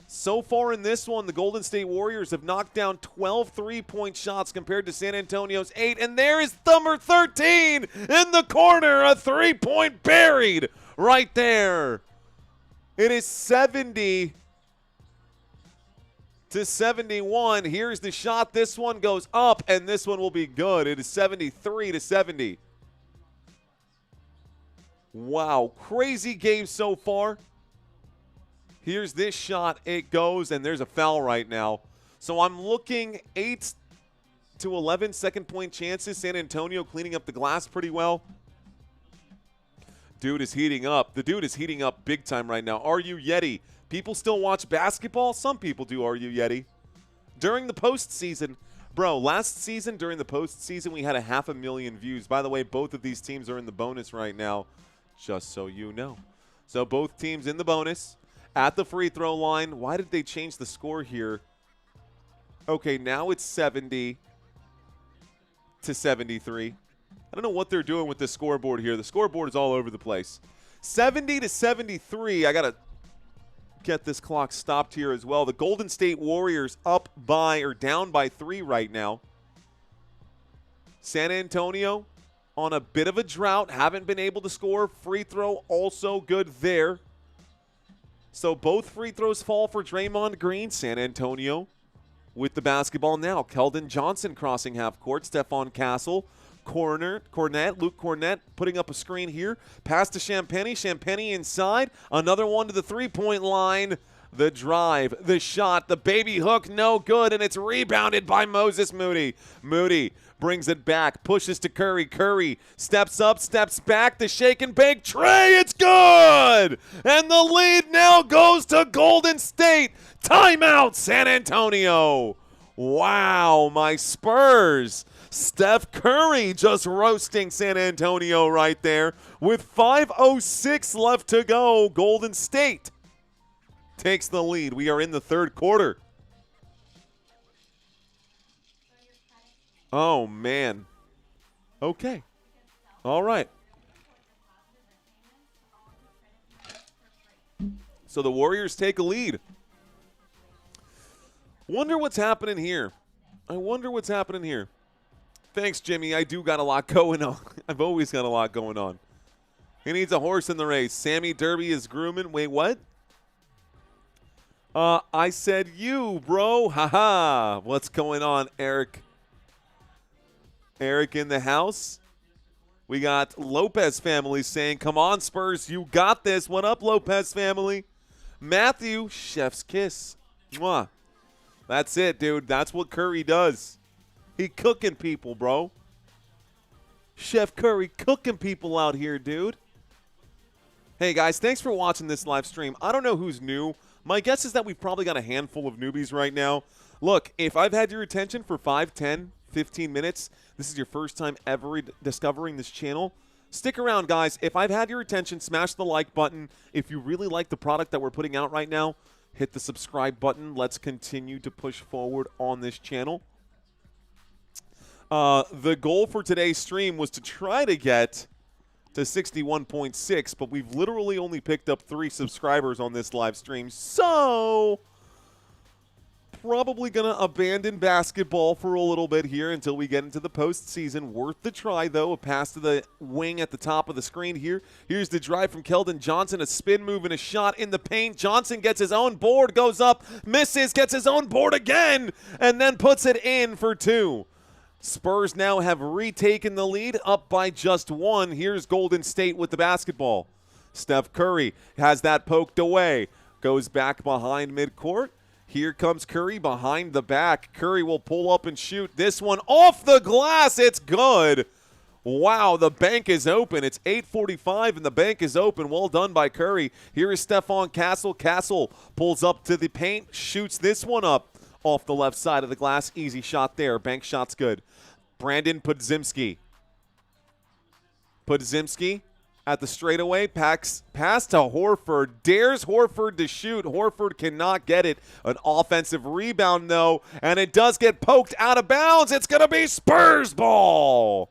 So far in this one, the Golden State Warriors have knocked down 12 three-point shots compared to San Antonio's 8, and there is number 13 in the corner, a three-point buried right there. It is 70-71. Here's the shot. This one goes up, and this one will be good. It is 73-70. Wow, crazy game so far. Here's this shot. It goes, and there's a foul right now. So I'm looking 8 to 11 second-point chances. San Antonio cleaning up the glass pretty well. Dude is heating up. The dude is heating up big time right now. Are You Yeti? People still watch basketball? Some people do. Are You Yeti? During the postseason, bro, last season during the postseason, we had 500,000 views. By the way, both of these teams are in the bonus right now, just so you know. So both teams in the bonus. At the free throw line. Why did they change the score here? Okay, now it's 70-73. I don't know what they're doing with the scoreboard here. The scoreboard is all over the place. 70-73. I got to get this clock stopped here as well. The Golden State Warriors up by or down by 3 right now. San Antonio on a bit of a drought. Haven't been able to score. Free throw also good there. So both free throws fall for Draymond Green. San Antonio with the basketball now. Keldon Johnson crossing half court. Stephon Castle. Luke Cornett putting up a screen here. Pass to Champagnie. Champagnie inside. Another one to the three-point line. The drive, the shot, the baby hook, no good, and it's rebounded by Moses Moody. Moody brings it back, pushes to Curry. Curry steps up, steps back, the shake and bake tray, it's good! And the lead now goes to Golden State. Timeout, San Antonio. Wow, my Spurs. Steph Curry just roasting San Antonio right there with 5:06 left to go. Golden State takes the lead. We are in the third quarter. Oh, man. Okay. All right. So the Warriors take a lead. Wonder what's happening here. I wonder what's happening here. Thanks, Jimmy. I do got a lot going on. I've always got a lot going on. He needs a horse in the race. Sammy Derby is grooming. Wait, what? I said you, bro. Haha. What's going on, Eric? Eric in the house. We got Lopez family saying, come on, Spurs, you got this. What up, Lopez family? Matthew, chef's kiss. Mwah. That's it, dude. That's what Curry does. He cooking people, bro. Chef Curry cooking people out here, dude. Hey, guys, thanks for watching this live stream. I don't know who's new. My guess is that we've probably got a handful of newbies right now. Look, if I've had your attention for 5, 10, 15 minutes, this is your first time ever discovering this channel, stick around, guys. If I've had your attention, smash the like button. If you really like the product that we're putting out right now, hit the subscribe button. Let's continue to push forward on this channel. The goal for today's stream was to try to get to 61.6, but we've literally only picked up 3 subscribers on this live stream. So probably going to abandon basketball for a little bit here until we get into the postseason. Worth the try, though. A pass to the wing at the top of the screen here. Here's the drive from Keldon Johnson. A spin move and a shot in the paint. Johnson gets his own board, goes up, misses, gets his own board again, and then puts it in for 2. Spurs now have retaken the lead, up by just 1. Here's Golden State with the basketball. Steph Curry has that poked away. Goes back behind midcourt. Here comes Curry behind the back. Curry will pull up and shoot. This one off the glass. It's good. Wow, the bank is open. It's 8:45 and the bank is open. Well done by Curry. Here is Stephon Castle. Castle pulls up to the paint, shoots this one up off the left side of the glass. Easy shot there. Bank shot's good. Brandon Podziemski. Podziemski at the straightaway. Pass to Horford. Dares Horford to shoot. Horford cannot get it. An offensive rebound, though, and it does get poked out of bounds. It's going to be Spurs ball.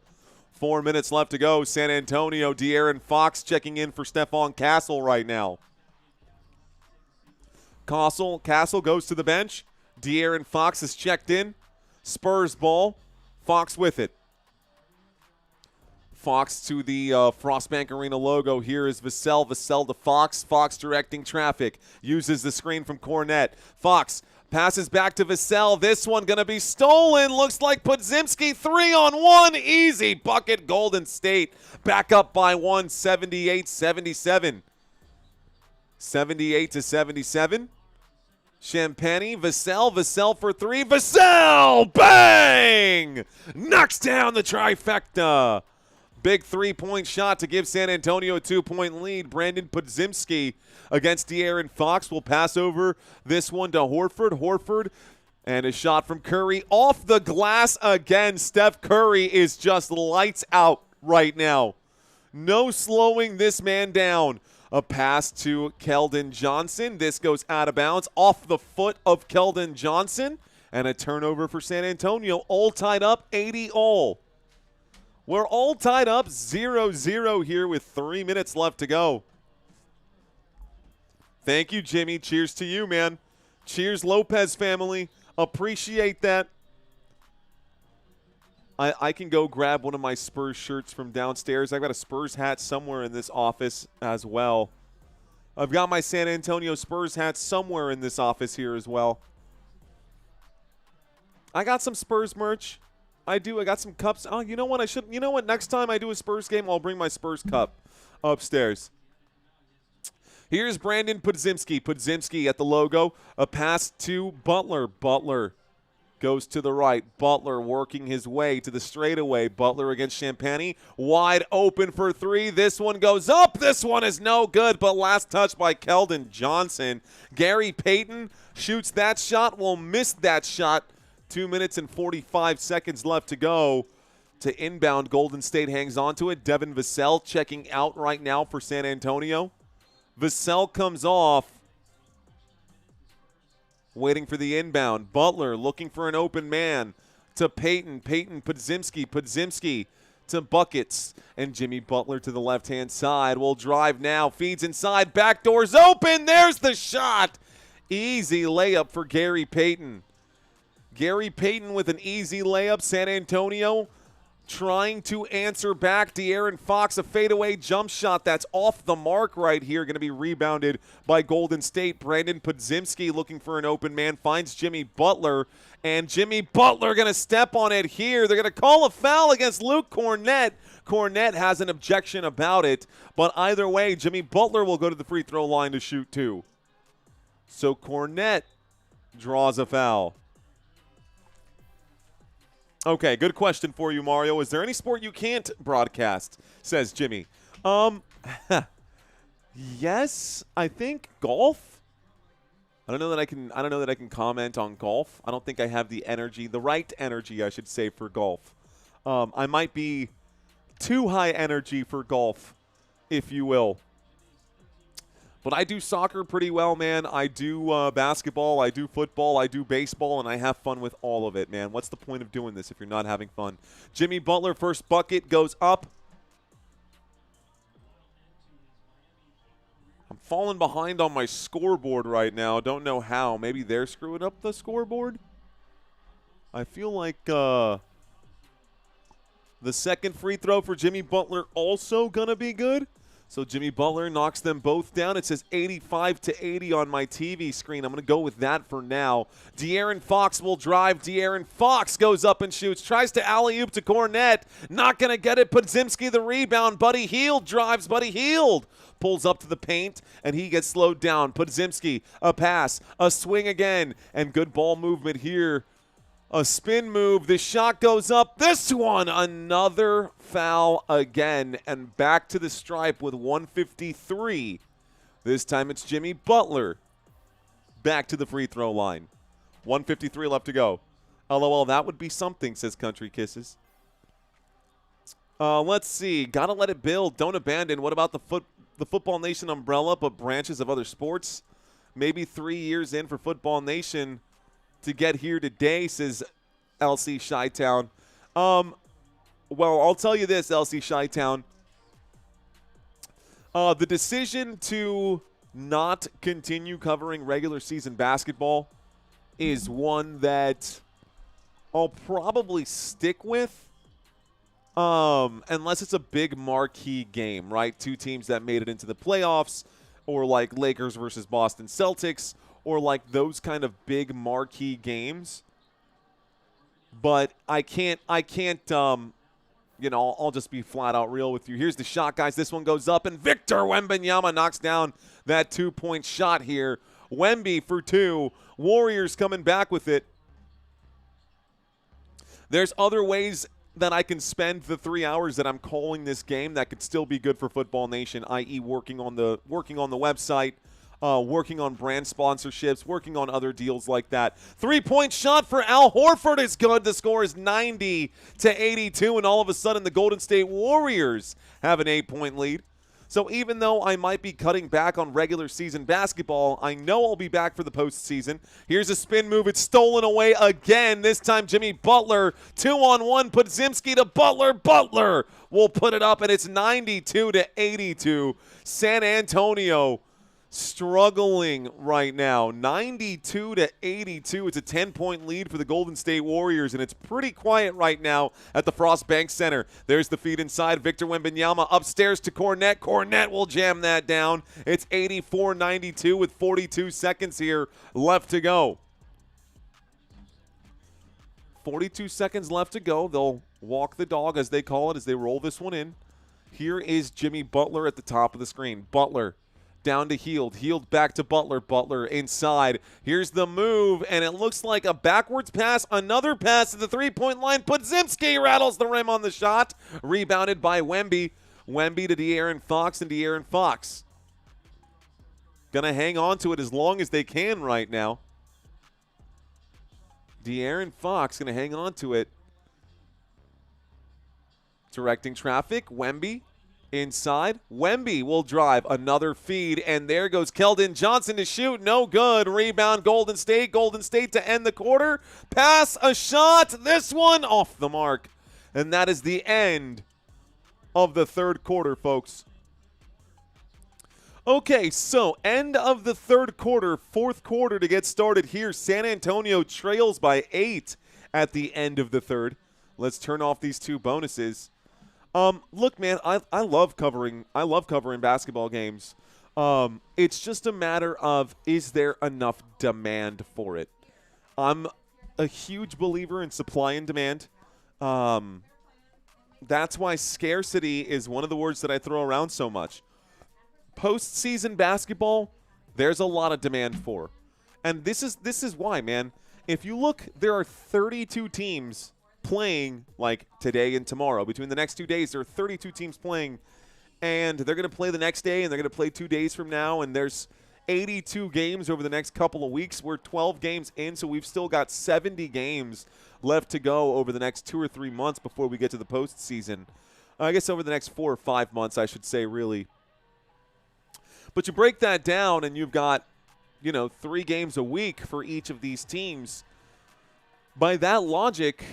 4 minutes left to go. San Antonio, De'Aaron Fox checking in for Stephon Castle right now. Castle goes to the bench. De'Aaron Fox is checked in. Spurs ball. Fox with it. Fox to the Frostbank Arena logo. Here is Vassell. Vassell to Fox. Fox directing traffic. Uses the screen from Cornette. Fox passes back to Vassell. This one going to be stolen. Looks like Podziemski 3-on-1. Easy bucket. Golden State back up by 1. 78-77. 78-77. Champagne, Vassell for 3. Vassell, bang! Knocks down the trifecta. Big three-point shot to give San Antonio a 2-point lead. Brandon Podziemski against De'Aaron Fox will pass over this one to Horford. Horford and a shot from Curry off the glass again. Steph Curry is just lights out right now. No slowing this man down. A pass to Keldon Johnson. This goes out of bounds off the foot of Keldon Johnson. And a turnover for San Antonio. All tied up, 80-all. We're all tied up 0-0 here with 3 minutes left to go. Thank you, Jimmy. Cheers to you, man. Cheers, Lopez family. Appreciate that. I can go grab one of my Spurs shirts from downstairs. I've got a Spurs hat somewhere in this office as well. I've got my San Antonio Spurs hat somewhere in this office here as well. I got some Spurs merch. I do. I got some cups. Oh, you know what? You know what? Next time I do a Spurs game, I'll bring my Spurs cup upstairs. Here's Brandon Podziemski. Podziemski at the logo. A pass to Butler. Butler goes to the right. Butler working his way to the straightaway. Butler against Champagne. Wide open for 3. This one goes up. This one is no good, but last touch by Keldon Johnson. Gary Payton shoots that shot. Will miss that shot. 2 minutes and 45 seconds left to go. To inbound, Golden State hangs on to it. Devin Vassell checking out right now for San Antonio. Vassell comes off. waiting for the inbound. Butler looking for an open man to Peyton. Podzimski to Buckets. And Jimmy Butler to the left-hand side. Will drive now. Feeds inside. Back door's open. There's the shot. Easy layup for Gary Payton. Gary Payton with an easy layup. San Antonio trying to answer back. De'Aaron Fox, a fadeaway jump shot that's off the mark right here. Going to be rebounded by Golden State. Brandon Podzimski looking for an open man. Finds Jimmy Butler. And Jimmy Butler going to step on it here. They're going to call a foul against Luke Cornett. Cornett has an objection about it. But either way, Jimmy Butler will go to the free throw line to shoot two. So Cornett draws a foul. Okay, good question for you, Mario. Is there any sport you can't broadcast? Says Jimmy. Yes, I think golf. I don't know that I can comment on golf. I don't think I have the energy, the right energy, I should say, for golf. I might be too high energy for golf, if you will. But I do soccer pretty well, man. I do basketball, I do football, I do baseball, and I have fun with all of it, man. What's the point of doing this if you're not having fun? Jimmy Butler, first bucket, goes up. I'm falling behind on my scoreboard right now. Don't know how. Maybe they're screwing up the scoreboard? I feel like the second free throw for Jimmy Butler also going to be good. So Jimmy Butler knocks them both down. It says 85-80 on my TV screen. I'm going to go with that for now. De'Aaron Fox will drive. De'Aaron Fox goes up and shoots. Tries to alley-oop to Cornett. Not going to get it. Podzimski the rebound. Buddy Hield drives. Buddy Hield pulls up to the paint, and he gets slowed down. Podzimski, a pass, a swing again, and good ball movement here. A spin move. The shot goes up. This one, another foul again. And back to the stripe with 1:53. This time it's Jimmy Butler. Back to the free throw line. 1:53 left to go. LOL, that would be something, says Country Kisses. Let's see. Gotta let it build. Don't abandon. What about the Football Nation umbrella, but branches of other sports? Maybe 3 years in for Football Nation to get here today, says LC Chi-Town. Well, I'll tell you this, LC Chi-Town. The decision to not continue covering regular season basketball is one that I'll probably stick with, unless it's a big marquee game, right? Two teams that made it into the playoffs, or like Lakers versus Boston Celtics, or like those kind of big marquee games. But I can't, you know, I'll just be flat out real with you. Here's the shot, guys. This one goes up, and Victor Wembanyama knocks down that two-point shot here. Wemby for two. Warriors coming back with it. There's other ways that I can spend the 3 hours that I'm calling this game that could still be good for Football Nation, i.e. working on the website, working on brand sponsorships, working on other deals like that. Three-point shot for Al Horford is good. The score is 90-82, and all of a sudden the Golden State Warriors have an 8-point lead. So even though I might be cutting back on regular season basketball, I know I'll be back for the postseason. Here's a spin move. It's stolen away again. This time Jimmy Butler, 2-on-1, Podzimski to Butler. Butler will put it up, and it's 92-82. San Antonio struggling right now. 92-82. It's a 10-point lead for the Golden State Warriors, and it's pretty quiet right now at the Frost Bank Center. There's the feed inside. Victor Wembanyama upstairs to Cornett. Cornett will jam that down. It's 84-92 with 42 seconds here left to go. 42 seconds left to go. They'll walk the dog, as they call it, as they roll this one in. Here is Jimmy Butler at the top of the screen. Butler down to Hield. Hield back to Butler. Butler inside. Here's the move, and it looks like a backwards pass. Another pass at the three-point line. Podzimski rattles the rim on the shot. Rebounded by Wemby. Wemby to De'Aaron Fox, and De'Aaron Fox going to hang on to it as long as they can right now. De'Aaron Fox going to hang on to it. Directing traffic. Wemby Inside, Wemby will drive another feed, and there goes Keldon Johnson to shoot. No good. Rebound, Golden State. Golden State to end the quarter. Pass, a shot. This one off the mark. And that is the end of the third quarter, folks. Okay, so end of the third quarter, fourth quarter to get started here. San Antonio trails by 8 at the end of the third. Let's turn off these two bonuses. Look, man, I love covering basketball games. It's just a matter of, is there enough demand for it? I'm a huge believer in supply and demand. That's why scarcity is one of the words that I throw around so much. Postseason basketball, there's a lot of demand for. And this is why, man. If you look, there are 32 teams playing like today and tomorrow. Between the next 2 days, there are 32 teams playing, and they're going to play the next day, and they're going to play 2 days from now, and there's 82 games over the next couple of weeks. We're 12 games in, so we've still got 70 games left to go over the next 2 or 3 months before we get to the postseason. I guess over the next 4 or 5 months, I should say, really. But you break that down, and you've got, 3 games a week for each of these teams. By that logic,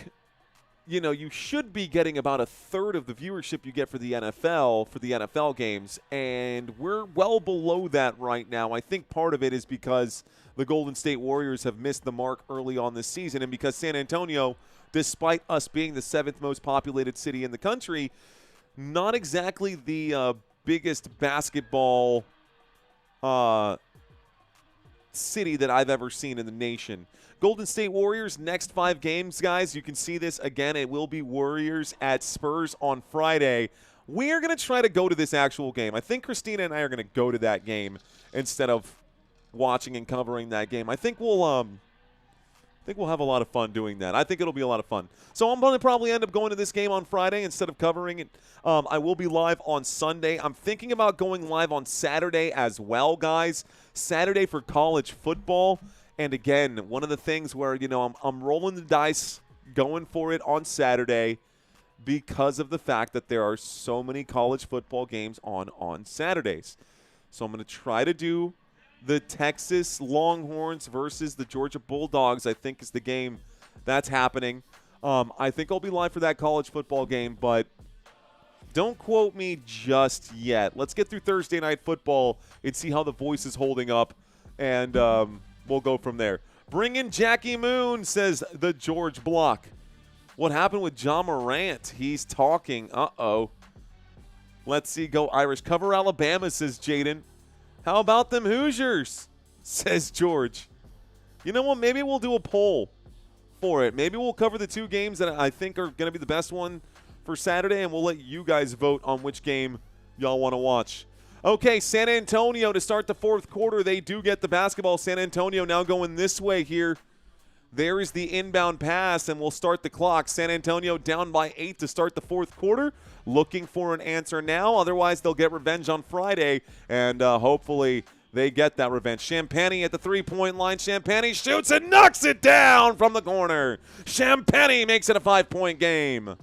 you should be getting about a third of the viewership you get for the NFL games, and we're well below that right now. I think part of it is because the Golden State Warriors have missed the mark early on this season, and because San Antonio, despite us being the 7th most populated city in the country, not exactly the biggest basketball city that I've ever seen in the nation. Golden State Warriors, next 5 games, guys. You can see this again. It will be Warriors at Spurs on Friday. We are going to try to go to this actual game. I think Christina and I are going to go to that game instead of watching and covering that game. I think we'll have a lot of fun doing that. I think it'll be a lot of fun. So I'm going to probably end up going to this game on Friday instead of covering it. I will be live on Sunday. I'm thinking about going live on Saturday as well, guys. Saturday for college football. And again, one of the things where, I'm rolling the dice, going for it on Saturday because of the fact that there are so many college football games on Saturdays. So I'm going to try to do the Texas Longhorns versus the Georgia Bulldogs, I think, is the game that's happening. I think I'll be live for that college football game, but don't quote me just yet. Let's get through Thursday Night Football and see how the voice is holding up, and we'll go from there. Bring in Jackie Moon, says the George Block. What happened with John Morant? He's talking. Uh-oh. Let's see. Go Irish. Cover Alabama, says Jaden. How about them Hoosiers, says George. You know what? Maybe we'll do a poll for it. Maybe we'll cover the 2 games that I think are going to be the best one for Saturday, and we'll let you guys vote on which game y'all want to watch. Okay, San Antonio to start the fourth quarter. They do get the basketball. San Antonio now going this way here. There is the inbound pass, and we'll start the clock. San Antonio down by 8 to start the fourth quarter. Looking for an answer now. Otherwise, they'll get revenge on Friday, and hopefully they get that revenge. Champagny at the three-point line. Champagny shoots and knocks it down from the corner. Champagny makes it a 5-point game.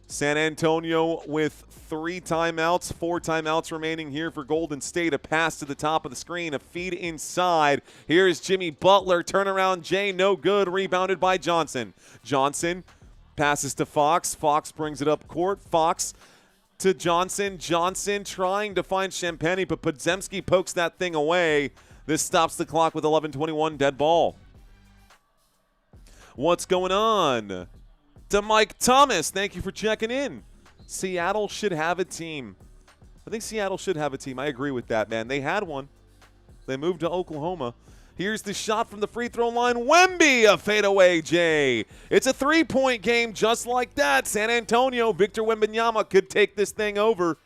San Antonio with 3 timeouts, 4 timeouts remaining here for Golden State. A pass to the top of the screen, a feed inside. Here's Jimmy Butler. Turnaround Jay, no good. Rebounded by Johnson. Johnson passes to Fox. Fox brings it up court. Fox to Johnson. Johnson trying to find Champagny, but Podziemski pokes that thing away. This stops the clock with 11:21 dead ball. What's going on? To Mike Thomas, thank you for checking in. Seattle should have a team. I think Seattle should have a team. I agree with that, man. They had one. They moved to Oklahoma. Here's the shot from the free throw line. Wemby, a fadeaway, Jay. It's a 3-point game just like that. San Antonio, Victor Wembanyama could take this thing over.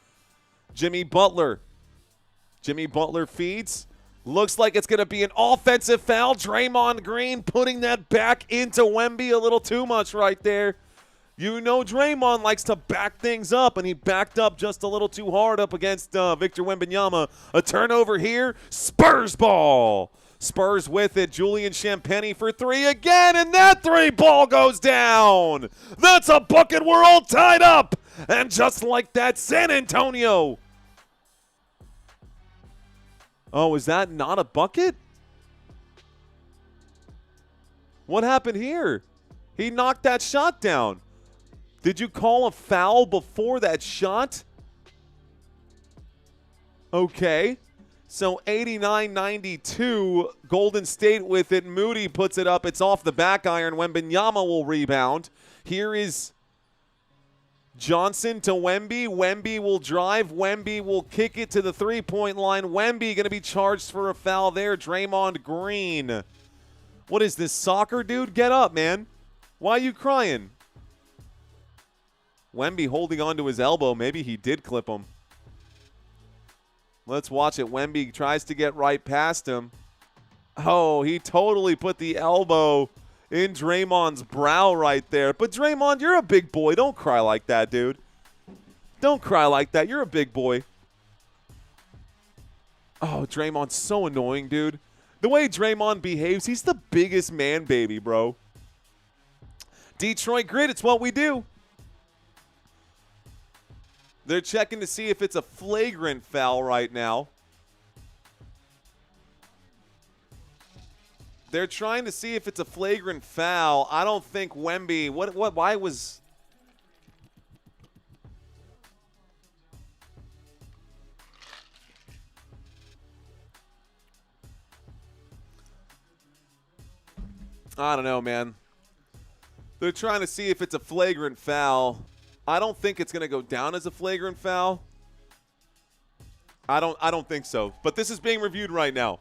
Jimmy Butler. Jimmy Butler feeds. Looks like it's going to be an offensive foul. Draymond Green putting that back into Wemby. A little too much right there. You know Draymond likes to back things up, and he backed up just a little too hard up against Victor Wembanyama. A turnover here. Spurs ball. Spurs with it. Julian Champagny for 3 again, and that 3 ball goes down. That's a bucket. We're all tied up And just like that, San Antonio. Oh, is that not a bucket? What happened here? He knocked that shot down. Did you call a foul before that shot? Okay. So 89-92, Golden State with it. Moody puts it up. It's off the back iron. Wembanyama will rebound. Here is Johnson to Wemby. Wemby will drive. Wemby will kick it to the three-point line. Wemby going to be charged for a foul there. Draymond Green. What is this, soccer, dude? Get up, man. Why are you crying? Wemby holding on to his elbow. Maybe he did clip him. Let's watch it. Wemby tries to get right past him. Oh, he totally put the elbow in Draymond's brow right there. But Draymond, you're a big boy. Don't cry like that, dude. Don't cry like that. You're a big boy. Oh, Draymond's so annoying, dude. The way Draymond behaves, he's the biggest man baby, bro. Detroit Grit, it's what we do. They're checking to see if it's a flagrant foul right now. They're trying to see if it's a flagrant foul. I don't think Wemby, why was... I don't know, man. They're trying to see if it's a flagrant foul. I don't think it's going to go down as a flagrant foul. I don't think so. But this is being reviewed right now.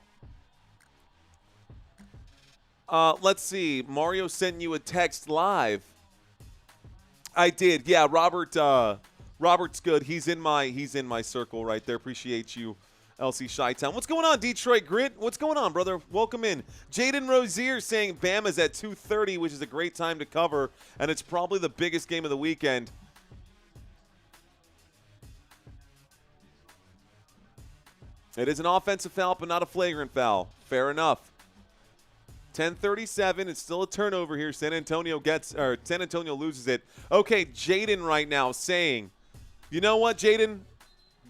Let's see. Mario sent you a text live. I did. Yeah, Robert's good. He's in my circle right there. Appreciate you, LC Chi-Town. What's going on, Detroit Grit? What's going on, brother? Welcome in. Jaden Rozier saying Bama's at 2:30, which is a great time to cover, and it's probably the biggest game of the weekend. It is an offensive foul, but not a flagrant foul. Fair enough. 10:37. It's still a turnover here. San Antonio loses it. Okay, Jaden right now saying, you know what, Jaden?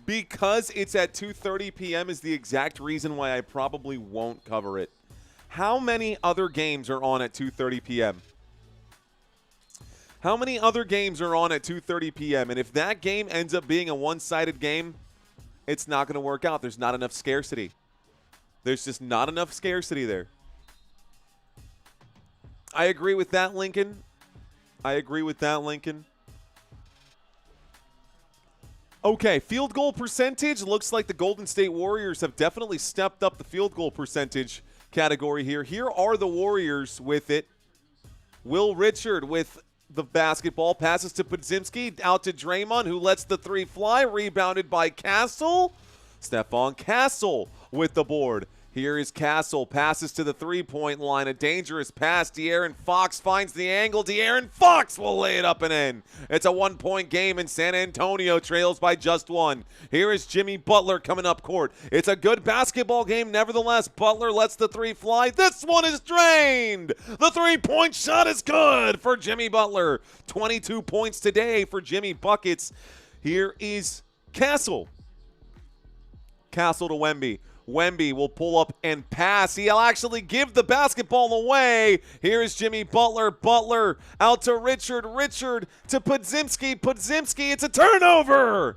Because it's at 2:30 p.m. is the exact reason why I probably won't cover it. How many other games are on at 2:30 p.m.? How many other games are on at 2:30 p.m.? And if that game ends up being a one-sided game, it's not going to work out. There's not enough scarcity. There's just not enough scarcity there. I agree with that, Lincoln. I agree with that, Lincoln. Okay, field goal percentage. Looks like the Golden State Warriors have definitely stepped up the field goal percentage category here. Here are the Warriors with it. Will Richard with the basketball. Passes to Podziemski. Out to Draymond, who lets the three fly. Rebounded by Castle. Stephon Castle with the board. Here is Castle. Passes to the three-point line. A dangerous pass. De'Aaron Fox finds the angle. De'Aaron Fox will lay it up and in. It's a one-point game, and San Antonio trails by just one. Here is Jimmy Butler coming up court. It's a good basketball game. Nevertheless, Butler lets the three fly. This one is drained. The three-point shot is good for Jimmy Butler. 22 points today for Jimmy Buckets. Here is Castle. Castle to Wemby. Wemby will pull up and pass. He'll actually give the basketball away. Here is Jimmy Butler. Butler out to Richard. Richard to Podziemski. Podziemski, it's a turnover.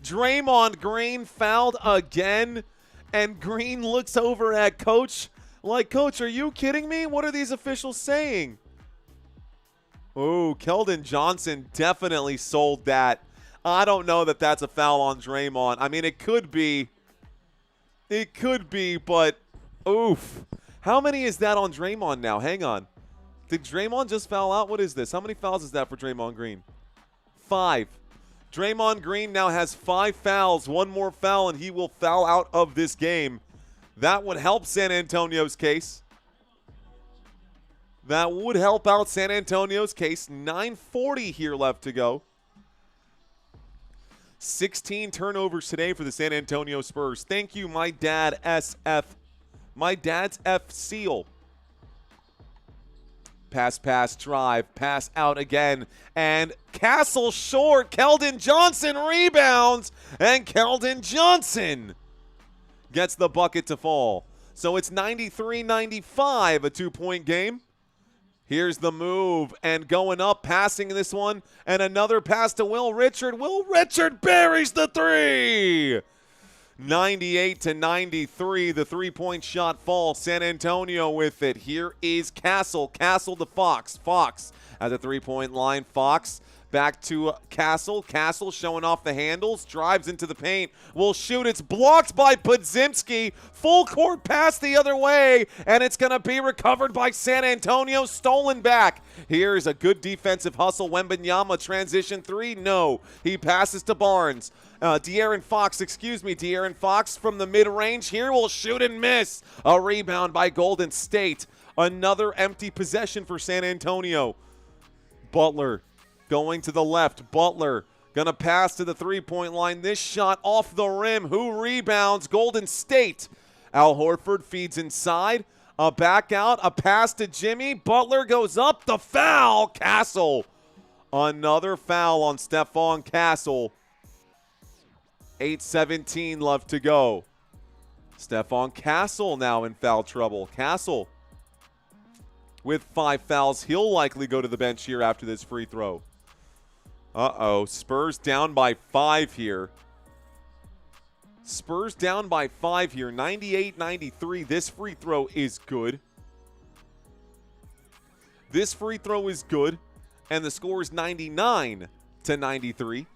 Draymond Green fouled again. And Green looks over at Coach like, Coach, are you kidding me? What are these officials saying? Oh, Keldon Johnson definitely sold that. I don't know that that's a foul on Draymond. I mean, it could be. It could be, but oof. How many is that on Draymond now? Hang on. Did Draymond just foul out? What is this? How many fouls is that for Draymond Green? 5. Draymond Green now has 5 fouls. One more foul, and he will foul out of this game. That would help San Antonio's case. That would help out San Antonio's case. 9:40 here left to go. 16 turnovers today for the San Antonio Spurs. Thank you, my dad, SF. My dad's F. Seal. Pass, drive, pass out again, and Castle short. Keldon Johnson rebounds, and Keldon Johnson gets the bucket to fall. So it's 93-95, a 2-point game. Here's the move, and going up, passing this one, and another pass to Will Richard. Will Richard buries the three. 98-93, the three-point shot falls. San Antonio with it. Here is Castle. Castle to Fox. Fox at the three-point line. Fox back to Castle. Castle showing off the handles. Drives into the paint. Will shoot. It's blocked by Podziemski. Full court pass the other way, and it's going to be recovered by San Antonio. Stolen back. Here's a good defensive hustle. Wembanyama transition three. No. He passes to Barnes. De'Aaron Fox from the mid-range here will shoot and miss. A rebound by Golden State. Another empty possession for San Antonio. Butler going to the left. Butler gonna pass to the three-point line. This shot off the rim. Who rebounds? Golden State. Al Horford feeds inside. A back out. A pass to Jimmy. Butler goes up. The foul. Castle. Another foul on Stephon Castle. 8:17 left to go. Stephon Castle now in foul trouble. Castle with 5 fouls. He'll likely go to the bench here after this free throw. Uh-oh. Spurs down by 5 here. Spurs down by 5 here. 98-93. This free throw is good. This free throw is good. And the score is 99-93.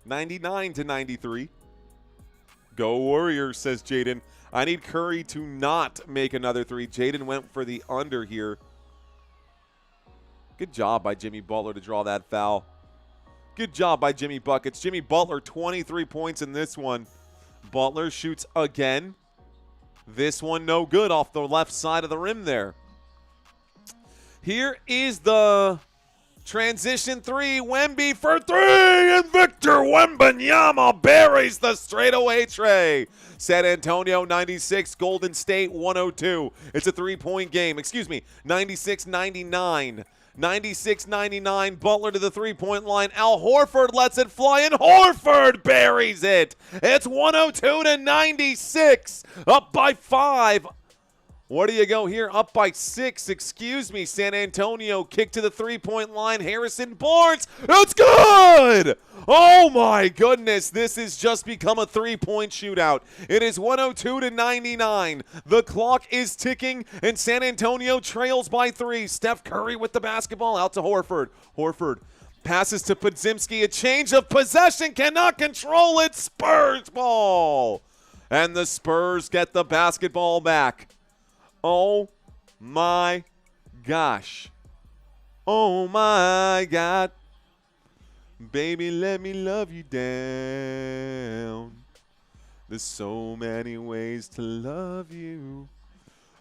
99-93. Go Warriors, says Jaden. I need Curry to not make another three. Jaden went for the under here. Good job by Jimmy Butler to draw that foul. Good job by Jimmy Buckets. Jimmy Butler, 23 points in this one. Butler shoots again. This one no good off the left side of the rim there. Here is the transition three. Wemby for three, and Victor Wembanyama buries the straightaway tray. San Antonio 96, Golden State 102. It's a three-point game. 96-99. 96-99, Butler to the three-point line. Al Horford lets it fly, and Horford buries it. It's 102-96, up by 5. Where do you go here? Up by 6, San Antonio kick to the three-point line. Harrison Barnes, it's good! Oh my goodness, this has just become a three-point shootout. It is 102-99. The clock is ticking, and San Antonio trails by 3. Steph Curry with the basketball out to Horford. Horford passes to Podziemski. A change of possession, cannot control it. Spurs ball. And the Spurs get the basketball back. Oh my gosh. Oh my God. Baby, let me love you down. There's so many ways to love you.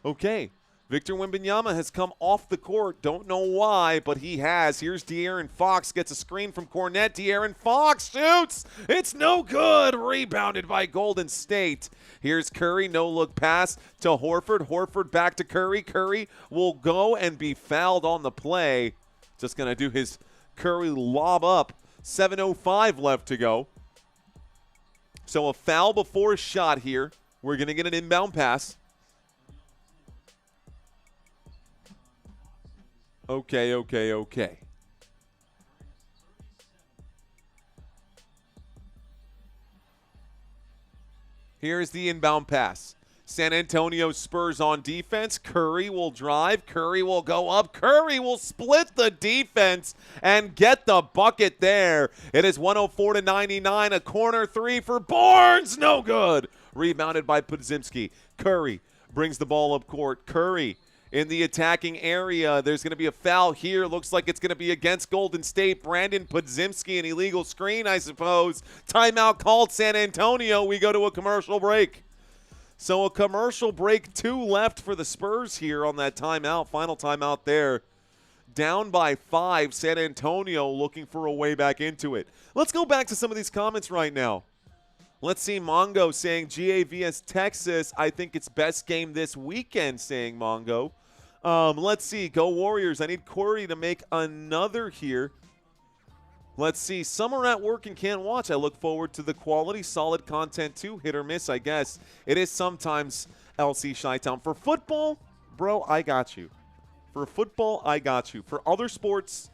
Okay. Victor Wembanyama has come off the court. Don't know why, but he has. Here's De'Aaron Fox. Gets a screen from Cornette. De'Aaron Fox shoots. It's no good. Rebounded by Golden State. Here's Curry. No-look pass to Horford. Horford back to Curry. Curry will go and be fouled on the play. Just going to do his Curry lob up. 7:05 left to go. So a foul before a shot here. We're going to get an inbound pass. Okay. Here's the inbound pass. San Antonio Spurs on defense. Curry will drive. Curry will go up. Curry will split the defense and get the bucket there. It is 104-99. A corner three for Barnes. No good. Rebounded by Podziemski. Curry brings the ball up court. Curry in the attacking area. There's going to be a foul here. Looks like it's going to be against Golden State. Brandon Podziemski, an illegal screen, I suppose. Timeout called San Antonio. We go to a commercial break. So a commercial break, 2 left for the Spurs here on that timeout. Final timeout there. Down by 5. San Antonio looking for a way back into it. Let's go back to some of these comments right now. Let's see Mongo saying GA vs Texas. I think it's best game this weekend, saying Mongo. Let's see. Go Warriors. I need Corey to make another here. Let's see. Some are at work and can't watch. I look forward to the quality, solid content too. Hit or miss, I guess. It is sometimes LC Chi-Town. For football, bro, I got you. For football, I got you. For other sports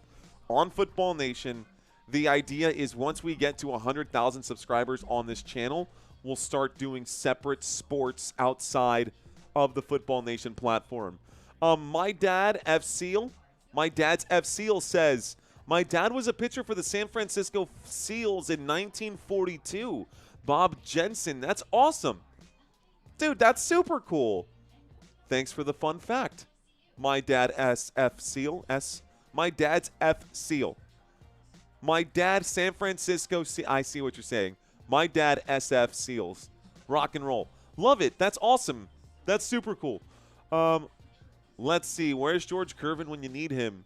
on Football Nation, the idea is once we get to 100,000 subscribers on this channel, we'll start doing separate sports outside of the Football Nation platform. My dad, F. Seal, my dad's F. Seal says, my dad was a pitcher for the San Francisco Seals in 1942. Bob Jensen. That's awesome. Dude, that's super cool. Thanks for the fun fact. My dad, S.F. Seal. My dad's F. Seal. My dad, San Francisco. I see what you're saying. My dad, SF Seals. Rock and roll. Love it. That's awesome. That's super cool. Let's see. Where's George Kervin when you need him?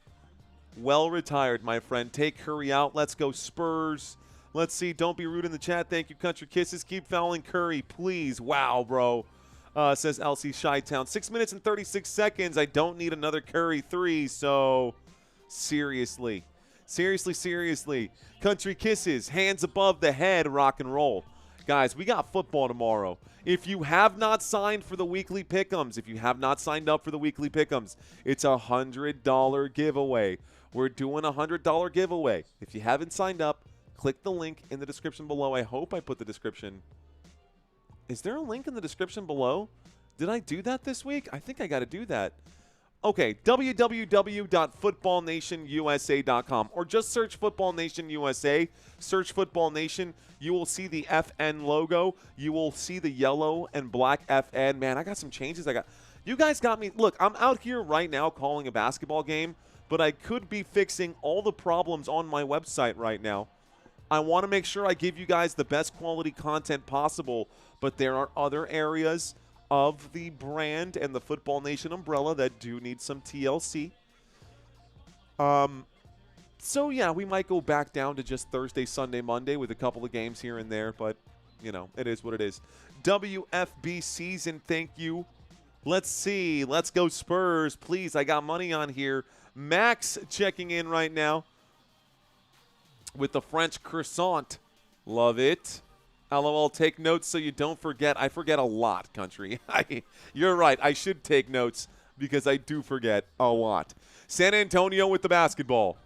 Well retired, my friend. Take Curry out. Let's go Spurs. Let's see. Don't be rude in the chat. Thank you, Country Kisses. Keep fouling Curry, please. Wow, bro. Says LC Chi-Town. 6 minutes and 36 seconds. I don't need another Curry 3, so seriously. Seriously. Country Kisses. Hands above the head. Rock and roll. Guys, we got football tomorrow. If you have not signed for the weekly pick'ems, if you have not signed up for the weekly pick'ems, it's a $100 giveaway. We're doing a $100 giveaway. If you haven't signed up, click the link in the description below. I hope I put the description. Is there a link in the description below? Did I do that this week? I think I got to do that. Okay, www.footballnationusa.com, or just search Football Nation USA. Search Football Nation. You will see the FN logo. You will see the yellow and black FN. Man, I got some changes. You guys got me. Look, I'm out here right now calling a basketball game, but I could be fixing all the problems on my website right now. I want to make sure I give you guys the best quality content possible, but there are other areas of the brand and the Football Nation umbrella that do need some TLC. So, yeah, we might go back down to just Thursday, Sunday, Monday with a couple of games here and there, but, you know, it is what it is. WFB season, thank you. Let's see. Let's go Spurs. Please, I got money on here. Max checking in right now with the French croissant. Love it. LOL, take notes so you don't forget. I forget a lot, country. You're right. I should take notes because I do forget a lot. San Antonio with the basketball.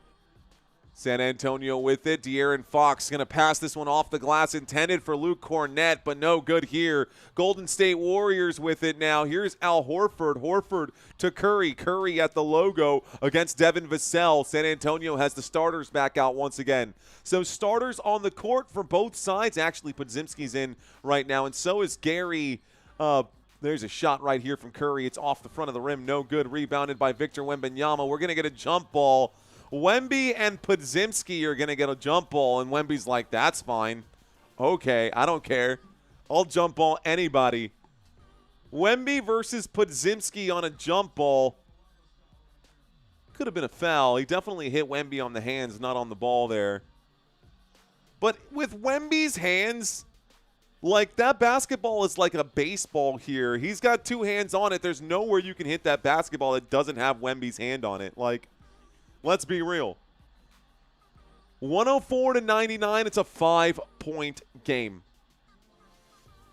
San Antonio with it. De'Aaron Fox going to pass this one off the glass, intended for Luke Cornett, but no good here. Golden State Warriors with it now. Here's Al Horford. Horford to Curry. Curry at the logo against Devin Vassell. San Antonio has the starters back out once again. So starters on the court for both sides. Actually, Podziemski's in right now, and so is Gary. There's a shot right here from Curry. It's off the front of the rim. No good. Rebounded by Victor Wembanyama. We're going to get a jump ball. Wemby and Podziemski are going to get a jump ball, and Wemby's like, that's fine. Okay, I don't care. I'll jump ball anybody. Wemby versus Podziemski on a jump ball. Could have been a foul. He definitely hit Wemby on the hands, not on the ball there. But with Wemby's hands, like, that basketball is like a baseball here. He's got two hands on it. There's nowhere you can hit that basketball that doesn't have Wemby's hand on it. Like, let's be real. 104-99, it's a 5-point game.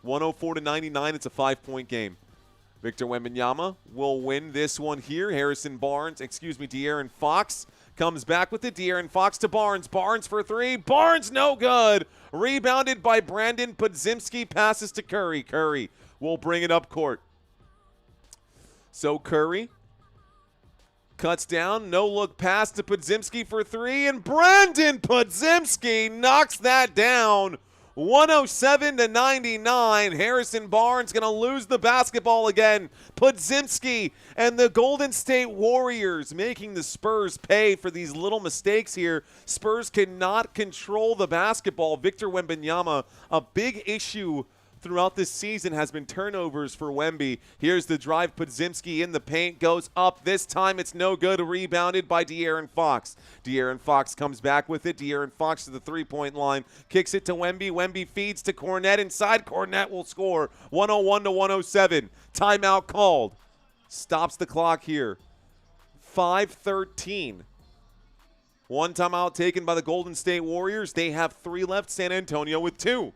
104-99, it's a 5-point game. Victor Wembanyama will win this one here. De'Aaron Fox comes back with it. De'Aaron Fox to Barnes. Barnes for three. Barnes no good. Rebounded by Brandon Podziemski. Passes to Curry. Curry will bring it up court. So Curry cuts down, no-look pass to Podziemski for three, and Brandon Podziemski knocks that down. 107-99. Harrison Barnes going to lose the basketball again. Podziemski and the Golden State Warriors making the Spurs pay for these little mistakes here. Spurs cannot control the basketball. Victor Wembanyama, a big issue throughout this season has been turnovers for Wemby. Here's the drive. Podziemski in the paint, goes up. This time it's no good. Rebounded by De'Aaron Fox. De'Aaron Fox comes back with it. De'Aaron Fox to the three-point line. Kicks it to Wemby. Wemby feeds to Cornett inside. Cornett will score. 101-107. Timeout called. Stops the clock here. 5-13. One timeout taken by the Golden State Warriors. They have 3 left. San Antonio with 2.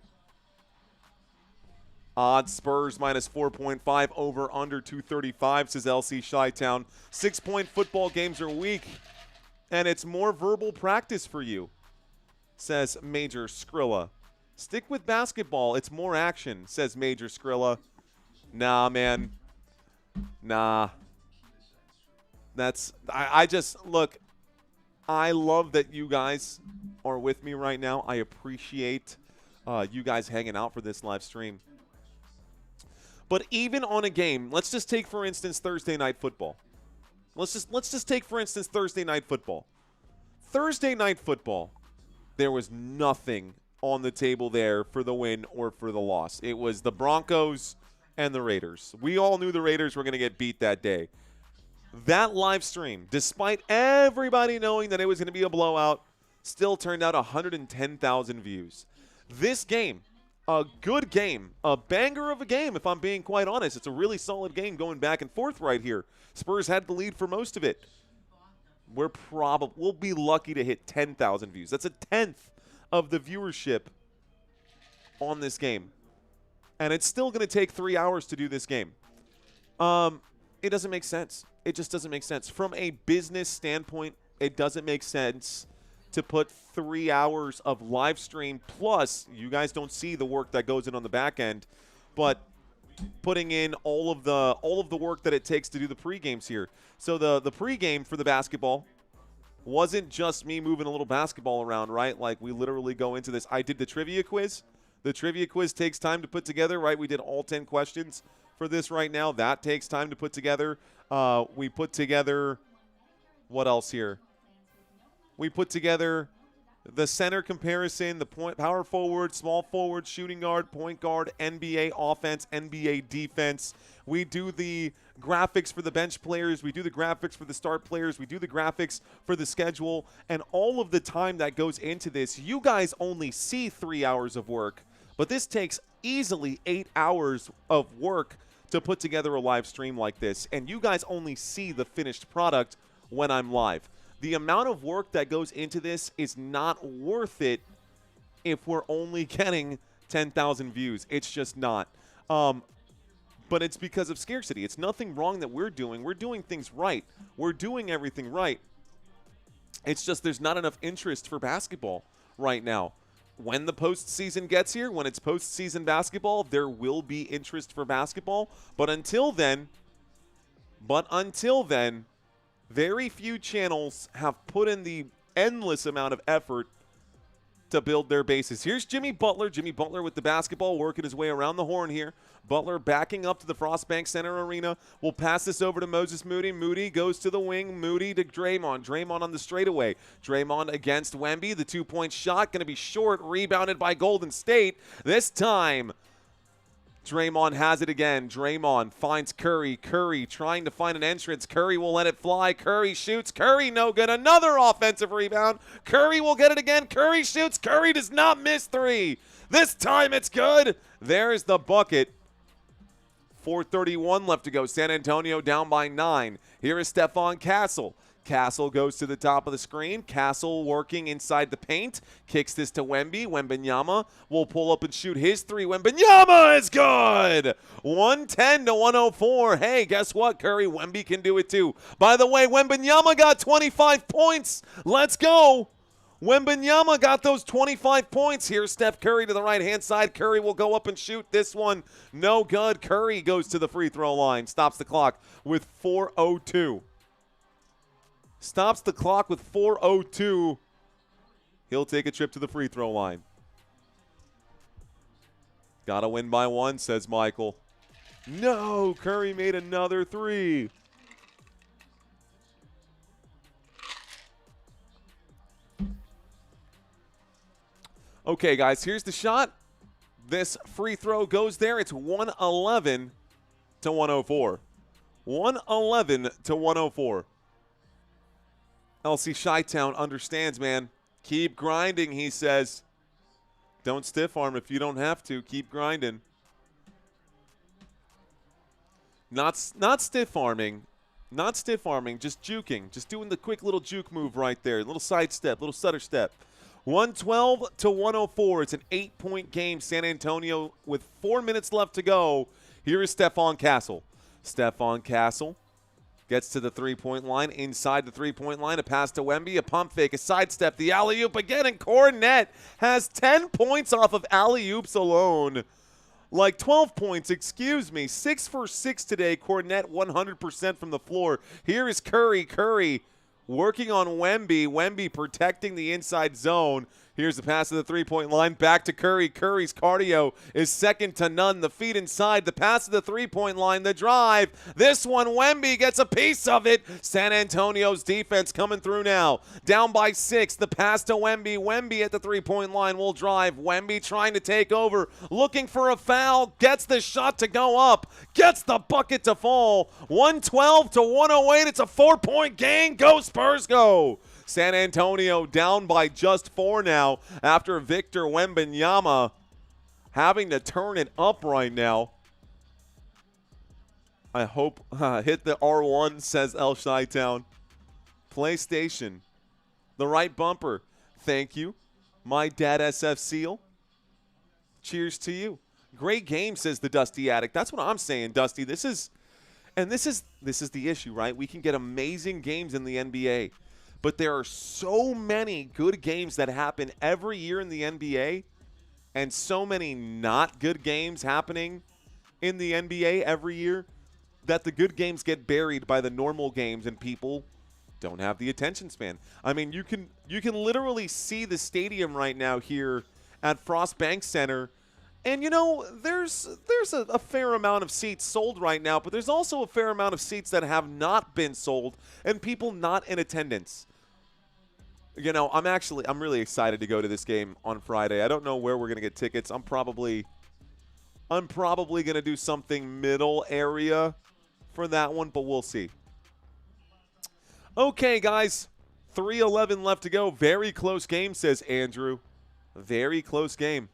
Odds Spurs minus 4.5, over under 235, says LC Chi-Town. 6-point football games are weak, and it's more verbal practice for you, says Major Skrilla. Stick with basketball. It's more action, says Major Skrilla. Nah, man. Nah. I just, look, I love that you guys are with me right now. I appreciate you guys hanging out for this live stream. But even on a game, let's just take, for instance, Thursday Night Football. Let's just take, for instance, Thursday Night Football. Thursday Night Football, there was nothing on the table there for the win or for the loss. It was the Broncos and the Raiders. We all knew the Raiders were going to get beat that day. That live stream, despite everybody knowing that it was going to be a blowout, still turned out 110,000 views. This game, a good game, a banger of a game, if I'm being quite honest. It's a really solid game going back and forth right here. Spurs had the lead for most of it. We'll be lucky to hit 10,000 views. That's a tenth of the viewership on this game. And it's still going to take 3 hours to do this game. It doesn't make sense. It just doesn't make sense. From a business standpoint, it doesn't make sense to put 3 hours of live stream, plus you guys don't see the work that goes in on the back end, but putting in all of the work that it takes to do the pre-games here. So the pre-game for the basketball wasn't just me moving a little basketball around, right? Like, we literally go into this. I did the trivia quiz. The trivia quiz takes time to put together, right? We did all 10 questions for this right now. That takes time to put together. We put together, what else here? We put together the center comparison, the power forward, small forward, shooting guard, point guard, NBA offense, NBA defense. We do the graphics for the bench players. We do the graphics for the start players. We do the graphics for the schedule. And all of the time that goes into this, you guys only see 3 hours of work, but this takes easily 8 hours of work to put together a live stream like this. And you guys only see the finished product when I'm live. The amount of work that goes into this is not worth it if we're only getting 10,000 views. It's just not. But it's because of scarcity. It's nothing wrong that we're doing. We're doing things right. We're doing everything right. It's just there's not enough interest for basketball right now. When the postseason gets here, when it's postseason basketball, there will be interest for basketball. But until then, very few channels have put in the endless amount of effort to build their bases. Here's Jimmy Butler. Jimmy Butler with the basketball, working his way around the horn here. Butler backing up to the Frostbank Center Arena. We'll pass this over to Moses Moody. Moody goes to the wing. Moody to Draymond. Draymond on the straightaway. Draymond against Wemby. The two-point shot going to be short. Rebounded by Golden State. This time, Draymond has it again. Draymond finds Curry. Curry trying to find an entrance. Curry will let it fly. Curry shoots. Curry no good. Another offensive rebound. Curry will get it again. Curry shoots. Curry does not miss three. This time it's good. There's the bucket. 4:31 left to go. San Antonio down by 9. Here is Stephon Castle. Castle goes to the top of the screen. Castle working inside the paint. Kicks this to Wemby. Wembanyama will pull up and shoot his three. Wembanyama is good! 110 to 104. Hey, guess what, Curry? Wemby can do it too. By the way, Wembanyama got 25 points. Let's go. Wembanyama got those 25 points. Here's Steph Curry to the right-hand side. Curry will go up and shoot this one. No good. Curry goes to the free throw line. Stops the clock with 4:02. Stops the clock with 4:02. He'll take a trip to the free throw line. Gotta win by one, says Michael. No, Curry made another three. Okay, guys, here's the shot. This free throw goes there. It's 111 to 104. 111 to 104. LC Chi-Town understands, man. Keep grinding, he says. Don't stiff arm if you don't have to. Keep grinding. Not stiff arming. Not stiff arming, just juking. Just doing the quick little juke move right there. Little side step, little stutter step. 112 to 104. It's an 8-point game. San Antonio with 4 minutes left to go. Here is Stephon Castle. Stephon Castle gets to the three-point line. Inside the three-point line, a pass to Wemby, a pump fake, a sidestep, the alley-oop again, and Cornet has 10 points off of alley-oops alone. Like 12 points, excuse me. 6 for 6 today. Cornet 100% from the floor. Here is Curry. Curry working on Wemby. Wemby protecting the inside zone. Here's the pass to the three-point line. Back to Curry. Curry's cardio is second to none. The feet inside. The pass to the three-point line. The drive. This one, Wemby gets a piece of it. San Antonio's defense coming through now. Down by 6. The pass to Wemby. Wemby at the three-point line will drive. Wemby trying to take over. Looking for a foul. Gets the shot to go up. Gets the bucket to fall. 112 to 108. It's a 4-point game. Go Spurs, go. San Antonio down by just 4 now after Victor Wembanyama having to turn it up right now. I hope hit the R1, says El Chi-Town. PlayStation. The right bumper. Thank you. My dad SF Seal. Cheers to you. Great game, says the Dusty Addict. That's what I'm saying, Dusty. This is the issue, right? We can get amazing games in the NBA. But there are so many good games that happen every year in the NBA and so many not good games happening in the NBA every year that the good games get buried by the normal games and people don't have the attention span. I mean, you can literally see the stadium right now here at Frost Bank Center. And, you know, there's a fair amount of seats sold right now, but there's also a fair amount of seats that have not been sold and people not in attendance. You know, I'm really excited to go to this game on Friday. I don't know where we're going to get tickets. I'm probably going to do something middle area for that one, but we'll see. Okay, guys, 3:11 left to go. Very close game, says Andrew. Very close game.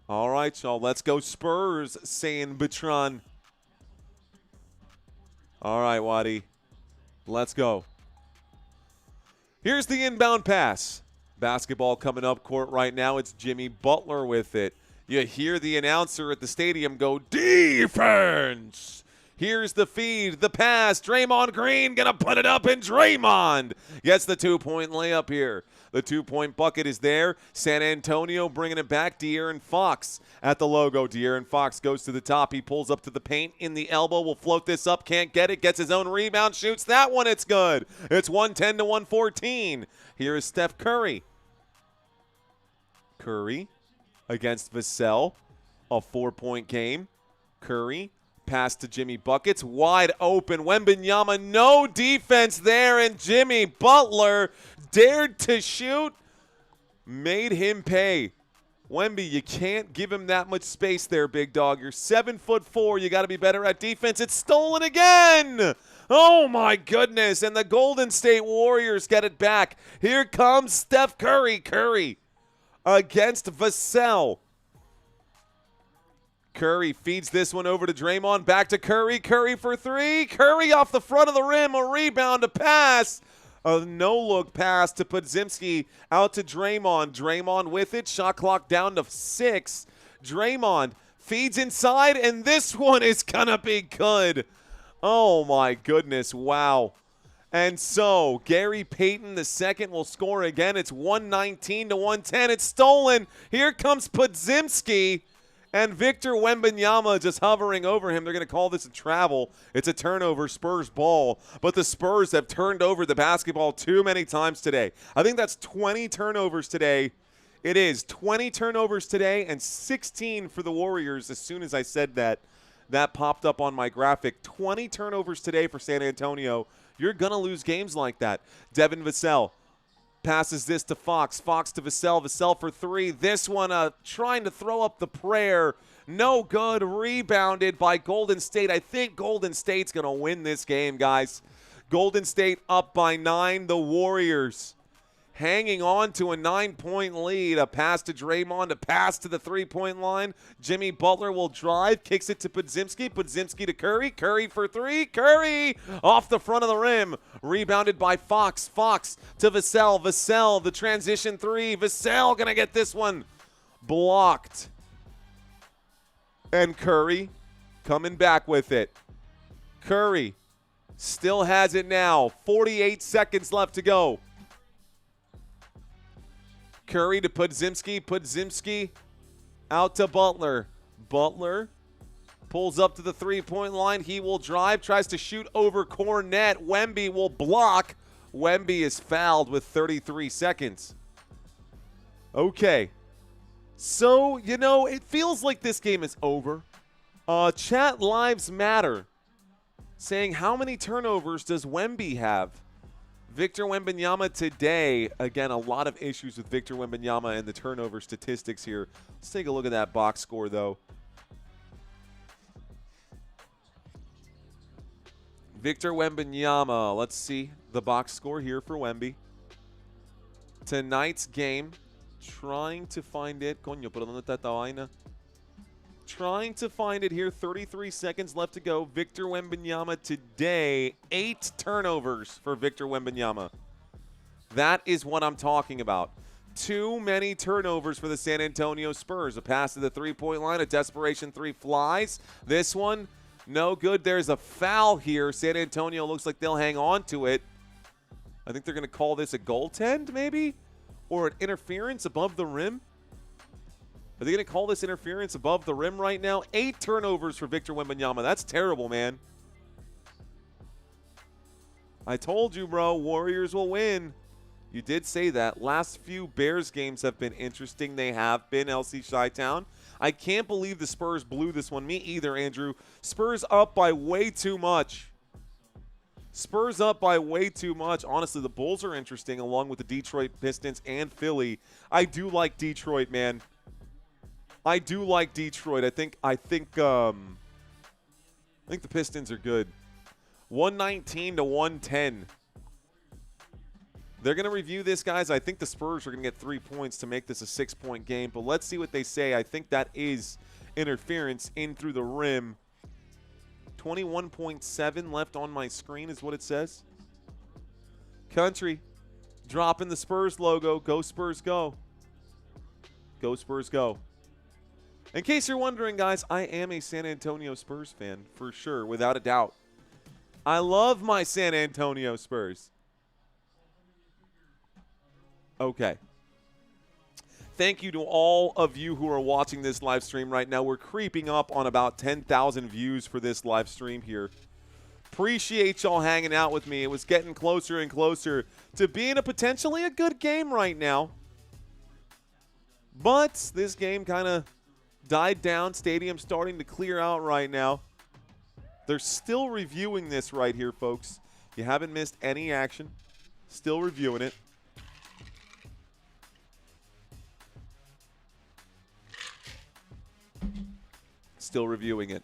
All right, y'all, let's go Spurs, saying Bertrand. All right, Waddy, let's go. Here's the inbound pass. Basketball coming up court right now. It's Jimmy Butler with it. You hear the announcer at the stadium go, defense. Here's the feed, the pass. Draymond Green going to put it up, and Draymond gets the 2-point layup here. The 2-point bucket is there. San Antonio bringing it back. De'Aaron Fox at the logo. De'Aaron Fox goes to the top. He pulls up to the paint in the elbow. Will float this up. Can't get it. Gets his own rebound. Shoots that one. It's good. It's 110 to 114. Here is Steph Curry. Curry against Vassell. A 4-point game. Curry. Pass to Jimmy Buckets. Wide open. Wembanyama. No defense there. And Jimmy Butler dared to shoot. Made him pay. Wemby, you can't give him that much space there, big dog. You're 7'4". You got to be better at defense. It's stolen again. Oh, my goodness. And the Golden State Warriors get it back. Here comes Steph Curry. Curry against Vassell. Curry feeds this one over to Draymond. Back to Curry. Curry for 3. Curry off the front of the rim. A rebound, a pass. A no-look pass to Podziemski. Out to Draymond. Draymond with it. Shot clock down to 6. Draymond feeds inside, and this one is going to be good. Oh, my goodness. Wow. And so, Gary Payton II will score again. It's 119 to 110. It's stolen. Here comes Podziemski. And Victor Wembanyama just hovering over him. They're going to call this a travel. It's a turnover, Spurs ball. But the Spurs have turned over the basketball too many times today. I think that's 20 turnovers today. It is 20 turnovers today and 16 for the Warriors. As soon as I said that, that popped up on my graphic. 20 turnovers today for San Antonio. You're going to lose games like that. Devin Vassell passes this to Fox. Fox to Vassell. Vassell for 3. This one trying to throw up the prayer. No good. Rebounded by Golden State. I think Golden State's going to win this game, guys. Golden State up by 9. The Warriors hanging on to a 9-point lead. A pass to Draymond, a pass to the three-point line. Jimmy Butler will drive, kicks it to Podziemski. Podziemski to Curry. Curry for three. Curry off the front of the rim. Rebounded by Fox. Fox to Vassell. Vassell, the transition three. Vassell going to get this one blocked. And Curry coming back with it. Curry still has it now. 48 seconds left to go. Curry to Podziemski. Podziemski out to Butler. Butler pulls up to the three-point line. He will drive, tries to shoot over Cornette. Wemby will block. Wemby is fouled with 33 seconds. Okay. So, you know, it feels like this game is over. Chat Lives Matter saying, how many turnovers does Wemby have? Victor Wembanyama today. Again, a lot of issues with Victor Wembanyama and the turnover statistics here. Let's take a look at that box score, though. Victor Wembanyama. Let's see the box score here for Wemby. Tonight's game. Trying to find it. Coño, pero ¿dónde está esta vaina? Trying to find it here. 33 seconds left to go. Victor Wembanyama today. 8 turnovers for Victor Wembanyama. That is what I'm talking about. Too many turnovers for the San Antonio Spurs. A pass to the three-point line. A desperation three flies. This one, no good. There's a foul here. San Antonio looks like they'll hang on to it. I think they're going to call this a goaltend, maybe? Or an interference above the rim? Are they going to call this interference above the rim right now? 8 turnovers for Victor Wembanyama. That's terrible, man. I told you, bro. Warriors will win. You did say that. Last few Bears games have been interesting. They have been, LC Chi-Town. I can't believe the Spurs blew this one. Me either, Andrew. Spurs up by way too much. Spurs up by way too much. Honestly, the Bulls are interesting along with the Detroit Pistons and Philly. I do like Detroit, man. I do like Detroit. I think the Pistons are good. 119 to 110. They're going to review this, guys. I think the Spurs are going to get 3 points to make this a 6-point game, but let's see what they say. I think that is interference in through the rim. 21.7 left on my screen is what it says. Country dropping the Spurs logo. Go Spurs, go. Go Spurs, go. In case you're wondering, guys, I am a San Antonio Spurs fan for sure, without a doubt. I love my San Antonio Spurs. Okay. Thank you to all of you who are watching this live stream right now. We're creeping up on about 10,000 views for this live stream here. Appreciate y'all hanging out with me. It was getting closer and closer to being a potentially a good game right now. But this game kind of died down. Stadium starting to clear out right now. They're still reviewing this right here, folks. You haven't missed any action. Still reviewing it. Still reviewing it.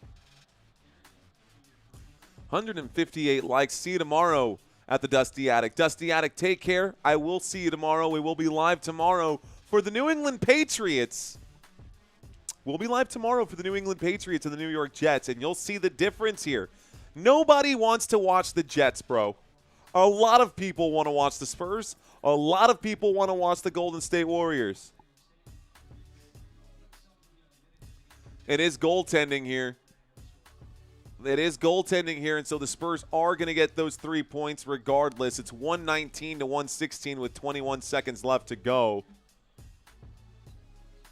158 likes. See you tomorrow at the Dusty Attic. Dusty Attic, take care. I will see you tomorrow. We will be live tomorrow for the New England Patriots. We'll be live tomorrow for the New England Patriots and the New York Jets, and you'll see the difference here. Nobody wants to watch the Jets, bro. A lot of people want to watch the Spurs. A lot of people want to watch the Golden State Warriors. It is goaltending here. It is goaltending here, and so the Spurs are going to get those 3 points regardless. It's 119 to 116 with 21 seconds left to go.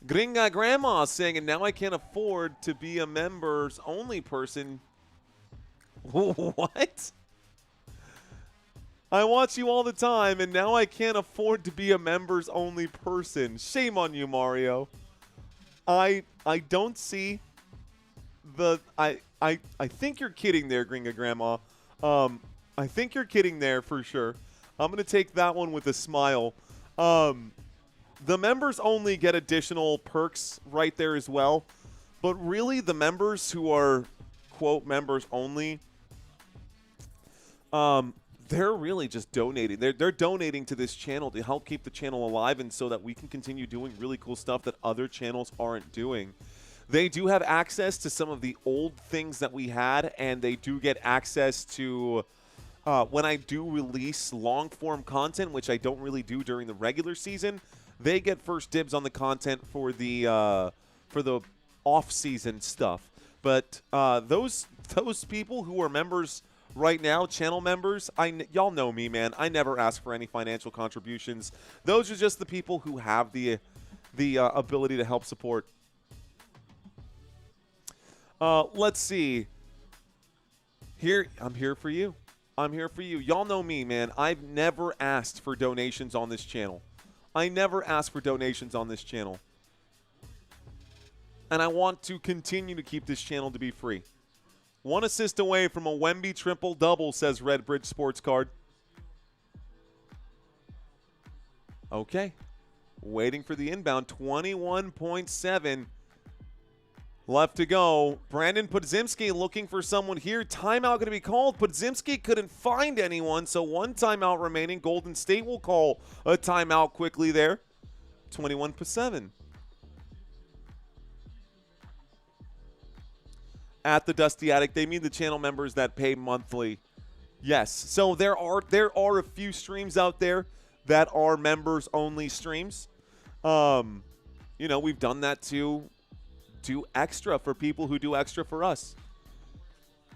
Gringa Grandma saying, and now I can't afford to be a members-only person. What? I watch you all the time, and now I can't afford to be a members-only person. Shame on you, Mario. I don't see the I think you're kidding there, Gringa Grandma. I think you're kidding there for sure. I'm gonna take that one with a smile. The members only get additional perks right there as well, but really the members who are quote members only, they're really just donating. They're donating to this channel to help keep the channel alive and so that we can continue doing really cool stuff that other channels aren't doing. They do have access to some of the old things that we had, and they do get access to when I do release long-form content, which I don't really do during the regular season. They get first dibs on the content for the off-season stuff. But those people who are members right now, channel members, y'all know me, man. I never ask for any financial contributions. Those are just the people who have the ability to help support. Let's see. I'm here for you. I'm here for you. Y'all know me, man. I've never asked for donations on this channel. I never ask for donations on this channel. And I want to continue to keep this channel to be free. 1 assist away from a Wemby triple-double, says Redbridge Sports Card. Okay. Waiting for the inbound. 21.7 left to go. Brandon Podziemski looking for someone here. Timeout going to be called. Podziemski couldn't find anyone, so 1 timeout remaining. Golden State will call a timeout quickly there. 21-7. At the Dusty Attic, they mean the channel members that pay monthly. Yes, so there are a few streams out there that are members-only streams. You know, we've done that to do extra for people who do extra for us.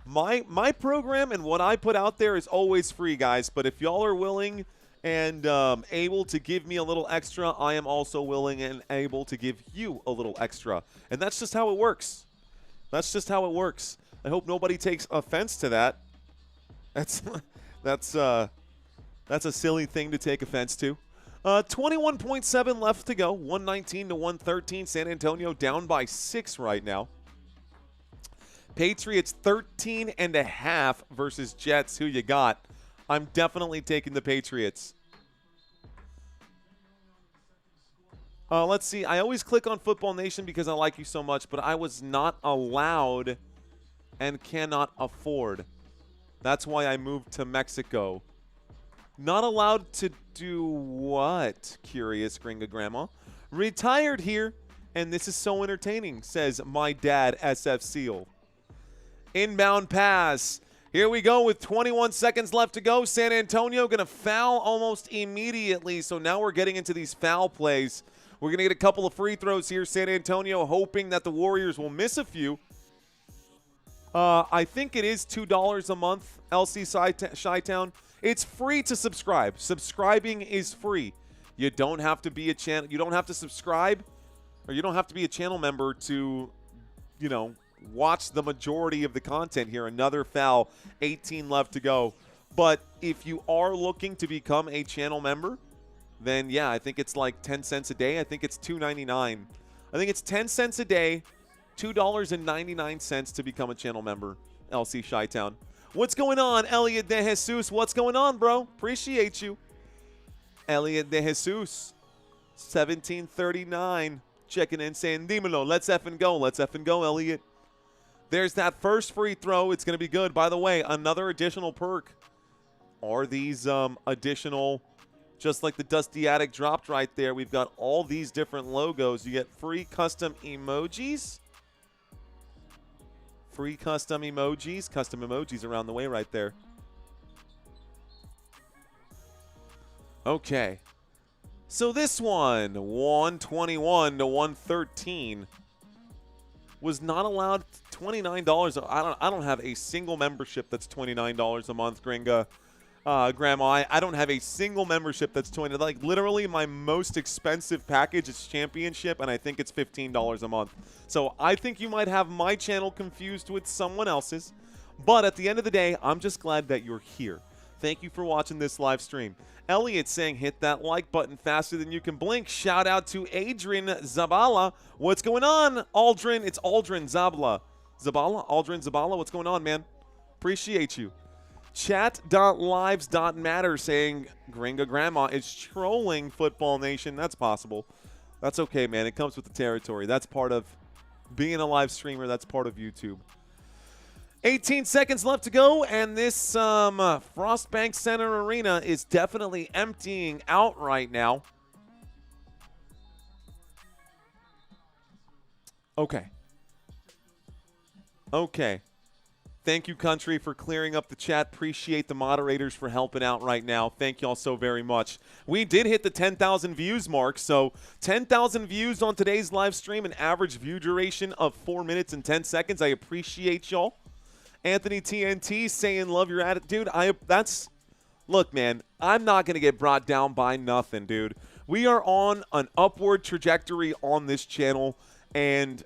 My program and what I put out there is always free, guys. But if y'all are willing and able to give me a little extra, I am also willing and able to give you a little extra. And that's just how it works. That's just how it works. I hope nobody takes offense to that. That's a silly thing to take offense to. 21.7 left to go. 119-113. San Antonio down by 6 right now. Patriots 13.5 versus Jets. Who you got? I'm definitely taking the Patriots. Let's see. I always click on Football Nation because I like you so much, but I was not allowed and cannot afford. That's why I moved to Mexico. Not allowed to do what? Curious Gringa Grandma. Retired here, and this is so entertaining, says my dad, SF Seal. Inbound pass. Here we go with 21 seconds left to go. San Antonio going to foul almost immediately, so now we're getting into these foul plays. We're going to get a couple of free throws here. San Antonio hoping that the Warriors will miss a few. I think it is $2 a month, LC Chi-Town. It's free to subscribe. Subscribing is free. You don't have to be a channel. You don't have to subscribe, or you don't have to be a channel member to, you know, watch the majority of the content here. Another foul, 18 left to go. But if you are looking to become a channel member, then yeah, I think it's like 10 cents a day. I think it's $2.99. I think it's 10 cents a day, $2.99 to become a channel member, LC Chi-Town. What's going on, Elliot De Jesus? What's going on, bro? Appreciate you. Elliot De Jesus, 1739, checking in, saying, Dímelo, let's effing go. Let's effing go, Elliot. There's that first free throw. It's going to be good. By the way, another additional perk are these additional, just like the Dusty Attic dropped right there. We've got all these different logos. You get free custom emojis. Free custom emojis. Custom emojis around the way right there. Okay. So this one, 121-113, was not allowed. $29. I don't have a single membership that's $29 a month, Gringa. Grandma, I don't have a single membership that's $20. Like, literally, my most expensive package is Championship, and I think it's $15 a month. So I think you might have my channel confused with someone else's. But at the end of the day, I'm just glad that you're here. Thank you for watching this live stream. Elliot saying hit that like button faster than you can blink. Shout out to Adrian Zabala. What's going on, Aldrin? It's Aldrin Zabala. Aldrin Zabala, what's going on, man? Appreciate you. Chat.lives.matter saying Gringa Grandma is trolling Football Nation. That's possible. That's okay, man. It comes with the territory. That's part of being a live streamer. That's part of YouTube. 18 seconds left to go, and this Frostbank Center Arena is definitely emptying out right now. Okay. Okay. Thank you, country, for clearing up the chat. Appreciate the moderators for helping out right now. Thank you all so very much. We did hit the 10,000 views mark, so 10,000 views on today's live stream, an average view duration of 4 minutes and 10 seconds. I appreciate y'all. Anthony TNT saying love your attitude. Look, man, I'm not going to get brought down by nothing, dude. We are on an upward trajectory on this channel, and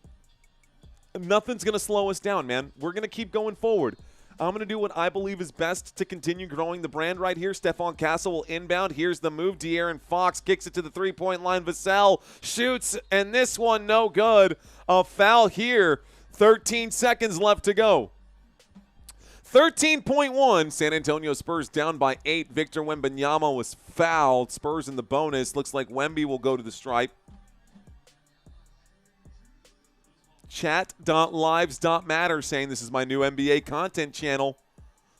nothing's going to slow us down, man. We're going to keep going forward. I'm going to do what I believe is best to continue growing the brand right here. Stephon Castle will inbound. Here's the move. De'Aaron Fox kicks it to the three-point line. Vassell shoots, and this one no good. A foul here. 13 seconds left to go. 13.1. San Antonio Spurs down by 8. Victor Wembanyama was fouled. Spurs in the bonus. Looks like Wemby will go to the stripe. Chat.lives.matter saying this is my new NBA content channel.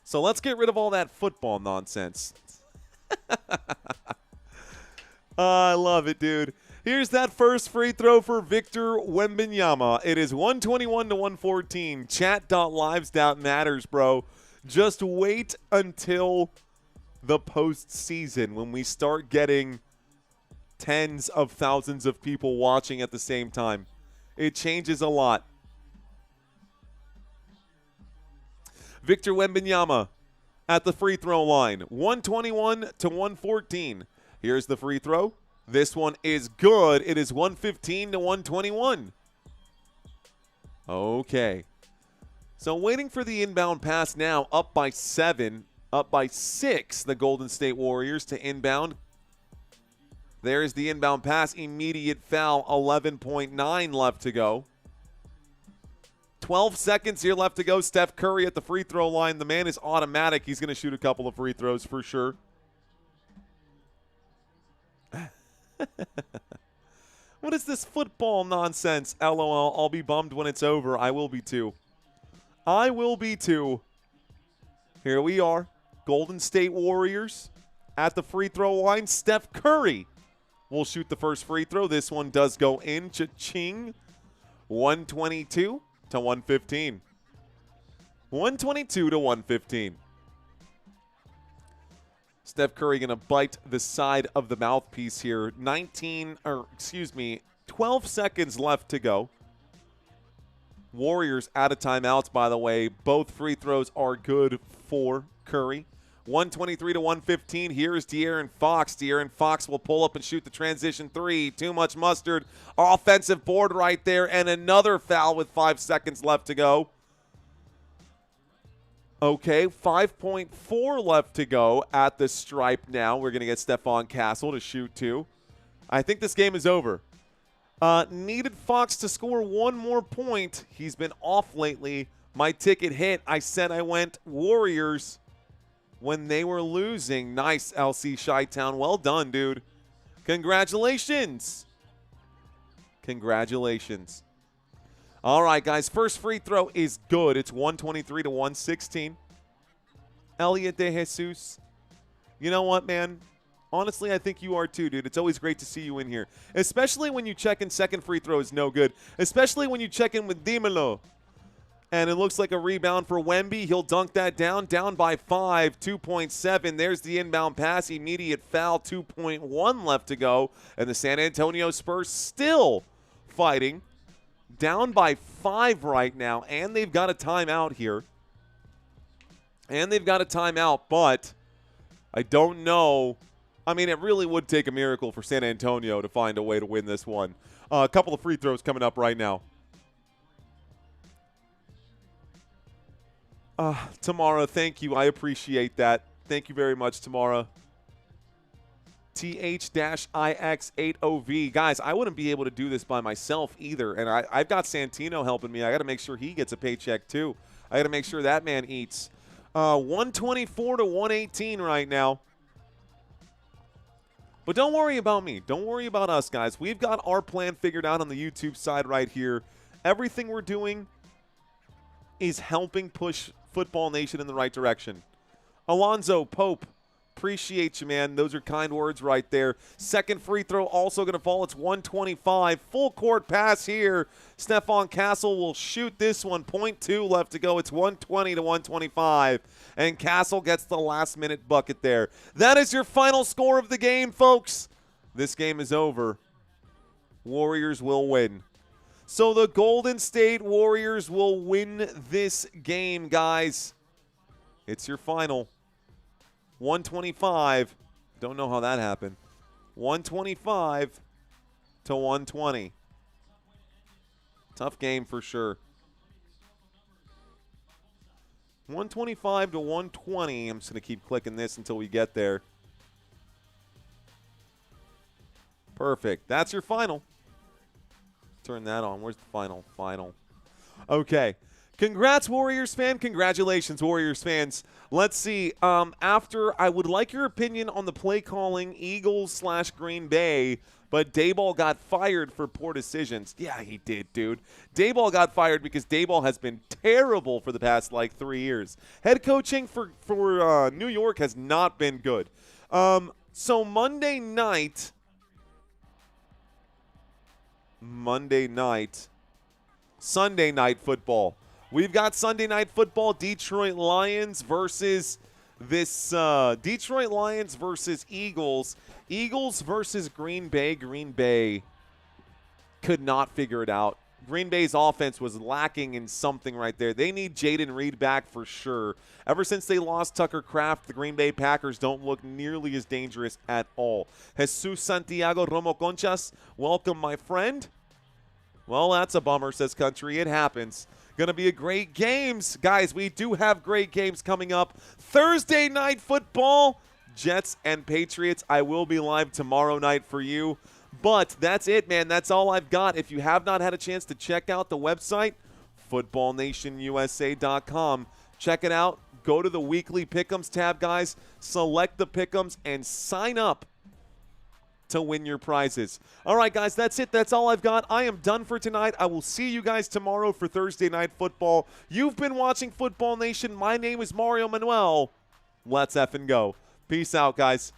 So let's get rid of all that football nonsense. I love it, dude. Here's that first free throw for Victor Wembanyama. It is 121 to 114. Chat.lives.matters, bro. Just wait until the postseason when we start getting tens of thousands of people watching at the same time. It changes a lot. Victor Wembanyama at the free throw line. 121 to 114. Here's the free throw. This one is good. It is 115 to 121. Okay. So waiting for the inbound pass now. Up by 7. Up by 6. The Golden State Warriors to inbound. There's the inbound pass. Immediate foul. 11.9 left to go. 12 seconds here left to go. Steph Curry at the free throw line. The man is automatic. He's going to shoot a couple of free throws for sure. What is this football nonsense? LOL. I'll be bummed when it's over. I will be too. I will be too. Here we are. Golden State Warriors at the free throw line. Steph Curry will shoot the first free throw. This one does go in. Cha-ching. 122 to 115. 122 to 115. Steph Curry going to bite the side of the mouthpiece here. 12 seconds left to go. Warriors out of timeouts, by the way. Both free throws are good for Curry. 123 to 115. Here's De'Aaron Fox. De'Aaron Fox will pull up and shoot the transition three. Too much mustard. Offensive board right there, and another foul with 5 seconds left to go. Okay, 5.4 left to go at the stripe now. We're going to get Stephon Castle to shoot two. I think this game is over. Needed Fox to score one more point. He's been off lately. My ticket hit. I said I went Warriors when they were losing. Nice, LC Chi-Town. Well done, dude. Congratulations. Congratulations. All right, guys. First free throw is good. It's 123 to 116. Elliot De Jesus. You know what, man? Honestly, I think you are too, dude. It's always great to see you in here. Especially when you check in second free throw is no good. Especially when you check in with Dimelo. And it looks like a rebound for Wemby. He'll dunk that down. Down by 5, 2.7. There's the inbound pass. Immediate foul, 2.1 left to go. And the San Antonio Spurs still fighting. Down by 5 right now. And they've got a timeout here. But I don't know. I mean, it really would take a miracle for San Antonio to find a way to win this one. A couple of free throws coming up right now. Tamara, thank you. I appreciate that. Thank you very much, Tamara. TH-IX80V. Guys, I wouldn't be able to do this by myself either. And I've got Santino helping me. I got to make sure he gets a paycheck too. I got to make sure that man eats. 124 to 118 right now. But don't worry about me. Don't worry about us, guys. We've got our plan figured out on the YouTube side right here. Everything we're doing is helping push Football Nation in the right direction. Alonzo Pope, appreciate you, man. Those are kind words right there. Second free throw also going to fall. It's 125. Full court pass here. Stephon Castle will shoot this one. 0.2 left to go. It's 120 to 125. And Castle gets the last minute bucket there. That is your final score of the game, folks. This game is over. Warriors will win. So the Golden State Warriors will win this game, guys. It's your final. 125. Don't know how that happened. 125 to 120. Tough game for sure. 125 to 120. I'm just going to keep clicking this until we get there. Perfect. That's your final. Turn that on. Where's the final? Final. Okay. Congrats, Warriors fan. Congratulations, Warriors fans. Let's see. After, I would like your opinion on the play calling Eagles/Green Bay, but Dayball got fired for poor decisions. Yeah, he did, dude. Dayball got fired because Dayball has been terrible for the past, 3 years. Head coaching for New York has not been good. So Monday night, Sunday night football. We've got Sunday night football, Detroit Lions versus Detroit Lions versus Eagles. Eagles versus Green Bay. Green Bay could not figure it out. Green Bay's offense was lacking in something right there. They need Jaden Reed back for sure. Ever since they lost Tucker Kraft, the Green Bay Packers don't look nearly as dangerous at all. Jesus Santiago Romo Conchas, welcome, my friend. Well, that's a bummer, says Country. It happens. Going to be a great games. Guys, we do have great games coming up. Thursday night football, Jets and Patriots. I will be live tomorrow night for you. But that's it, man. That's all I've got. If you have not had a chance to check out the website, footballnationusa.com. Check it out. Go to the weekly pick'ems tab, guys. Select the pick'ems and sign up to win your prizes. All right, guys, that's it. That's all I've got. I am done for tonight. I will see you guys tomorrow for Thursday night football. You've been watching Football Nation. My name is Mario Manuel. Let's effing go. Peace out, guys.